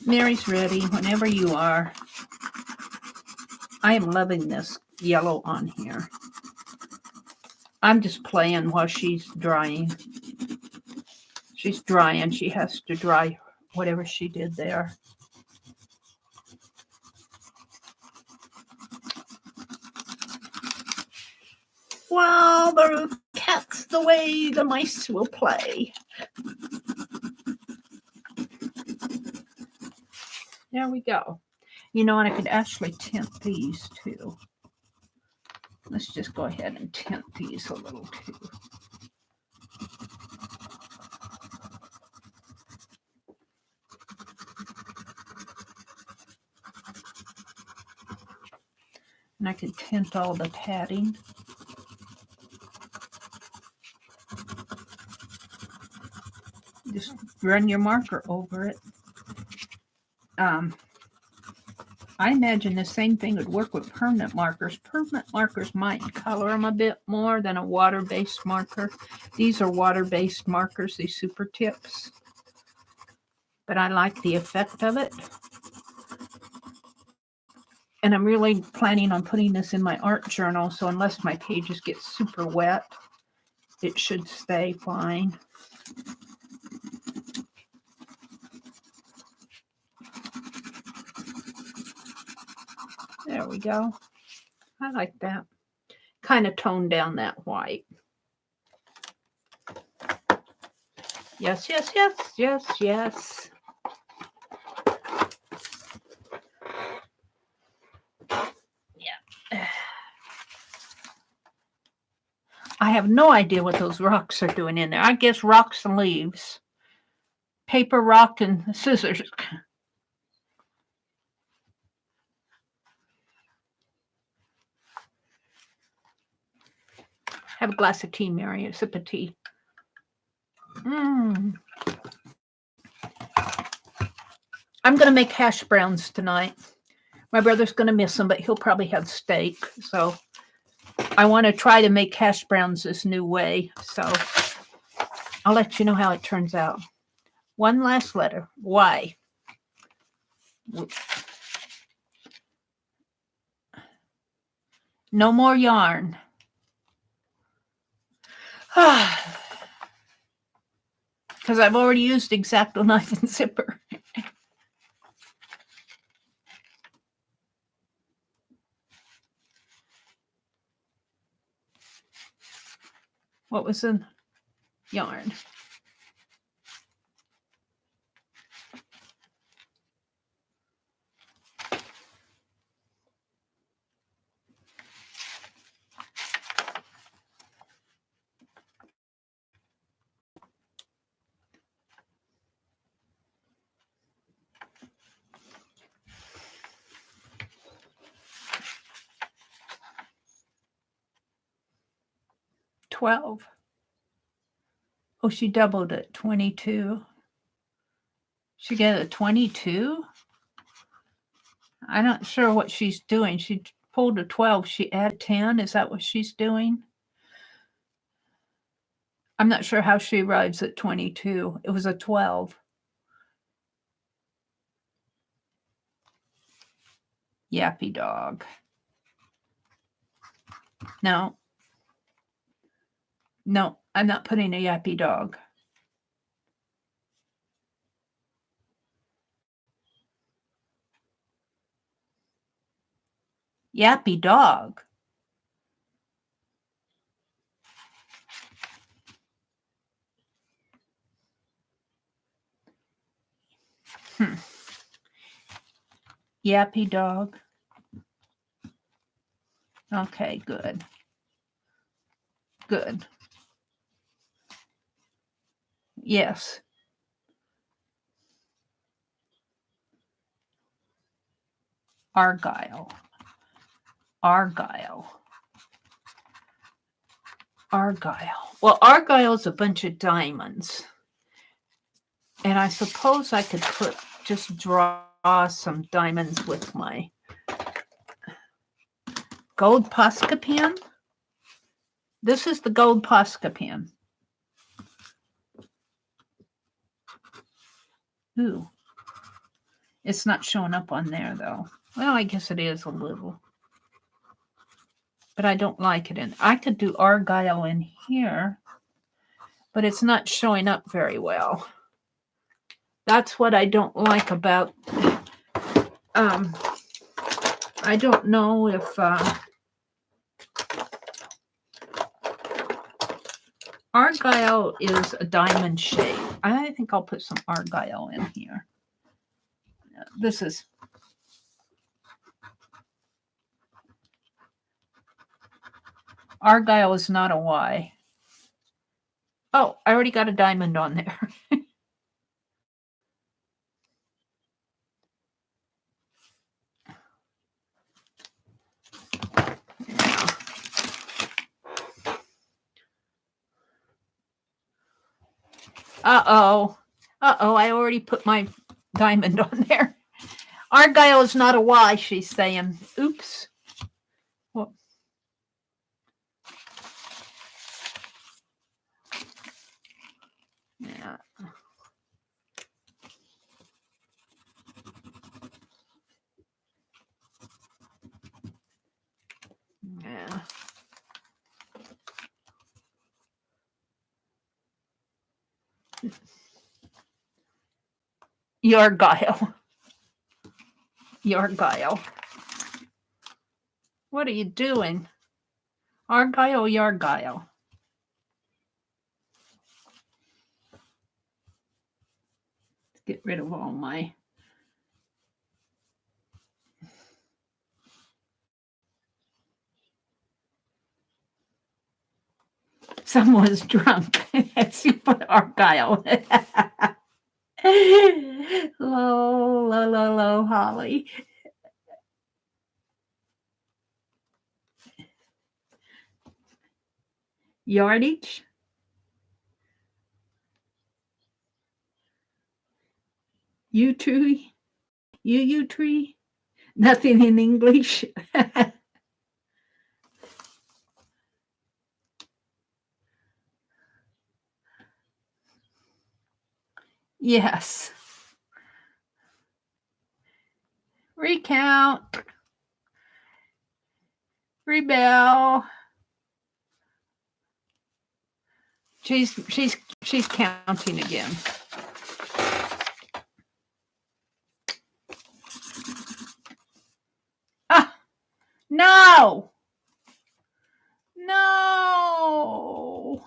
Mary's ready whenever you are. I am loving this yellow on here. I'm just playing while she's drying. She's drying. She has to dry whatever she did there. Well, the cat's the way the mice will play. There we go. You know, and I could actually tint these too. Let's just go ahead and tint these a little too. And I can tint all the padding. Just run your marker over it. I imagine the same thing would work with permanent markers. Permanent markers might color them a bit more than a water-based marker. These are water-based markers, these super tips. But I like the effect of it. And I'm really planning on putting this in my art journal, so unless my pages get super wet, it should stay fine. There we go. I like that. Kind of tone down that white. Yes, yes, yes, yes, yes. Yeah. I have no idea what those rocks are doing in there. I guess rocks and leaves. Paper, rock, and scissors. Have a glass of tea, Mary. A sip of tea. I'm going to make hash browns tonight. My brother's going to miss them, but he'll probably have steak. So I want to try to make hash browns this new way. So I'll let you know how it turns out. One last letter. Y. No more yarn. Because I've already used X-Acto knife and zipper. What was in yarn? 12. Oh, she doubled it, 22. She got a 22? I'm not sure what she's doing. She pulled a 12. She added 10. Is that what she's doing? I'm not sure how she arrives at 22. It was a 12. Yappy dog. No. No, I'm not putting a yappy dog. Yappy dog. Yappy dog. Okay, good. Good. Yes. Argyle. Argyle. Argyle. Well, Argyle is a bunch of diamonds. And I suppose I could just draw some diamonds with my gold Posca pen. This is the gold Posca pen. Ooh. It's not showing up on there, though. Well, I guess it is a little. But I don't like it in. I could do Argyle in here, but it's not showing up very well. That's what I don't like about. I don't know if Argyle is a diamond shape. I think I'll put some Argyle in here. This is Argyle is not a Y. Oh, I already got a diamond on there. Uh-oh. Uh-oh, I already put my diamond on there. Argyle is not a Y, she's saying. Oops. Well, yeah. Yeah. Argyle. Argyle. What are you doing? Argyle, Argyle. Let's get rid of all my. Someone's drunk. As you put Argyle. Low, Holly. Yardage. You tree. You tree. Nothing in English. Yes. Recount. Rebel. She's counting again. Ah, no. No.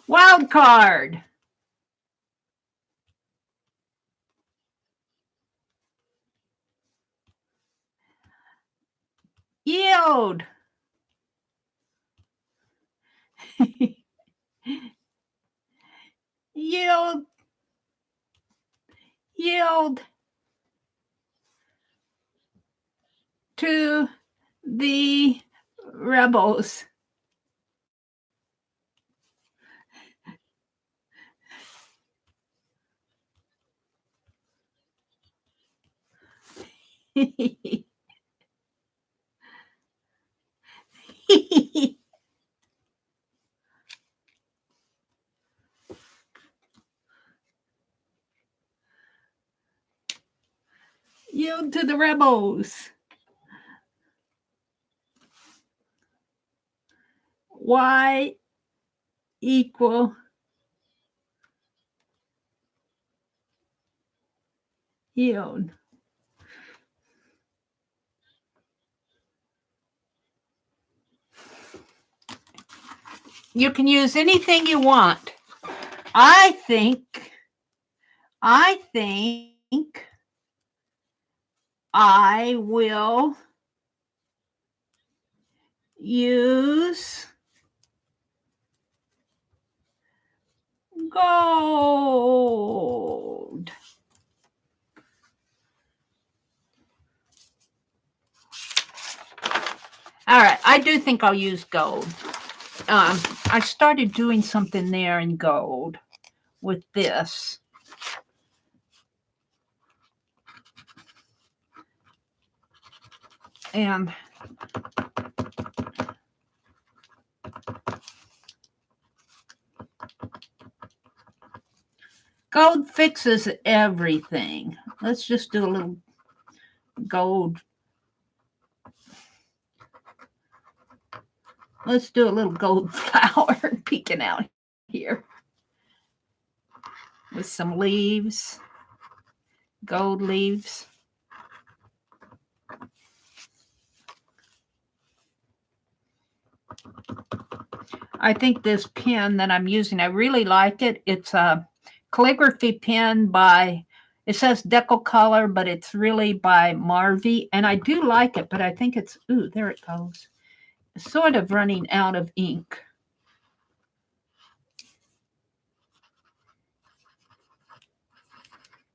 Wild card. Yield. Yield. Yield to the rebels. Yield to the rebels. Y equal yield. You can use anything you want. I think I will use gold. All right, I do think I'll use gold. I started doing something there in gold with this. And gold fixes everything. Let's just do a little gold. Let's do a little gold flower peeking out here with some leaves, gold leaves. I think this pen that I'm using, I really like it. It's a calligraphy pen by, it says Decocolor, but it's really by Marvy. And I do like it, but I think it's, ooh, there it goes. It's sort of running out of ink.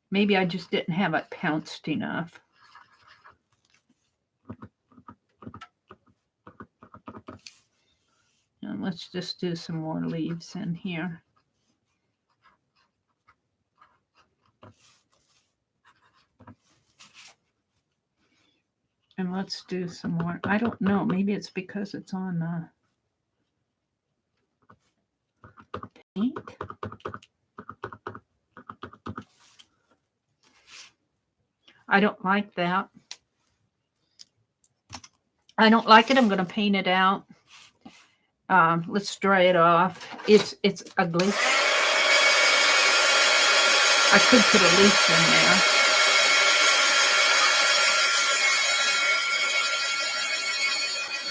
Maybe I just didn't have it pounced enough. And let's just do some more leaves in here. And let's do some more. I don't know. Maybe it's because it's on paint. I don't like that. I don't like it. I'm going to paint it out. Let's dry it off. It's ugly. I could put a leaf in there.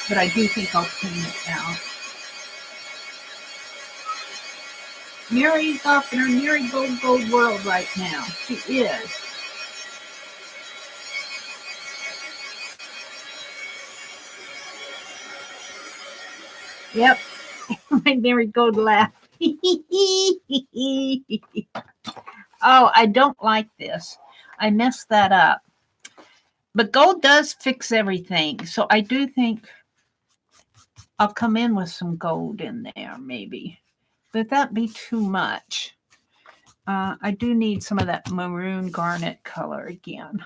But I do think I'll paint it out. Mary's off in her Mary Gold world right now. She is. Yep. My marigold laugh. Oh, I don't like this. I messed that up. But gold does fix everything. So I do think I'll come in with some gold in there, maybe. But that'd be too much. I do need some of that maroon garnet color again.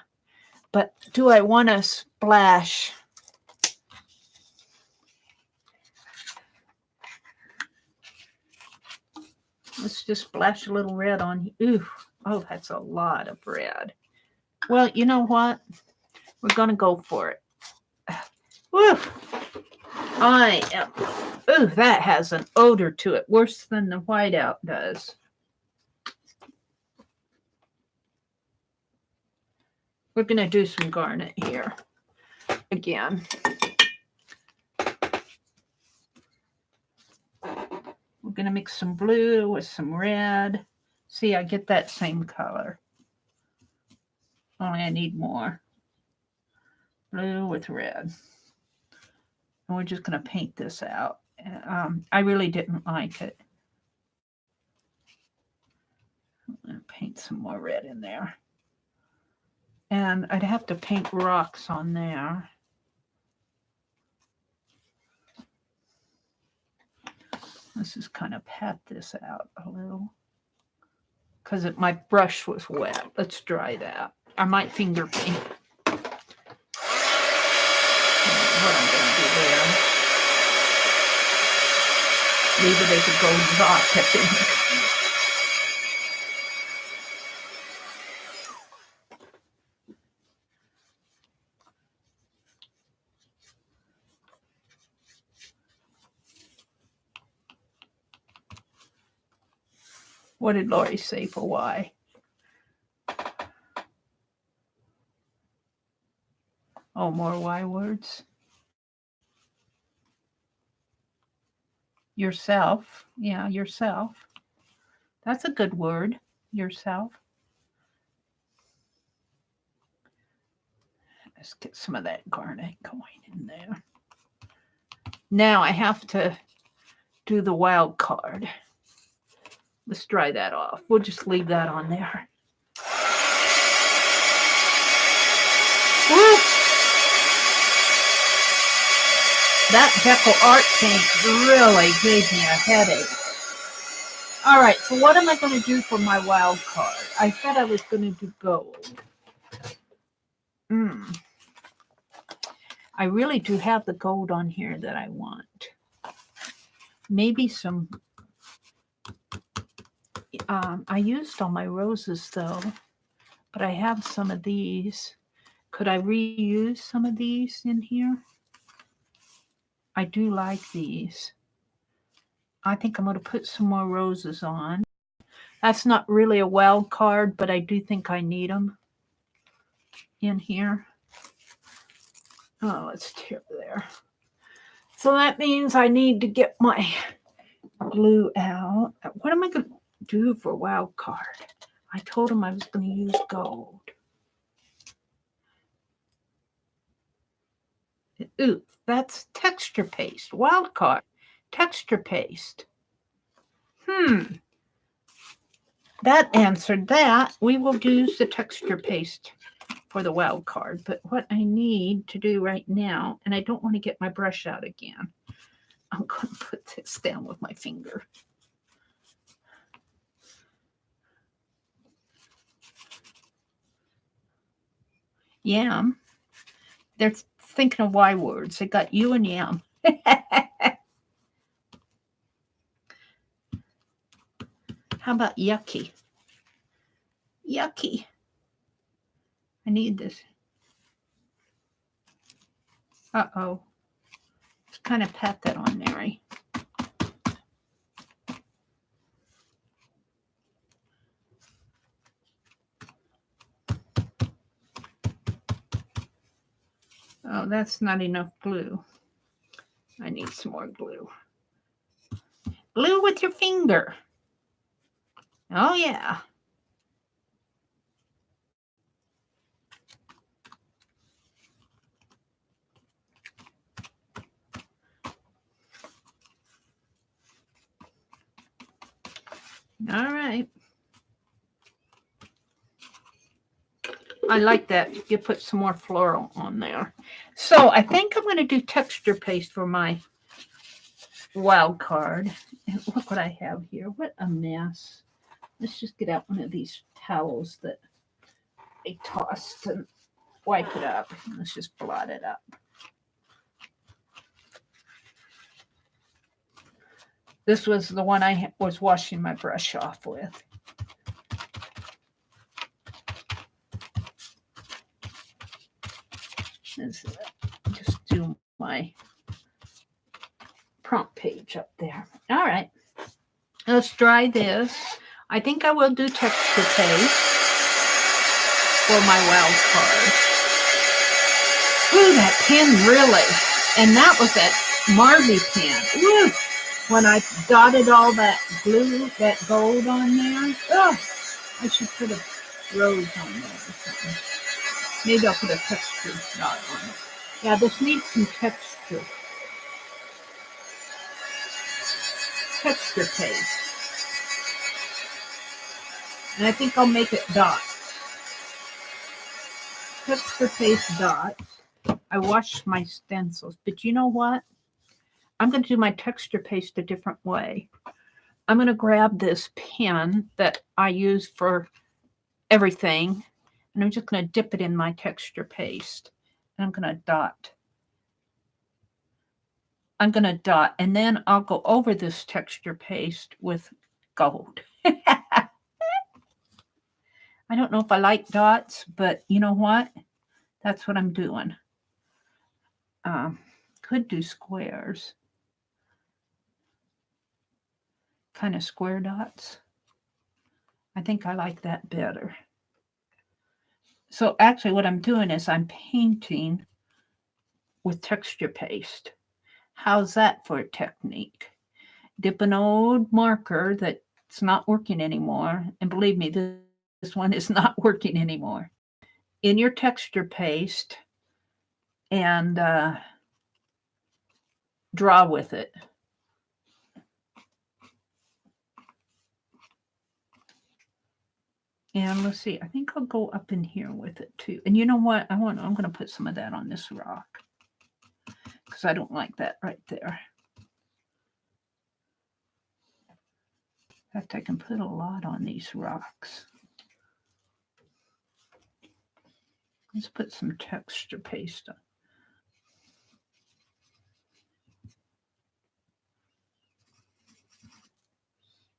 But do I want to splash? Let's just splash a little red on. Ooh, oh, that's a lot of red. Well, you know what? We're going to go for it. Woo! I am. Ooh, that has an odor to it, worse than the whiteout does. We're going to do some garnet here again. We're going to mix some blue with some red. See, I get that same color. Only I need more. Blue with red. And we're just going to paint this out. I really didn't like it. I'm going to paint some more red in there. And I'd have to paint rocks on there. Let's just kind of pat this out a little. Because my brush was wet. Let's dry that. I might finger paint. What I'm going to do there. Leave it as a gold dot, I think. What did Lori say for why? Oh, more why words? Yourself. Yeah, yourself. That's a good word. Yourself. Let's get some of that garnet going in there. Now I have to do the wild card. Let's dry that off. We'll just leave that on there. Woo! That Deco Art paint really gave me a headache. All right, so what am I going to do for my wild card? I said I was going to do gold. I really do have the gold on here that I want. Maybe some... I used all my roses, though, but I have some of these. Could I reuse some of these in here? I do like these. I think I'm going to put some more roses on. That's not really a wild card, but I do think I need them in here. Oh, let's tear there. So that means I need to get my glue out. What am I going to do for wild card? I told him I was going to use gold. Ooh, that's texture paste. Wild card. Texture paste. That answered that. We will use the texture paste for the wild card. But what I need to do right now, and I don't want to get my brush out again, I'm going to put this down with my finger. Yam. They're thinking of Y words. They got you and yam. How about yucky? Yucky. I need this. Uh-oh. Let's kind of pat that on, Mary. Oh, that's not enough glue. I need some more glue. Glue with your finger. Oh, yeah. All right. I like that. You put some more floral on there. So I think I'm going to do texture paste for my wild card. And look what I have here. What a mess. Let's just get out one of these towels that I tossed and wipe it up. Let's just blot it up. This was the one I was washing my brush off with. Just do my prompt page up there. All right. Let's dry this. I think I will do texture paste for my wild card. Ooh, that pen really. And that was that Marley pen. Woo! When I dotted all that glue, that gold on there. Oh, I should put a rose on there or something. Maybe I'll put a texture dot on it. Yeah, this needs some texture. Texture paste. And I think I'll make it dots. texture paste dots. I washed my stencils, but you know what? I'm going to do my texture paste a different way. I'm going to grab this pen that I use for everything, and I'm just going to dip it in my texture paste. And I'm going to dot. And then I'll go over this texture paste with gold. I don't know if I like dots, but you know what? That's what I'm doing. Could do squares. Kind of square dots. I think I like that better. So actually what I'm doing is I'm painting with texture paste. How's that for a technique? Dip an old marker that's not working anymore, and believe me, this one is not working anymore, in your texture paste and draw with it. And let's see, I think I'll go up in here with it too. And you know what? I'm going to put some of that on this rock because I don't like that right there. In fact, I can put a lot on these rocks. Let's put some texture paste on.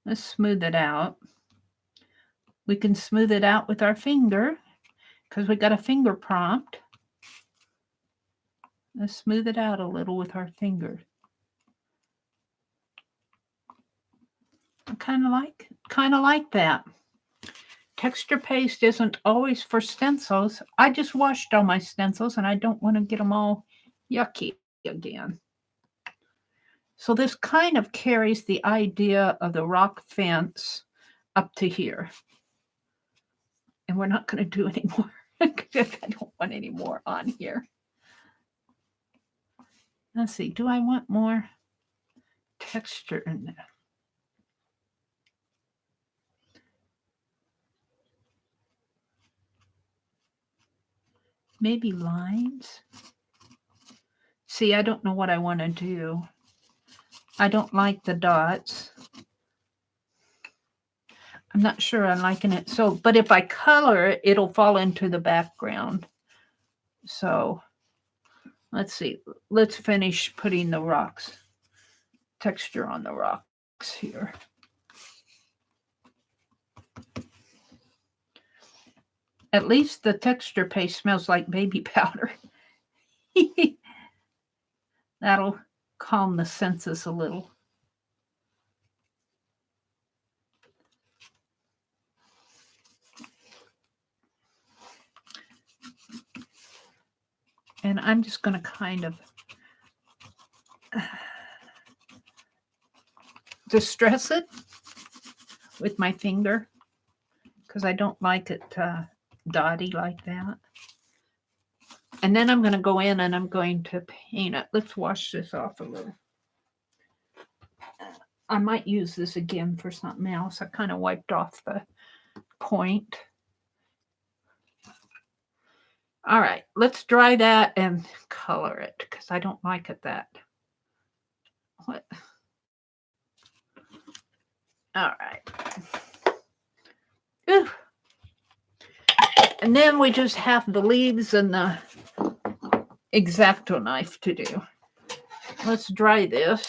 Let's smooth it out. We can smooth it out with our finger because we got a finger prompt. Let's smooth it out a little with our finger. I kind of like that. Texture paste isn't always for stencils. I just washed all my stencils and I don't want to get them all yucky again. So this kind of carries the idea of the rock fence up to here. And we're not going to do any more. I don't want any more on here. Let's see, do I want more texture in there? Maybe lines? See, I don't know what I want to do. I don't like the dots. I'm not sure I'm liking it. So, but if I color it, it'll fall into the background. So let's see. Let's finish putting the rocks, texture on the rocks here. At least the texture paste smells like baby powder. That'll calm the senses a little. And I'm just going to kind of distress it with my finger because I don't like it dotty like that. And then I'm going to go in and I'm going to paint it. Let's wash this off a little. I might use this again for something else. I kind of wiped off the point. All right, let's dry that and color it because I don't like it that. What? All right. Ooh. And then we just have the leaves and the X-Acto knife to do. Let's dry this.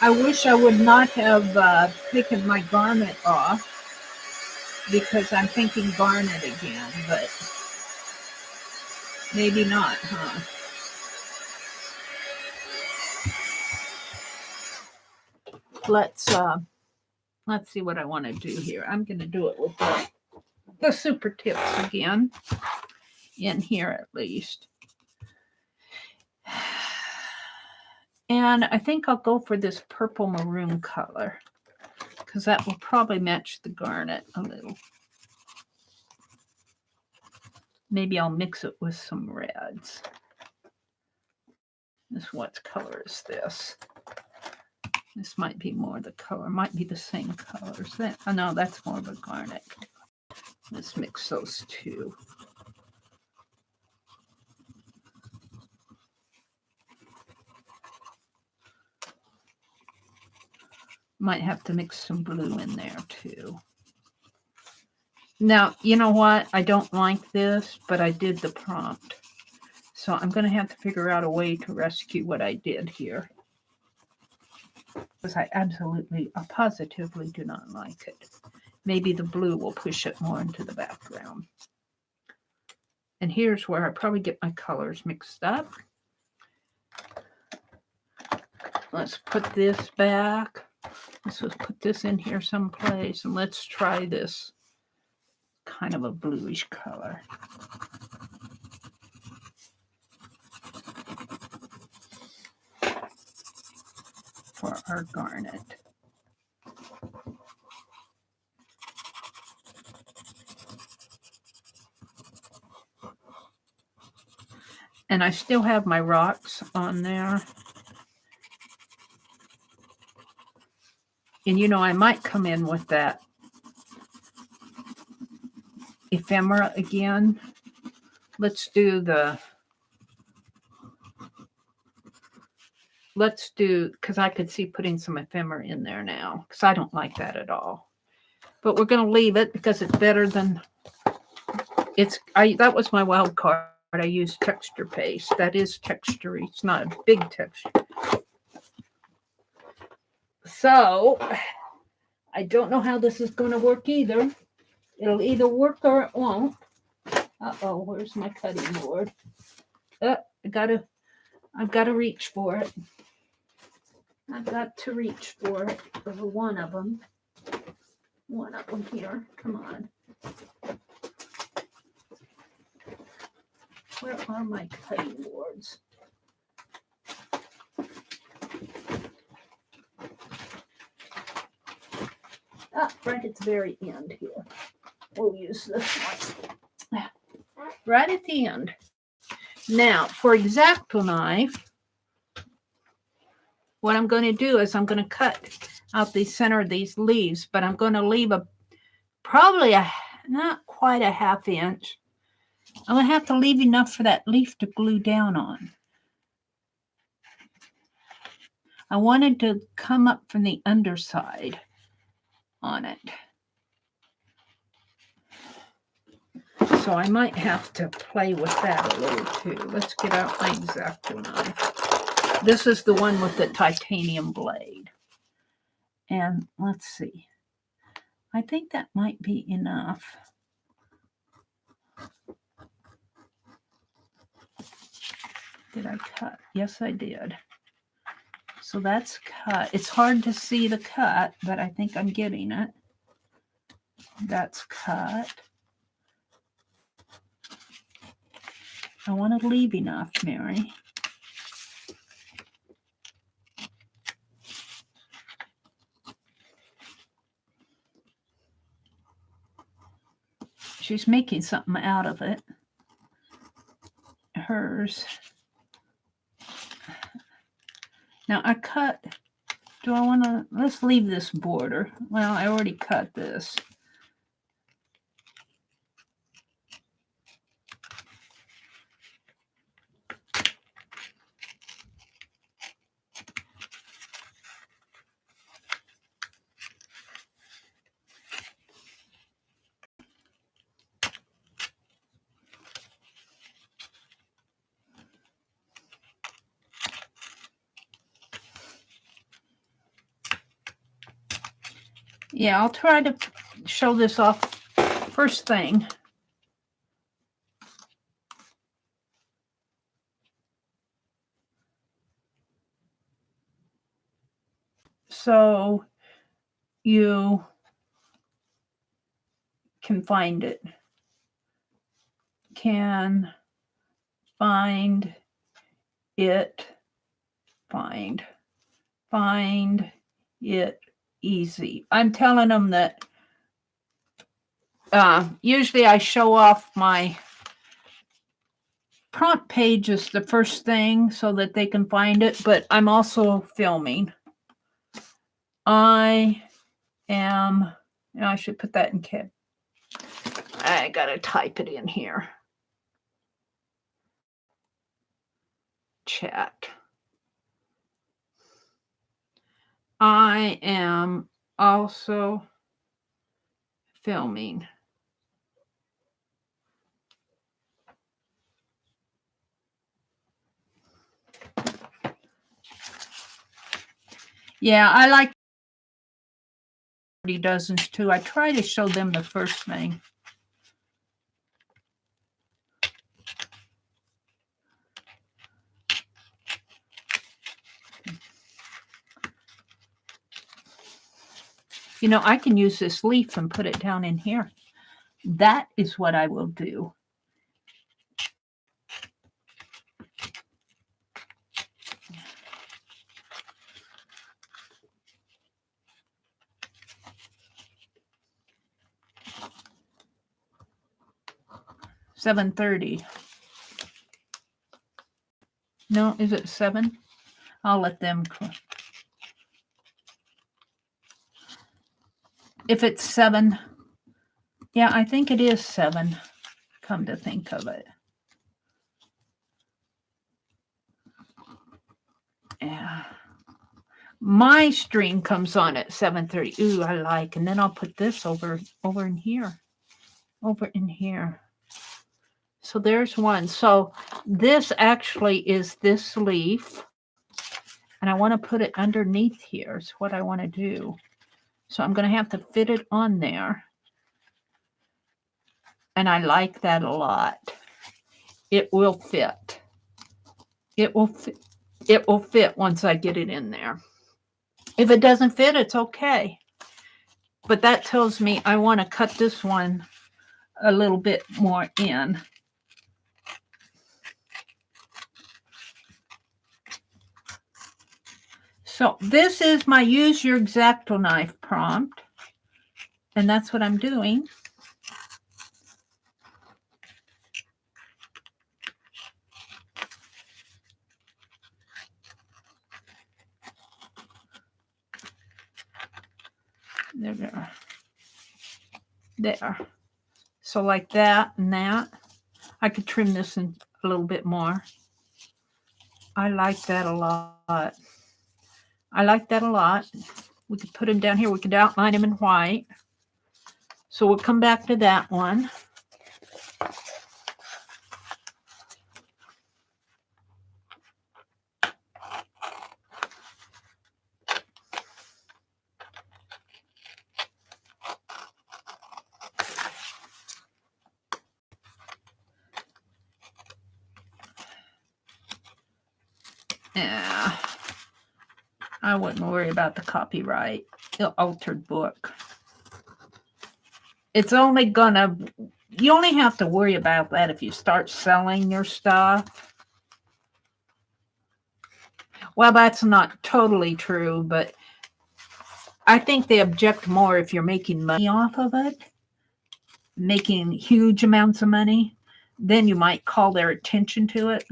I wish I would not have taken my garnet off because I'm thinking garnet again, but maybe not, huh? Let's see what I want to do here. I'm going to do it with the super tips again, in here at least. And I think I'll go for this purple maroon color because that will probably match the garnet a little. Maybe I'll mix it with some reds. What color is this? This might be more the color, might be the same colors. That, oh no, that's more of a garnet. Let's mix those two. Might have to mix some blue in there too. Now, you know what? I don't like this, but I did the prompt. So I'm going to have to figure out a way to rescue what I did here. Because I positively do not like it. Maybe the blue will push it more into the background. And here's where I probably get my colors mixed up. Let's put this back. Let's just put this in here someplace, and let's try this kind of a bluish color. For our garnet. And I still have my rocks on there. And you know, I might come in with that ephemera again. Let's do, because I could see putting some ephemera in there now, because I don't like that at all. But we're going to leave it because it's better than, that was my wild card. I used texture paste. That is texture. It's not a big texture. So, I don't know how this is going to work either. It'll either work or it won't. Uh-oh, where's my cutting board? I've got to reach for it. I've got to reach for it. For one of them. One of them here. Come on. Where are my cutting boards? Right at the very end here. We'll use this one. Right at the end. Now, for X-Acto knife, what I'm going to do is I'm going to cut out the center of these leaves, but I'm going to leave probably not quite a ½ inch. I'm going to have to leave enough for that leaf to glue down on. I wanted to come up from the underside on it. So I might have to play with that a little too. Let's get out my X-Acto knife. This is the one with the titanium blade. And let's see. I think that might be enough. Did I cut? Yes, I did. So that's cut. It's hard to see the cut, but I think I'm getting it. That's cut. I want to leave enough, Mary. She's making something out of it. Hers. Now I cut. Do I want to? Let's leave this border. Well, I already cut this. Yeah, I'll try to show this off first thing. So you can find it. Can find it. Find it easy. I'm telling them that usually I show off my prompt page is the first thing so that they can find it, but I'm also filming. I should put that in cap. I gotta type it in here. Chat. I am also filming. Yeah, I like dozens too. I try to show them the first thing. You know, I can use this leaf and put it down in here. That is what I will do. $7:30. No, is it 7? I'll let them. If it's 7, yeah, I think it is 7. Come to think of it. Yeah. My stream comes on at 7:30. Ooh, I like. And then I'll put this over in here. Over in here. So there's one. So this actually is this leaf. And I want to put it underneath here is what I want to do. So I'm going to have to fit it on there. And I like that a lot. It will fit. It will fit. It will fit once I get it in there. If it doesn't fit, it's okay. But that tells me I want to cut this one a little bit more in. So this is my use your X-Acto knife prompt. And that's what I'm doing. There. There. So like that and that. I could trim this in a little bit more. I like that a lot. I like that a lot. We could put him down here. We could outline him in white. So we'll come back to that one. Yeah, I wouldn't worry about the copyright. The altered book. It's only gonna, you only have to worry about that if you start selling your stuff. Well, that's not totally true, but I think they object more if you're making money off of it, making huge amounts of money, then you might call their attention to it.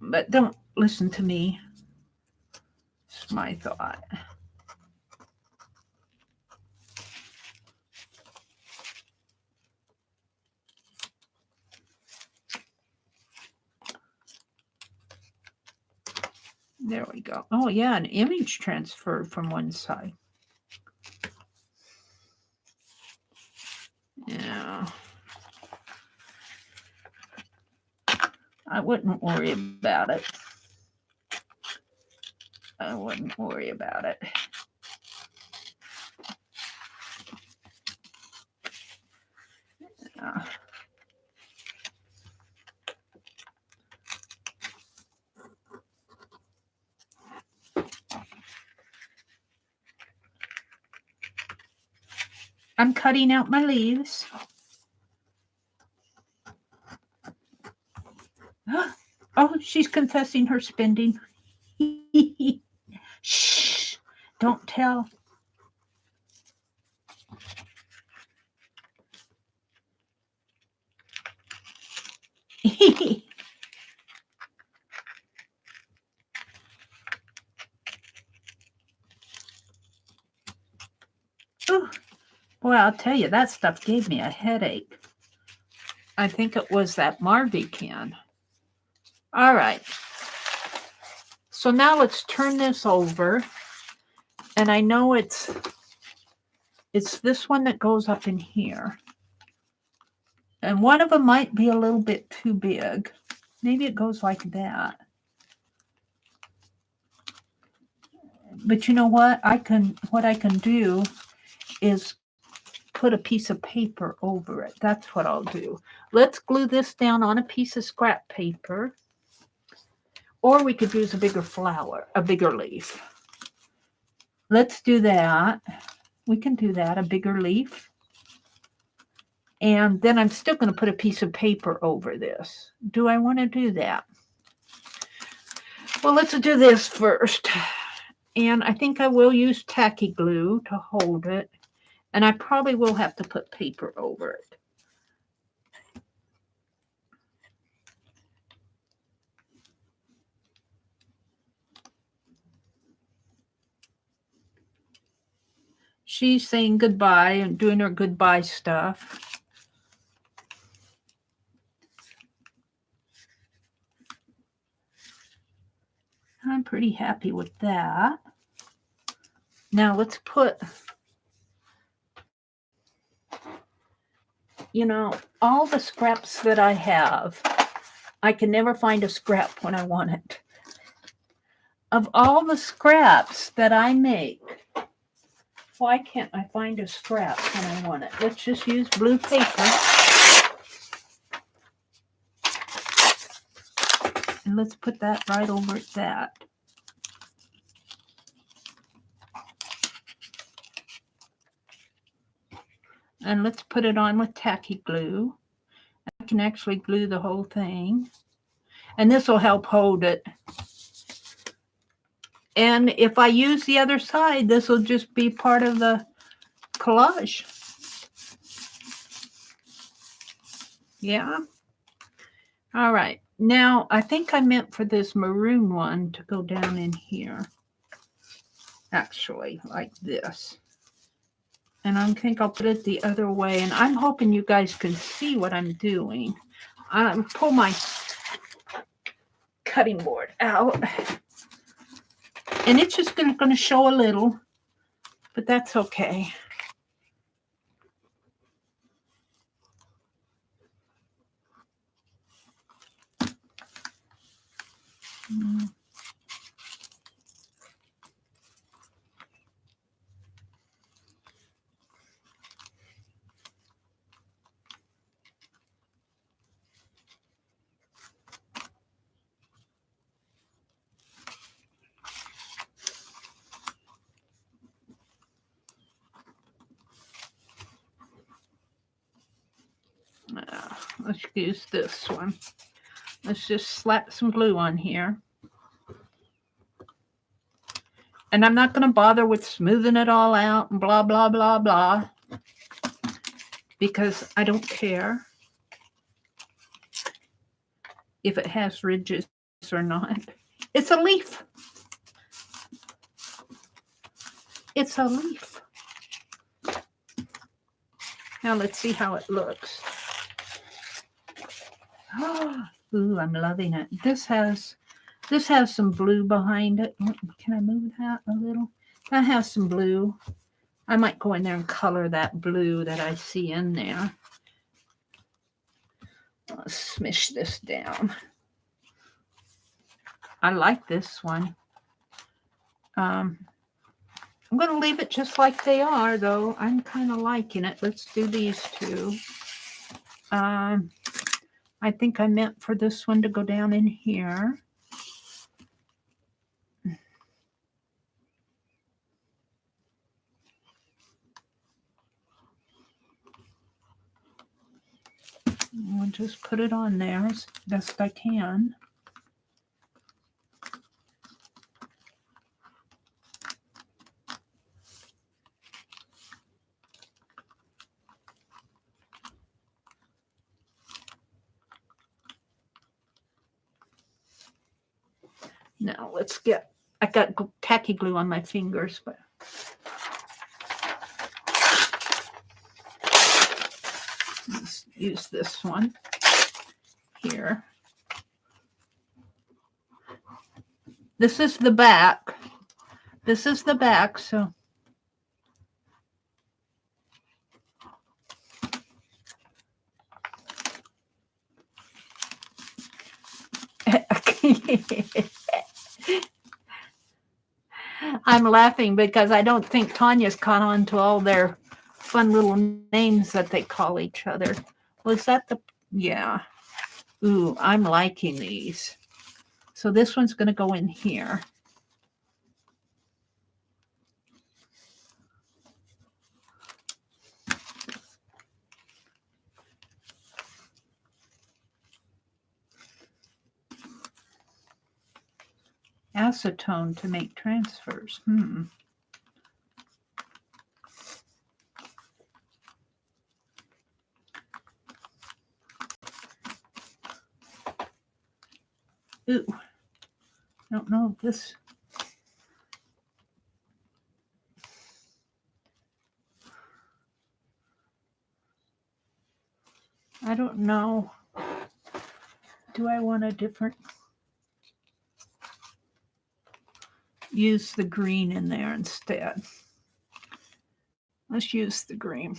But don't listen to me. It's my thought. There we go. Oh, yeah, an image transfer from one side. Yeah. I wouldn't worry about it. I wouldn't worry about it. I'm cutting out my leaves. Oh, she's confessing her spending. Shh, don't tell. Ooh, boy, I'll tell you, that stuff gave me a headache. I think it was that Marvy can. All right. So now let's turn this over. And I know it's this one that goes up in here. And one of them might be a little bit too big. Maybe it goes like that. But you know what? What I can do is put a piece of paper over it. That's what I'll do. Let's glue this down on a piece of scrap paper. Or we could use a bigger flower, a bigger leaf. Let's do that. We can do that, a bigger leaf. And then I'm still going to put a piece of paper over this. Do I want to do that? Well, let's do this first. And I think I will use tacky glue to hold it. And I probably will have to put paper over it. She's saying goodbye and doing her goodbye stuff. I'm pretty happy with that. Now let's put, you know, all the scraps that I have, I can never find a scrap when I want it. Of all the scraps that I make, why can't I find a scrap when I want it? Let's just use blue paper. And let's put that right over that. And let's put it on with tacky glue. I can actually glue the whole thing. And this will help hold it. And if I use the other side, this will just be part of the collage. Yeah. All right. Now, I think I meant for this maroon one to go down in here. Actually, like this. And I think I'll put it the other way. And I'm hoping you guys can see what I'm doing. I'll pull my cutting board out. And it's just going to show a little. But that's okay. Let's use this one. Let's just slap some glue on here. And I'm not going to bother with smoothing it all out and blah, blah, blah, blah. Because I don't care if it has ridges or not. It's a leaf. It's a leaf. Now let's see how it looks. Oh, ooh, I'm loving it. This has some blue behind it. Can I move that a little? That has some blue. I might go in there and color that blue that I see in there. Let's smish this down. I like this one. I'm going to leave it just like they are, though. I'm kind of liking it. Let's do these two. I think I meant for this one to go down in here. I'll just put it on there as best I can. Now let's get, I got tacky glue on my fingers, but let's use this one here. This is the back. This is the back, so I'm laughing because I don't think Tanya's caught on to all their fun little names that they call each other. Was that the, yeah. Ooh, I'm liking these. So this one's going to go in here. Acetone to make transfers. Ooh, I don't know if this. I don't know. Do I want a different? Use the green in there instead. Let's use the green.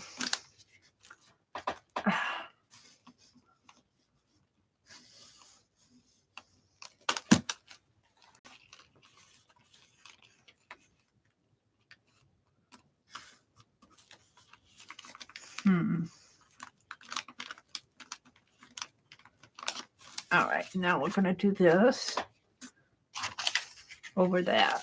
All right, now we're going to do this over that.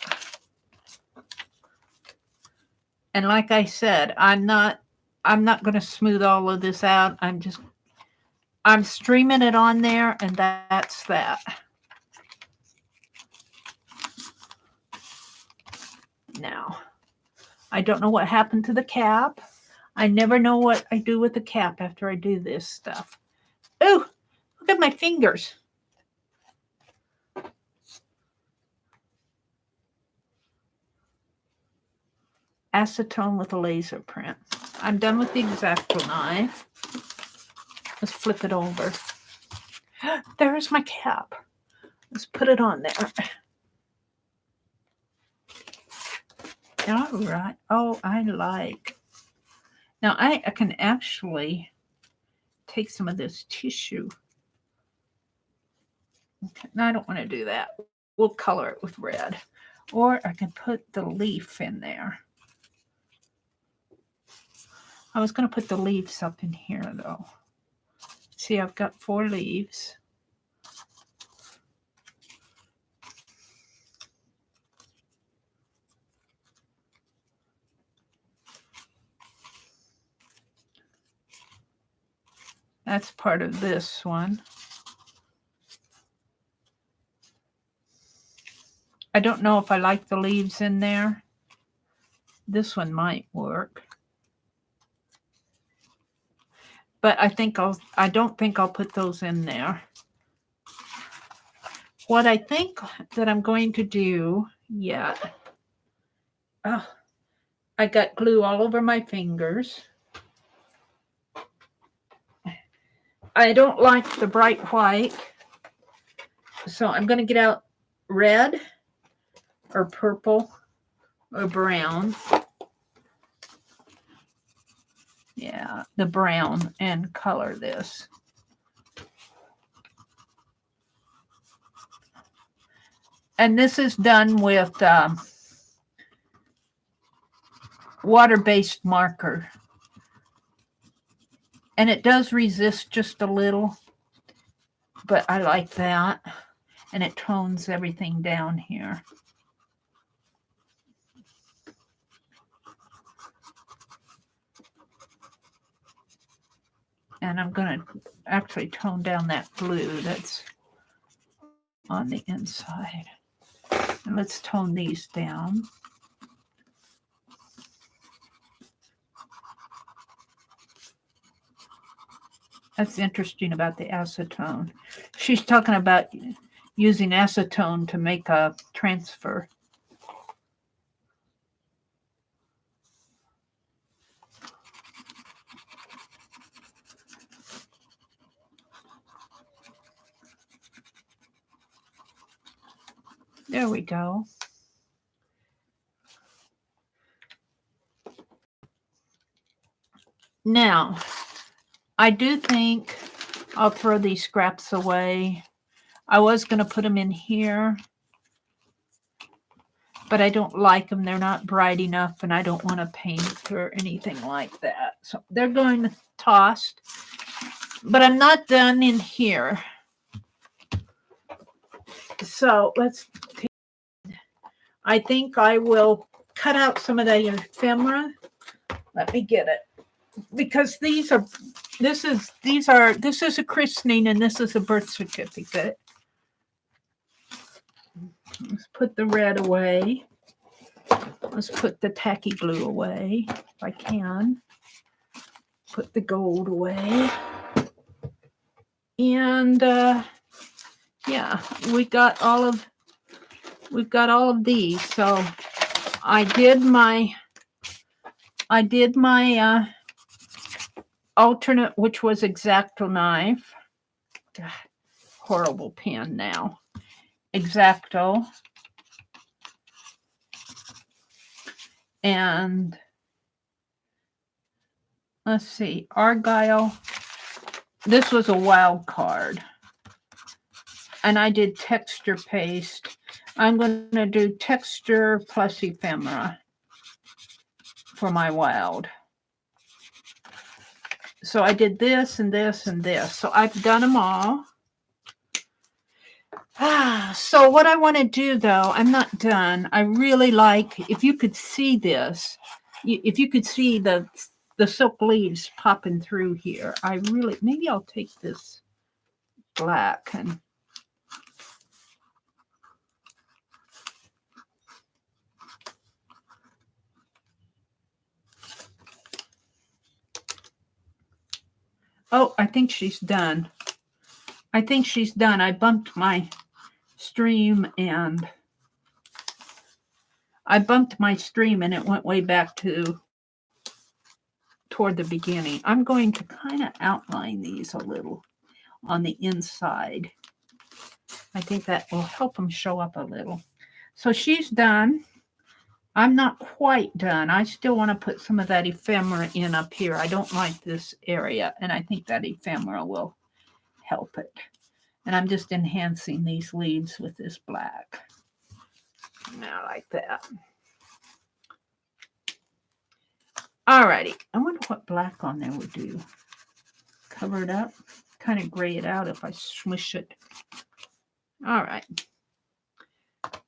And like I said, I'm not going to smooth all of this out. I'm streaming it on there, and that's that. Now, I don't know what happened to the cap. I never know what I do with the cap after I do this stuff. Ooh, look at my fingers. Acetone with a laser print. I'm done with the X-Acto knife. Let's flip it over. There's my cap. Let's put it on there. All right. Oh, I like. Now I can actually take some of this tissue. Okay, no, I don't want to do that. We'll color it with red. Or I can put the leaf in there. I was going to put the leaves up in here, though. See, I've got 4 leaves. That's part of this one. I don't know if I like the leaves in there. This one might work. But I don't think I'll put those in there. What I think that I'm going to do yet. Oh, I got glue all over my fingers. I don't like the bright white. So I'm going to get out red or purple or brown. Yeah, the brown, and color this. And this is done with water-based marker. And it does resist just a little, but I like that. And it tones everything down here. And I'm going to actually tone down that blue that's on the inside. And let's tone these down. That's interesting about the acetone. She's talking about using acetone to make a transfer. There we go. Now, I do think I'll throw these scraps away. I was going to put them in here, but I don't like them. They're not bright enough, and I don't want to paint or anything like that. So they're going tossed, but I'm not done in here. So let's take, I think I will cut out some of the ephemera. Let me get it. Because this is a christening and this is a birth certificate. Let's put the red away. Let's put the tacky blue away if I can. Put the gold away. And yeah, we've got all of these. So I did my alternate, which was X-Acto knife. God, horrible pen now. X-Acto. And let's see, Argyle. This was a wild card. And I did texture paste. I'm going to do texture plus ephemera for my wild. So I did this and this and this. So I've done them all. So what I want to do, though, I'm not done. I really like, if you could see this, if you could see the silk leaves popping through here, I really, maybe I'll take this black and oh, I think she's done. I think she's done. I bumped my stream and it went way back toward the beginning. I'm going to kind of outline these a little on the inside. I think that will help them show up a little. So she's done. I'm not quite done. I still want to put some of that ephemera in up here. I don't like this area, and I think that ephemera will help it. And I'm just enhancing these leaves with this black. Now like that. Alrighty. I wonder what black on there would do. Cover it up. Kind of gray it out if I smush it. All right.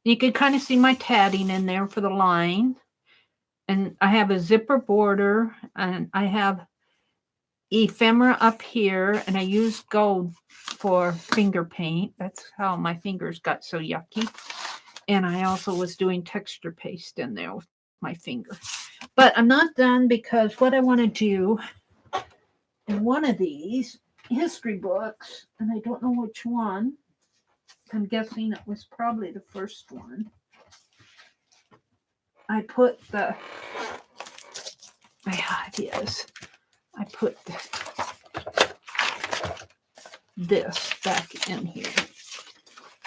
You can kind of see my tatting in there for the line. And I have a zipper border. And I have ephemera up here. And I used gold for finger paint. That's how my fingers got so yucky. And I also was doing texture paste in there with my finger. But I'm not done because what I want to do in one of these history books, and I don't know which one, I'm guessing it was probably the first one, I put the, it is, I put this back in here,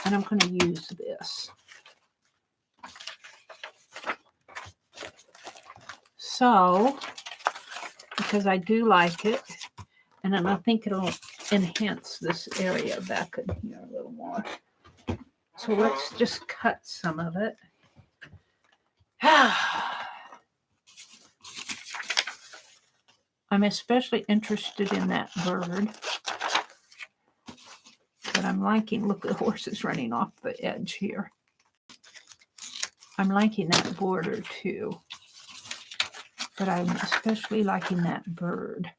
and I'm going to use this. So, because I do like it, and then I think it'll enhance this area back in here a little more. So let's just cut some of it. I'm especially interested in that bird. But I'm liking, look, the horse is running off the edge here. I'm liking that border too. But I'm especially liking that bird.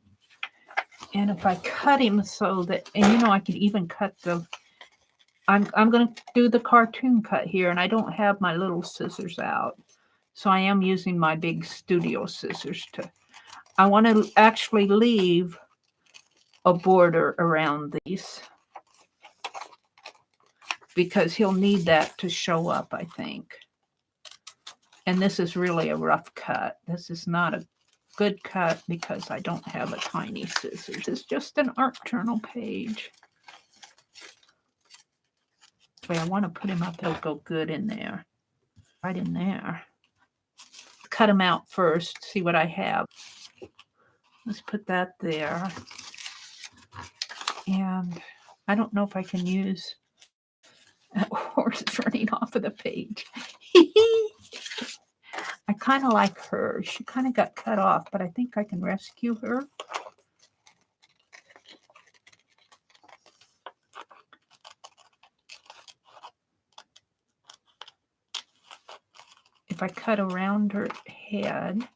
And if I cut him so that, and you know, I could even cut the, I'm going to do the cartoon cut here, and I don't have my little scissors out. So I am using my big studio scissors to, I want to actually leave a border around these. because he'll need that to show up, I think. And this is really a rough cut. This is not a good cut because I don't have a tiny scissors. It's just an art journal page. I want to put him up. It'll go good in there. Right in there. Cut him out first. See what I have. Let's put that there. And I don't know if I can use a horse running off of the page. I kind of like her. She kind of got cut off, but I think I can rescue her. If I cut around her head,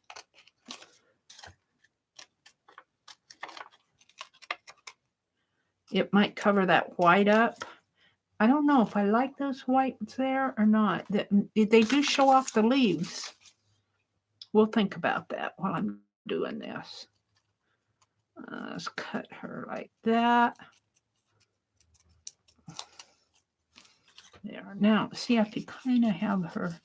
it might cover that white up. I don't know if I like those whites there or not. They do show off the leaves. We'll think about that while I'm doing this. Let's cut her like that. There. Now, see, I have to kind of have her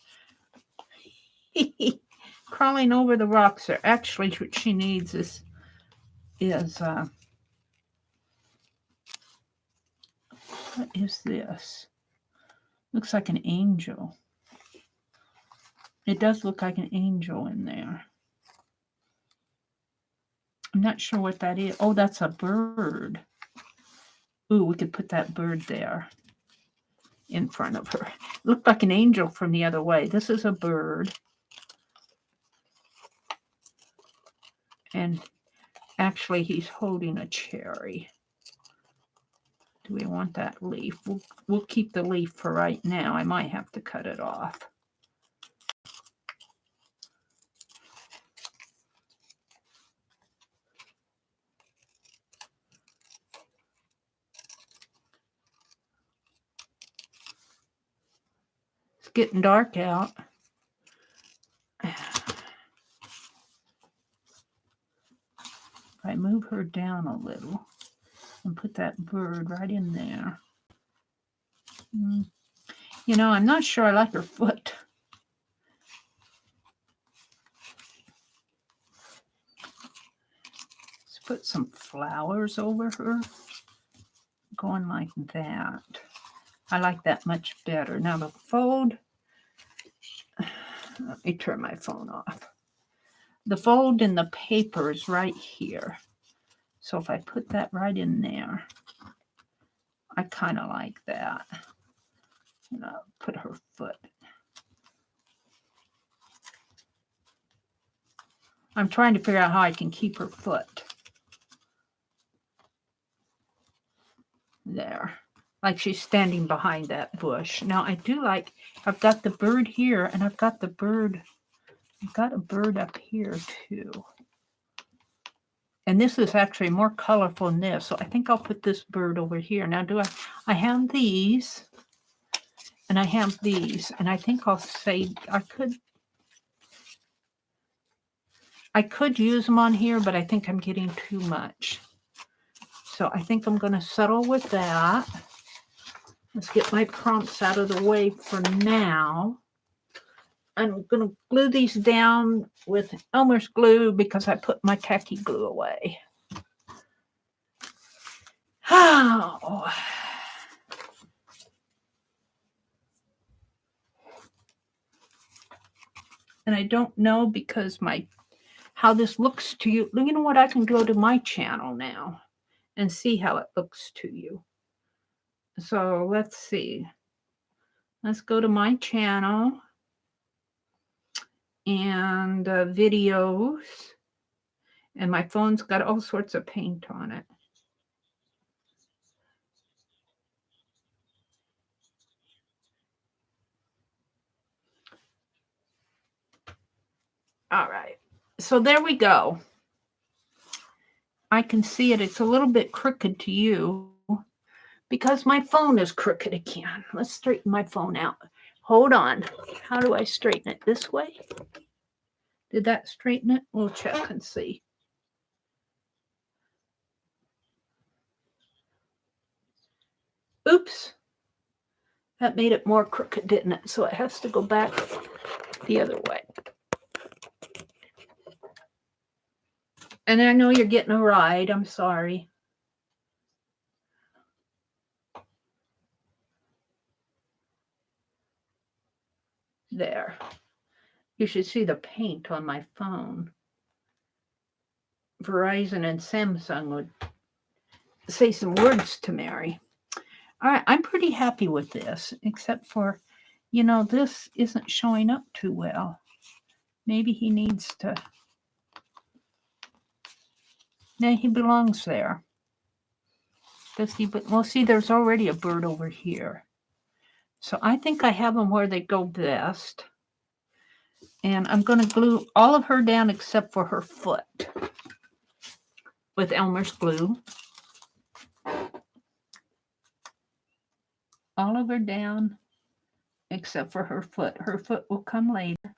crawling over the rocks there. Actually, what she needs is what is this? Looks like an angel. It does look like an angel in there. I'm not sure what that is. Oh, that's a bird. Ooh, we could put that bird there in front of her. Looked like an angel from the other way. This is a bird. And actually, he's holding a cherry. Do we want that leaf? We'll keep the leaf for right now. I might have to cut it off. It's getting dark out. If I move her down a little and put that bird right in there. You know, I'm not sure I like her foot. Let's put some flowers over her. Going like that. I like that much better. Now the fold, let me turn my phone off. The fold in the paper is right here. So if I put that right in there, I kind of like that. And I'll put her foot. I'm trying to figure out how I can keep her foot. There. Like she's standing behind that bush. Now I do like, I've got the bird here and I've got the bird, I've got a bird up here too. And this is actually more colorful than this. So I think I'll put this bird over here. Now I have these and I have these. And I think I'll say I could use them on here, but I think I'm getting too much. So I think I'm going to settle with that. Let's get my prompts out of the way for now. I'm going to glue these down with Elmer's glue because I put my tacky glue away. Oh. And I don't know because how this looks to you. You know what? I can go to my channel now and see how it looks to you. So let's see. Let's go to my channel and videos. And my phone's got all sorts of paint on it. All right. So there we go. I can see it. It's a little bit crooked to you because my phone is crooked again. Let's straighten my phone out. Hold on. How do I straighten it? This way? Did that straighten it? We'll check and see. Oops. That made it more crooked, didn't it? So it has to go back the other way. And I know you're getting a ride. I'm sorry. There. You should see the paint on my phone. Verizon and Samsung would say some words to Mary. All right, I'm pretty happy with this, except for, this isn't showing up too well. Maybe he needs to. No, he belongs there. Does he? Well, see, there's already a bird over here. So I think I have them where they go best. And I'm going to glue all of her down except for her foot with Elmer's glue. All of her down except for her foot. Her foot will come later.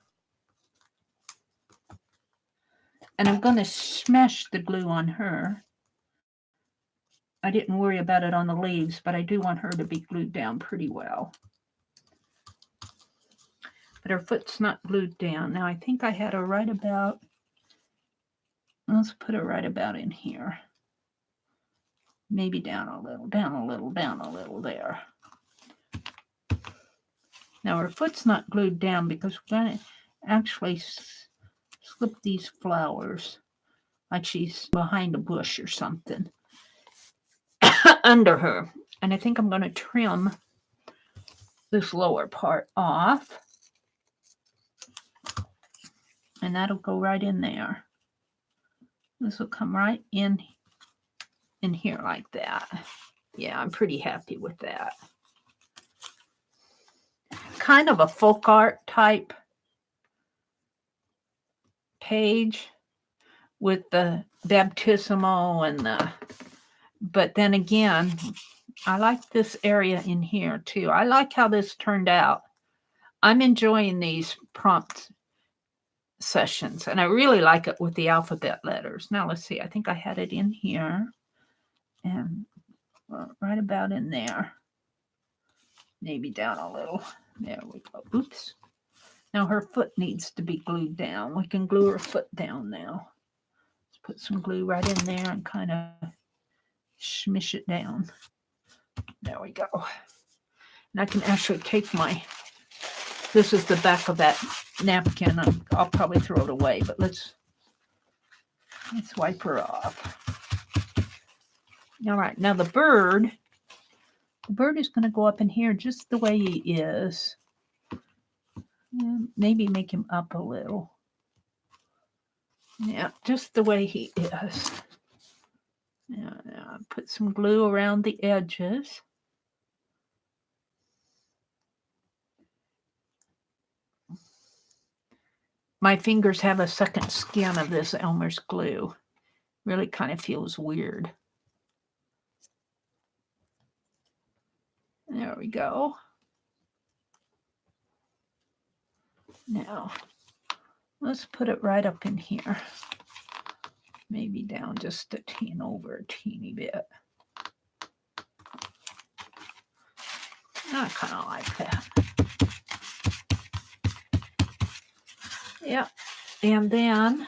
And I'm going to smash the glue on her. I didn't worry about it on the leaves, but I do want her to be glued down pretty well. But her foot's not glued down. Now, I think I had her right about, let's put her right about in here. Maybe down a little, down a little, down a little there. Now, her foot's not glued down because we're going to actually slip these flowers like she's behind a bush or something under her. And I think I'm going to trim this lower part off. And that'll go right in there. This will come right in here like that. Yeah, I'm pretty happy with that. Kind of a folk art type page with the baptismal and but then again, I like this area in here too. I like how this turned out. I'm enjoying these prompt sessions, and I really like it with the alphabet letters. Now let's see, I think I had it in here and right about in there. Maybe down a little. There we go. Oops. Now her foot needs to be glued down. We can glue her foot down now. Let's put some glue right in there and kind of smish it down. There we go. And I can actually take this is the back of that napkin. I'll probably throw it away, but let's wipe her off. All right, now the bird is going to go up in here just the way he is. And maybe make him up a little. Yeah, just the way he is. Yeah, put some glue around the edges. My fingers have a second skin of this Elmer's glue. Really kind of feels weird. There we go. Now, let's put it right up in here. Maybe down just a teeny bit. I kind of like that. Yeah. And then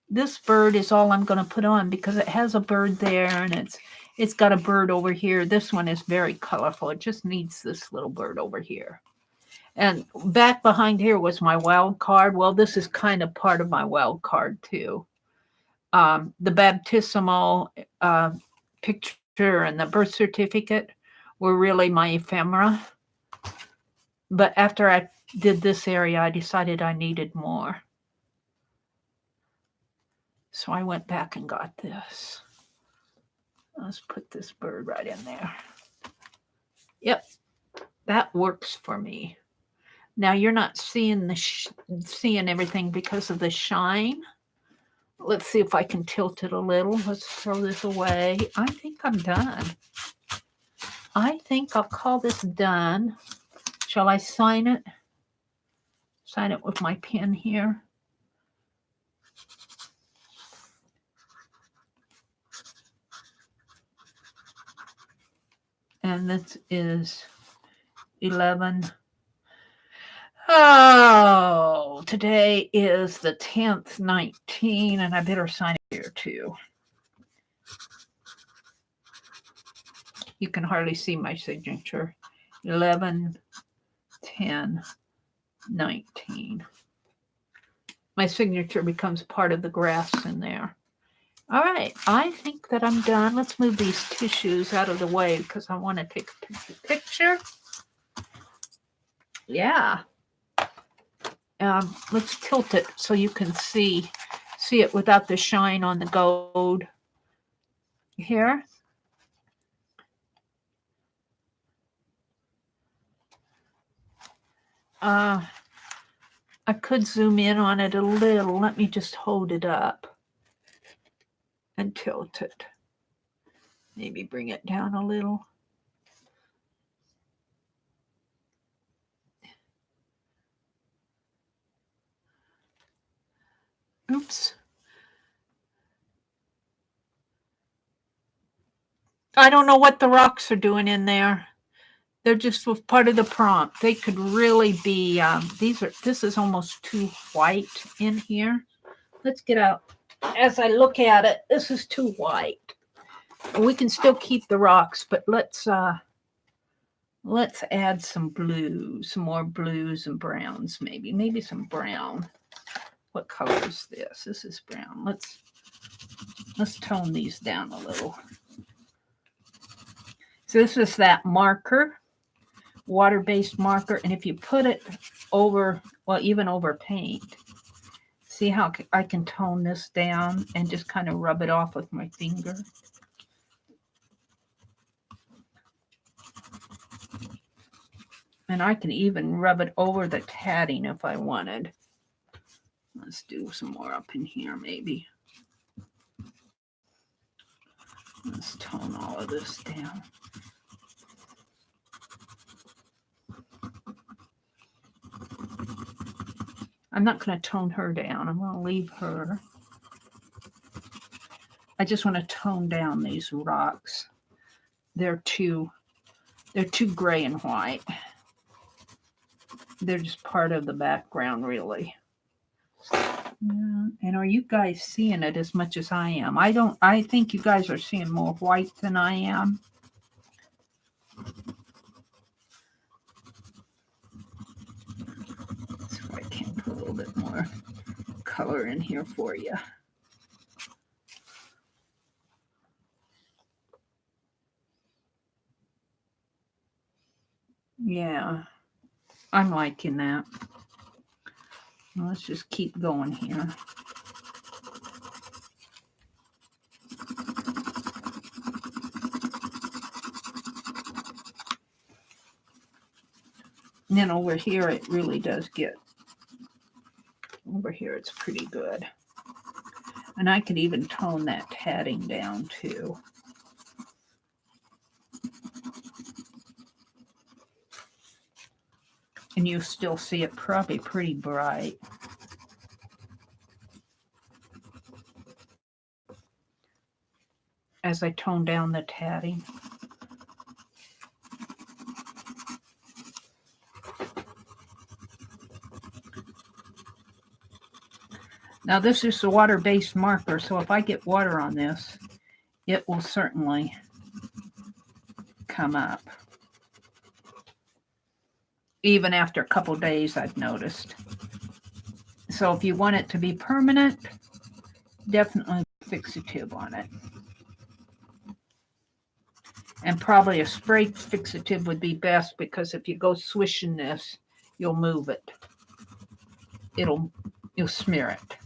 this bird is all I'm going to put on because it has a bird there and it's got a bird over here. This one is very colorful. It just needs this little bird over here. And back behind here was my wild card. Well, this is kind of part of my wild card too. The baptismal picture and the birth certificate were really my ephemera. But after I did this area, I decided I needed more. So I went back and got this. Let's put this bird right in there. Yep, that works for me. Now you're not seeing seeing everything because of the shine. Let's see if I can tilt it a little. Let's throw this away. I think I'm done. I think I'll call this done. Shall I sign it? Sign it with my pen here. And this is 11. Oh, today is the 10th, 19, and I better sign it here too. You can hardly see my signature. 11, 10, 19. My signature becomes part of the grass in there. All right, I think that I'm done. Let's move these tissues out of the way because I want to take a picture. Yeah. Let's tilt it so you can see it without the shine on the gold. Here. I could zoom in on it a little. Let me just hold it up and tilt it. Maybe bring it down a little. Oops. I don't know what the rocks are doing in there. They're just part of the prompt. They could really be, this is almost too white in here. Let's get out. As I look at it, this is too white. We can still keep the rocks, but let's add some blues, some more blues and browns, maybe some brown. What color is this? This is brown. Let's tone these down a little. So this is that marker, water-based marker, and if you put it over, well, even over paint, see how I can tone this down and just kind of rub it off with my finger. And I can even rub it over the tatting if I wanted. Let's do some more up in here, maybe. Let's tone all of this down. I'm not going to tone her down. I'm going to leave her. I just want to tone down these rocks. They're too gray and white. They're just part of the background, really. And are you guys seeing it as much as I am? I think you guys are seeing more white than I am. So I can put a little bit more color in here for you. Yeah, I'm liking that. Let's just keep going here. And then over here, it really does get, over here, it's pretty good. And I could even tone that tatting down too. And you still see it probably pretty bright. As I tone down the tatting. Now this is the water-based marker, so if I get water on this, it will certainly come up. Even after a couple days, I've noticed. So if you want it to be permanent, definitely fixative on it. And probably a spray fixative would be best, because if you go swishing this, you'll move it. You'll smear it.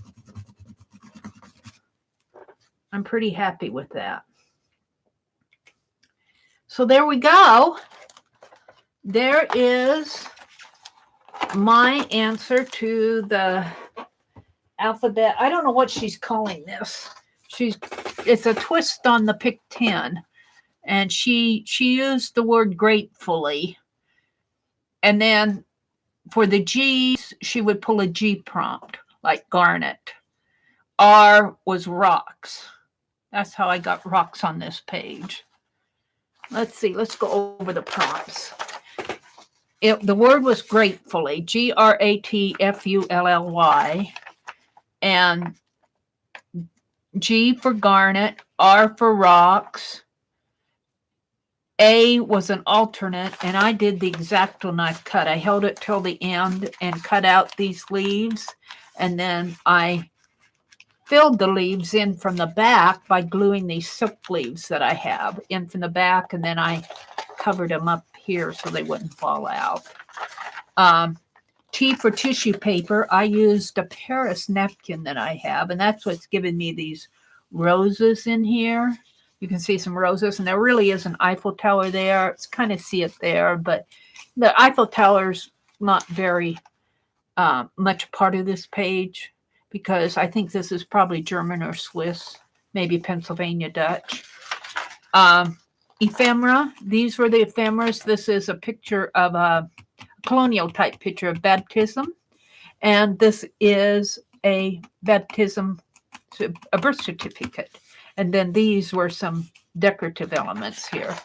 I'm pretty happy with that. So there we go. There is my answer to the alphabet. I don't know what she's calling this. It's a twist on the pick 10. And she used the word gratefully. And then for the G's, she would pull a G prompt, like garnet. R was rocks. That's how I got rocks on this page. Let's see. Let's go over the prompts. the word was gratefully, Gratfullly, and G for garnet, R for rocks, A was an alternate, and I did the X-Acto knife cut. I held it till the end and cut out these leaves, and then I filled the leaves in from the back by gluing these silk leaves that I have in from the back, and then I covered them up here so they wouldn't fall out. T for tissue paper, I used a Paris napkin that I have, and that's what's given me these roses in here. You can see some roses, and there really is an Eiffel Tower there. It's kind of see it there, but the Eiffel Tower's not very much part of this page because I think this is probably German or Swiss, maybe Pennsylvania Dutch. Ephemera, these were the ephemeras. This is a picture of a colonial type picture of baptism, and this is a baptism, a birth certificate. And then these were some decorative elements here.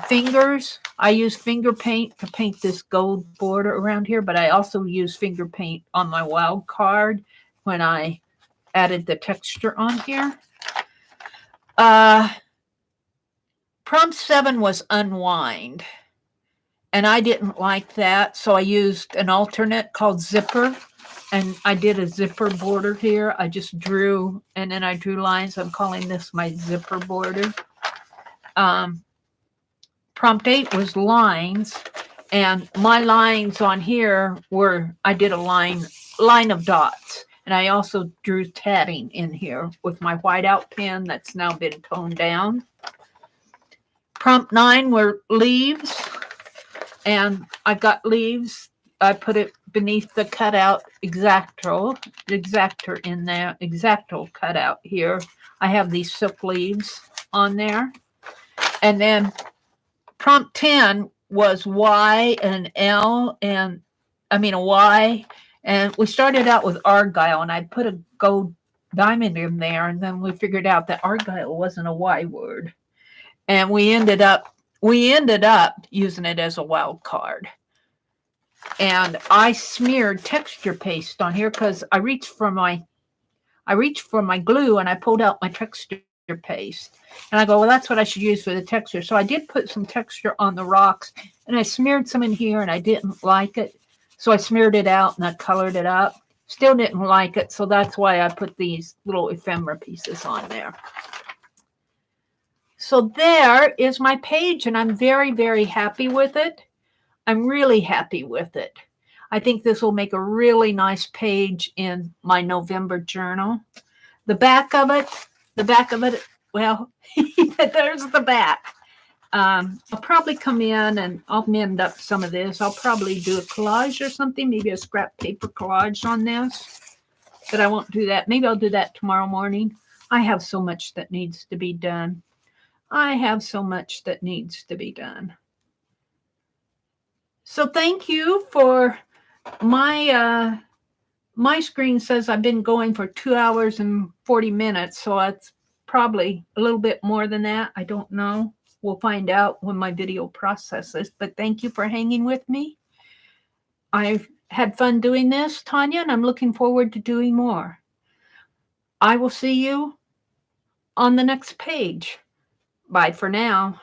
Fingers, I use finger paint to paint this gold border around here, but I also use finger paint on my wild card when I added the texture on here. Prompt 7 was unwind, and I didn't like that, so I used an alternate called zipper, and I did a zipper border here. I just drew, and then I drew lines. I'm calling this my zipper border. Prompt 8 was lines, and my lines on here were, I did a line of dots, and I also drew tatting in here with my whiteout pen that's now been toned down. Prompt 9 were leaves, and I've got leaves. I put it beneath the cutout X-Acto in there, X-Acto cutout here. I have these silk leaves on there. And then prompt 10 was Y and L, and I mean a Y. And we started out with argyle, and I put a gold diamond in there, and then we figured out that argyle wasn't a Y word. And we ended up using it as a wild card. And I smeared texture paste on here because I reached for my glue and I pulled out my texture paste. And I go, well, that's what I should use for the texture. So I did put some texture on the rocks, and I smeared some in here, and I didn't like it. So I smeared it out and I colored it up. Still didn't like it, so that's why I put these little ephemera pieces on there. So there is my page, and I'm very, very happy with it. I'm really happy with it. I think this will make a really nice page in my November journal. The back of it, well, there's the back. I'll probably come in and I'll mend up some of this. I'll probably do a collage or something, maybe a scrap paper collage on this, but I won't do that. Maybe I'll do that tomorrow morning. I have so much that needs to be done. So thank you for my screen says I've been going for 2 hours and 40 minutes. So it's probably a little bit more than that. I don't know. We'll find out when my video processes, but thank you for hanging with me. I've had fun doing this, Tanya, and I'm looking forward to doing more. I will see you on the next page. Bye for now.